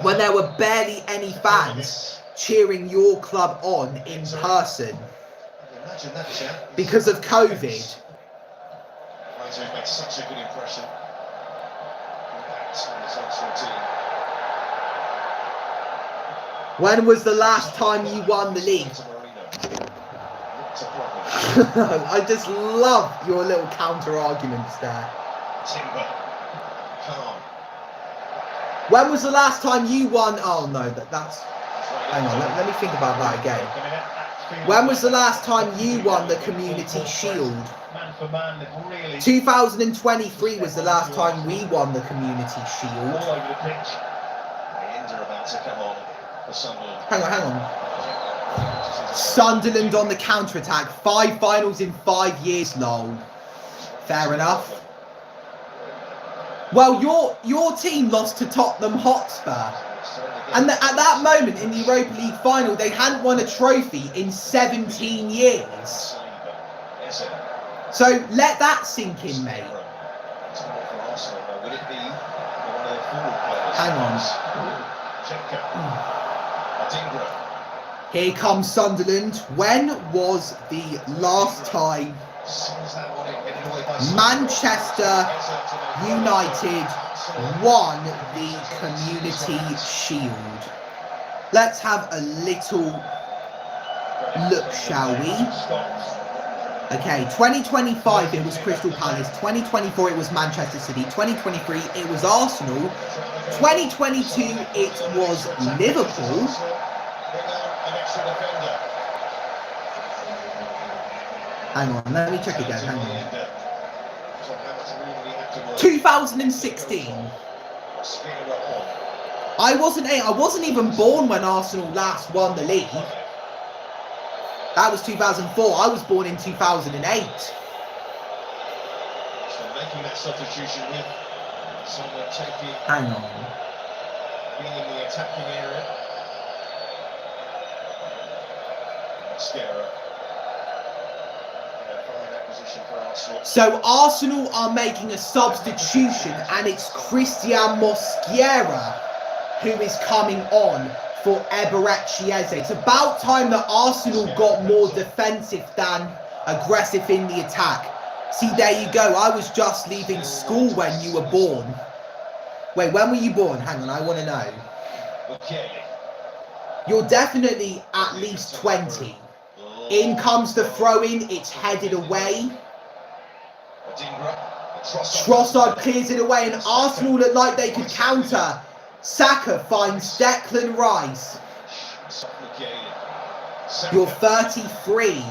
when there were barely any fans cheering your club on in person because of COVID. Makes such a good impression. When was the last time you won the league? I just love your little counter arguments there. Timber. Calm. When was the last time you won? Oh no, that's. Hang on, let me think about that again. When was the last time you won the Community Shield? 2023 was the last time we won the Community Shield. Hang on. Sunderland on the counter-attack. 5 finals in 5 years, lol. Fair enough. Well, your team lost to Tottenham Hotspur. And at that moment in the Europa League final, they hadn't won a trophy in 17 years. So let that sink in, mate. Hang on. Here comes Sunderland. When was the last time Manchester United won the Community Shield? Let's have a little look, shall we? Okay, 2025 it was Crystal Palace, 2024 it was Manchester City, 2023 it was Arsenal, 2022 it was Liverpool, hang on, let me check again, hang on, 2016, I wasn't even born when Arsenal last won the league. That was 2004. I was born in 2008. So making that substitution with Sunderland taking, Hang on. being in the attacking area. Mascara. Fine acquisition for Arsenal. So Arsenal are making a substitution, and it's Christian Mosquera who is coming on for Eberechieze. It's about time that Arsenal got more defensive than aggressive in the attack. See, there you go. I was just leaving school when you were born. Wait, when were you born? Hang on, I want to know. You're definitely at least 20. In comes the throw-in. It's headed away. Trossard clears it away, and Arsenal look like they could counter. Saka finds Declan Rice. You're 33.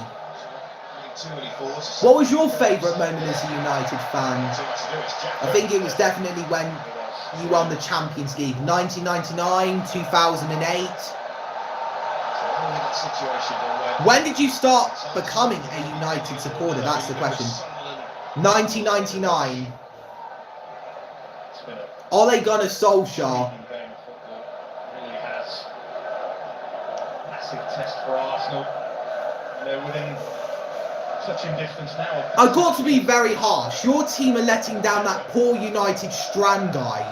What was your favourite moment as a United fan? I think it was definitely when you won the Champions League. 1999, 2008. When did you start becoming a United supporter? That's the question. 1999. Ole Gunnar Solskjaer. Really has. Massive test for Arsenal. They're within touching distance now. I've got to be very harsh. Your team are letting down that poor United Strand guy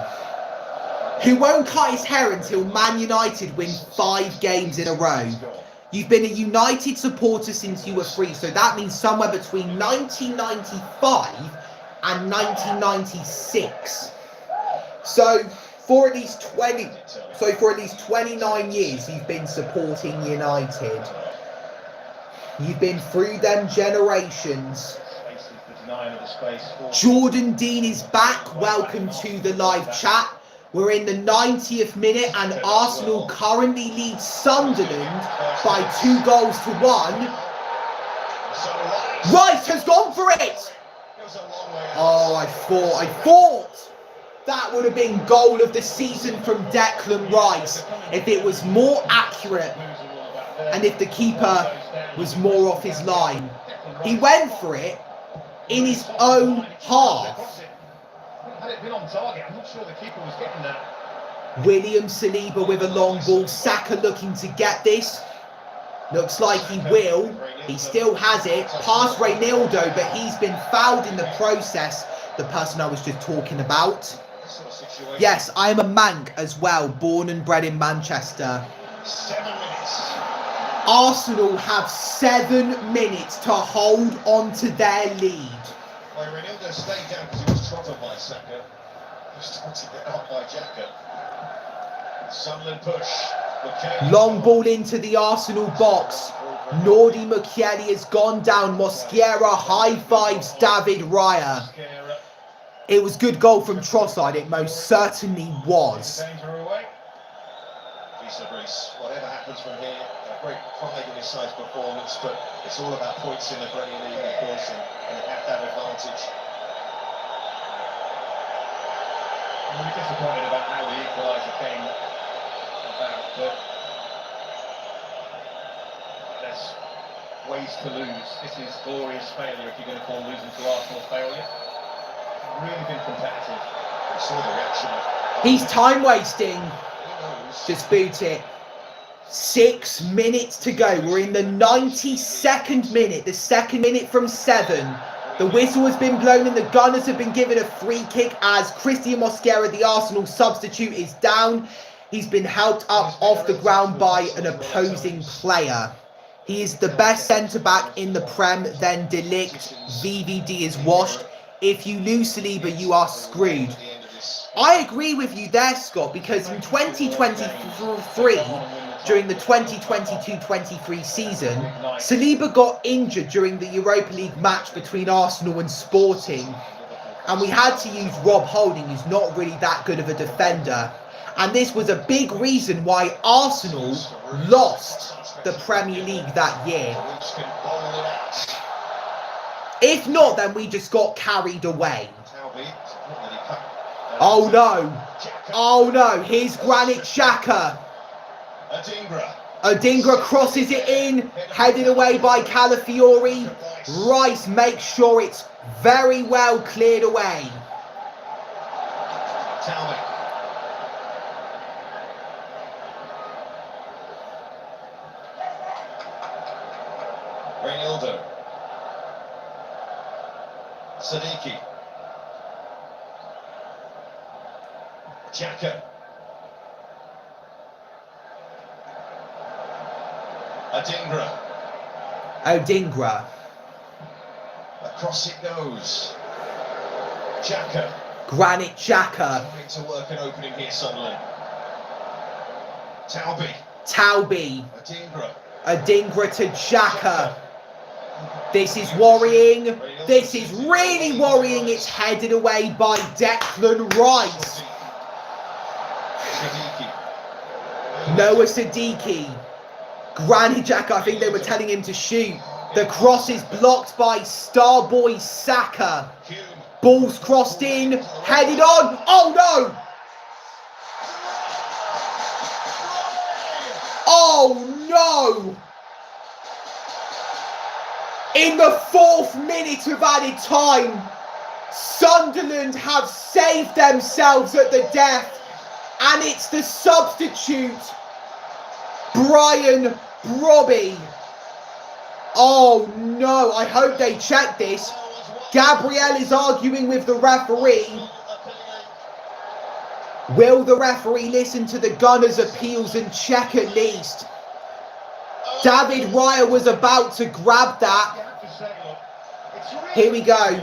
who won't cut his hair until Man United win 5 games in a row. You've been a United supporter since you were 3, so that means somewhere between 1995 and 1996. So for at least 29 years you've been supporting United. You've been through them generations. Jordan Dean is back. Welcome to the live chat. We're in the 90th minute, and Arsenal currently lead Sunderland by 2-1. Rice has gone for it! Oh, I thought that would have been goal of the season from Declan Rice if it was more accurate and if the keeper was more off his line. He went for it in his own half. Had it been on target, I'm not sure the keeper was getting that. William Saliba with a long ball. Saka looking to get this. Looks like he will. He still has it. Past Reynaldo, but he's been fouled in the process. The person I was just talking about. Yes, I am a Manc as well, born and bred in Manchester. 7 minutes. Arsenal have 7 minutes to hold on to their lead. Reynaldo stayed down because he was trotted by Saka. He started to get up by Xhaka. Sunderland push. Long ball into the Arsenal box. Nordi Mukiele has gone down. Mosquera high-fives David Raya. It was good goal from Trossard. It most certainly was. Whatever happens from here, great pride in his side's performance, but it's all about points in the Premier League, of course, and they have that advantage. I'm really disappointed about how the equaliser came about, but there's ways to lose. This is glorious failure if you're going to call losing to Arsenal failure. Really been competitive. I saw the reaction. He's time wasting. Dispute it. 6 minutes to go. We're in the 92nd minute, the 2nd minute from 7. The whistle has been blown and the Gunners have been given a free kick as Christian Mosquera, the Arsenal substitute, is down. He's been helped up off the ground by an opposing player. He is the best centre-back in the Prem, then De Ligt. VVD is washed. If you lose Saliba, you are screwed. I agree with you there, Scott, because in 2023, during the 2022-23 season, Saliba got injured during the Europa League match between Arsenal and Sporting. And we had to use Rob Holding, who's not really that good of a defender. And this was a big reason why Arsenal lost the Premier League that year. If not, then we just got carried away. Oh no. Oh no. Here's Granit Xhaka. Adingra crosses it in. Headed away by Calafiori. Rice makes sure it's very well cleared away. Talbot. Reynildo. Siddiqui. Xhaka. Odingra. Across it goes. Xhaka. Granit Xhaka. Trying to work an opening here, Sunderland. Talby. Odingra to Xhaka. This is worrying. This is really worrying. It's headed away by Declan Rice. Noah Siddiqui. Granit Xhaka, I think they were telling him to shoot. The cross is blocked by Starboy Saka. Ball's crossed in, headed on. Oh no! Oh no! In the 4th minute of added time, Sunderland have saved themselves at the death, and it's the substitute, Brian Brobby. Oh no, I hope they check this. Gabriel is arguing with the referee. Will the referee listen to the Gunners' appeals and check at least? David Raya was about to grab that. Here we go.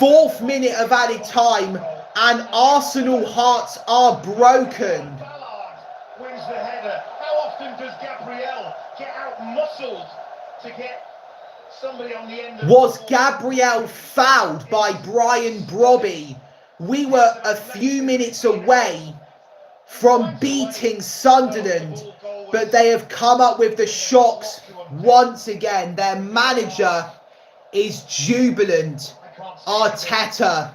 4th minute of added time, and Arsenal hearts are broken. Wins the header. How often does Gabriel get out muscled to get somebody on the end of Was Gabriel fouled by Brian Brobby? We were a few minutes away from beating Sunderland, but they have come up with the shocks once again. Their manager is jubilant. Arteta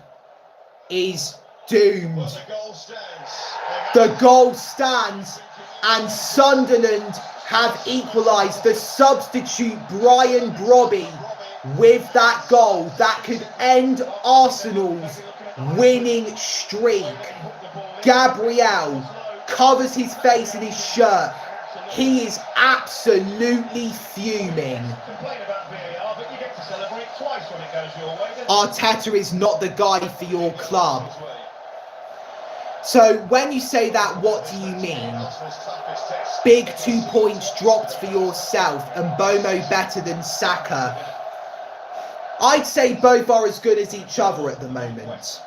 is doomed. The goal stands, and Sunderland have equalised. The substitute Brian Brobby with that goal that could end Arsenal's winning streak. Gabriel covers his face in his shirt. He is absolutely fuming. Arteta is not the guy for your club. So when you say that, what do you mean? Big 2 points dropped for yourself, and Bomo better than Saka. I'd say both are as good as each other at the moment.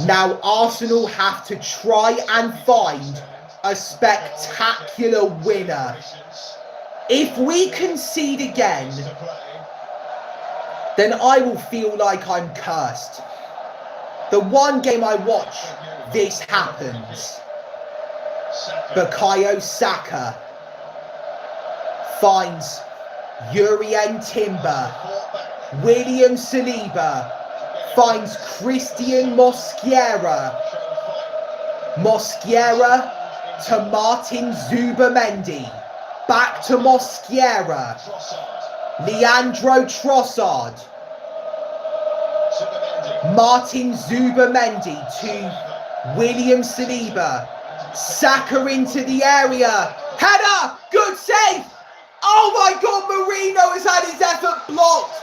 Now Arsenal have to try and find a spectacular winner. If we concede again, then I will feel like I'm cursed. The one game I watch, this happens. Bukayo Saka finds Jurrien Timber. William Saliba finds Christian Mosquera. Mosquera to Martin Zubamendi. Back to Mosquera. Leandro Trossard. Martin Zubamendi to William Saliba. Saka into the area. Header! Good save! Oh my God, Marino has had his effort blocked.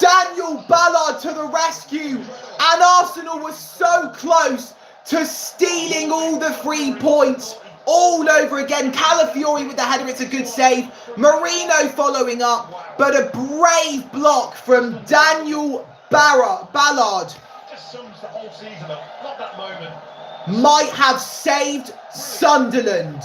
Daniel Ballard to the rescue. And Arsenal was so close to stealing all the 3 points all over again. Calafiori with the header, it's a good save. Marino following up, but a brave block from Daniel Ballard just sums the whole season up. Not that moment. might have saved Sunderland.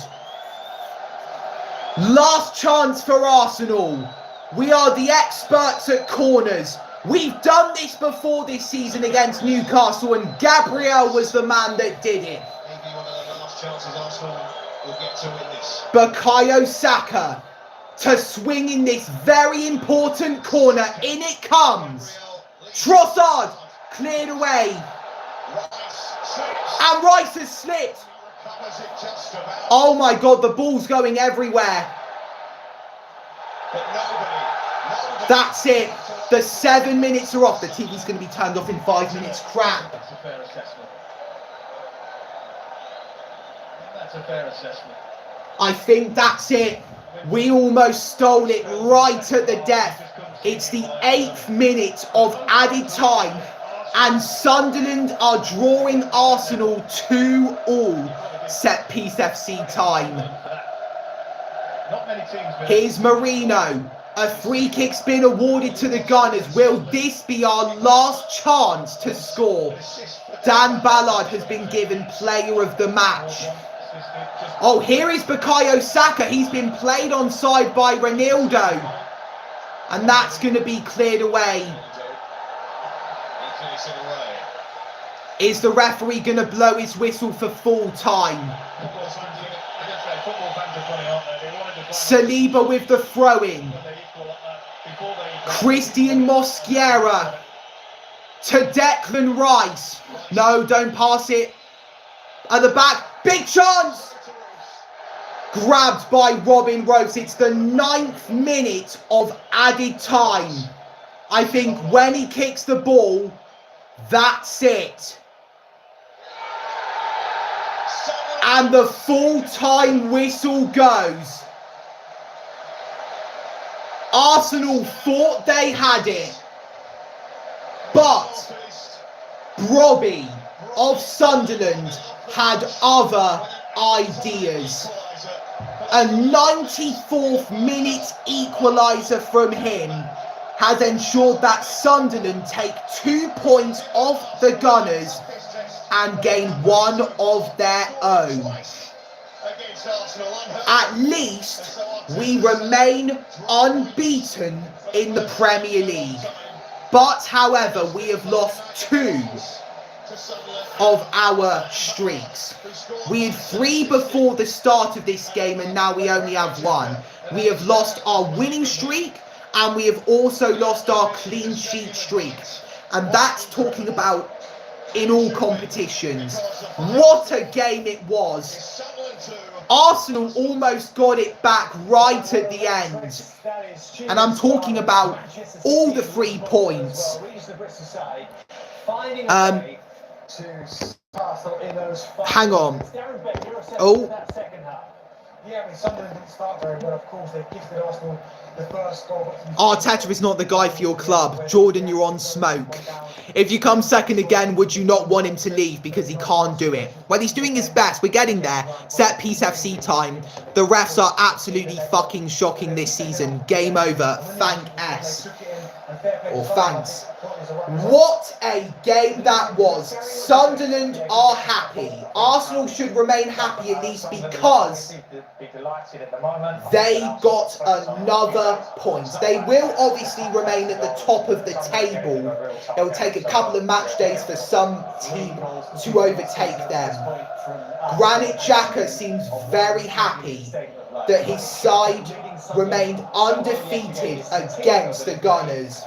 Last chance for Arsenal. We are the experts at corners. We've done this before this season against Newcastle, and Gabriel was the man that did it. Maybe one of the last chances Arsenal will get to win this. Bukayo Saka to swing in this very important corner. In it comes. Trossard cleared away. And Rice has slipped. Oh my God, the ball's going everywhere. That's it. The 7 minutes are off. The TV's going to be turned off in 5 minutes. Crap. That's a fair assessment. That's a fair assessment. I think that's it. We almost stole it right at the death. It's the 8th minute of added time, and Sunderland are drawing Arsenal 2-2 set piece FC time. Not many teams. Here's Marino. A free kick's been awarded to the Gunners. Will this be our last chance to score? Dan Ballard has been given player of the match. Oh, here is Bukayo Saka. He's been played onside by Ronaldo. And that's going to be cleared away. Is the referee going to blow his whistle for full time? Saliba with the throw-in. Christian Mosquera to Declan Rice. No, don't pass it. At the back. Big chance! Grabbed by Robin Rose. It's the 9th minute of added time. I think when he kicks the ball, that's it. And the full-time whistle goes. Arsenal thought they had it. But Robbie of Sunderland had other ideas. A 94th minute equaliser from him has ensured that Sunderland take 2 points off the Gunners and gain one of their own. At least we remain unbeaten in the Premier League. But however, we have lost 2 of our streaks. We had 3 before the start of this game, and now we only have 1. We have lost our winning streak, and we have also lost our clean sheet streak. And that's talking about in all competitions. What a game it was. Arsenal almost got it back right at the end. And I'm talking about all the 3 points. Hang on. Oh. Yeah, I mean, Sunderland didn't start very well, of course. They gifted Arsenal the first goal. Arteta is not the guy for your club. Jordan, you're on smoke. If you come second again, would you not want him to leave because he can't do it? Well, he's doing his best. We're getting there. Set piece FC time. The refs are absolutely fucking shocking this season. Game over. Thank S. Or thanks. What a game that was. Sunderland are happy. Arsenal should remain happy at least because they got another point. They will obviously remain at the top of the table. It will take a couple of match days for some team to overtake them. Granit Xhaka seems very happy that his side remained undefeated against the Gunners.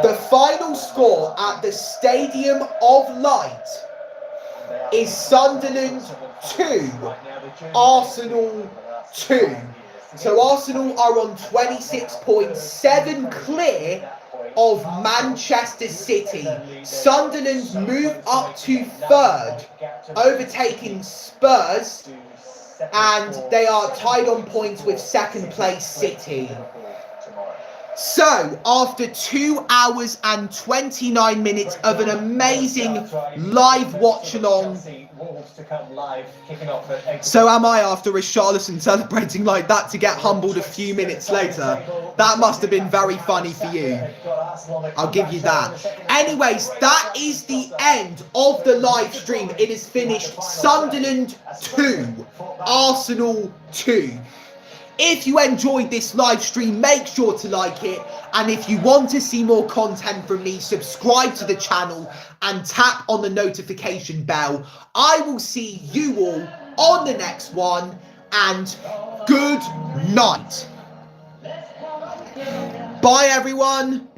The final score at the Stadium of Light is Sunderland 2, Arsenal 2. So Arsenal are on 26 points, 7 clear of Manchester City. Sunderland move up to 3rd, overtaking Spurs, and they are tied on points with 2nd place City. So, after 2 hours and 29 minutes of an amazing live watch-along, so am I after Richarlison celebrating like that to get humbled a few minutes later. That must have been very funny for you. I'll give you that. Anyways, that is the end of the live stream. It is finished. Sunderland 2, Arsenal 2. If you enjoyed this live stream, make sure to like it. And if you want to see more content from me, subscribe to the channel and tap on the notification bell. I will see you all on the next one. And good night. Bye, everyone.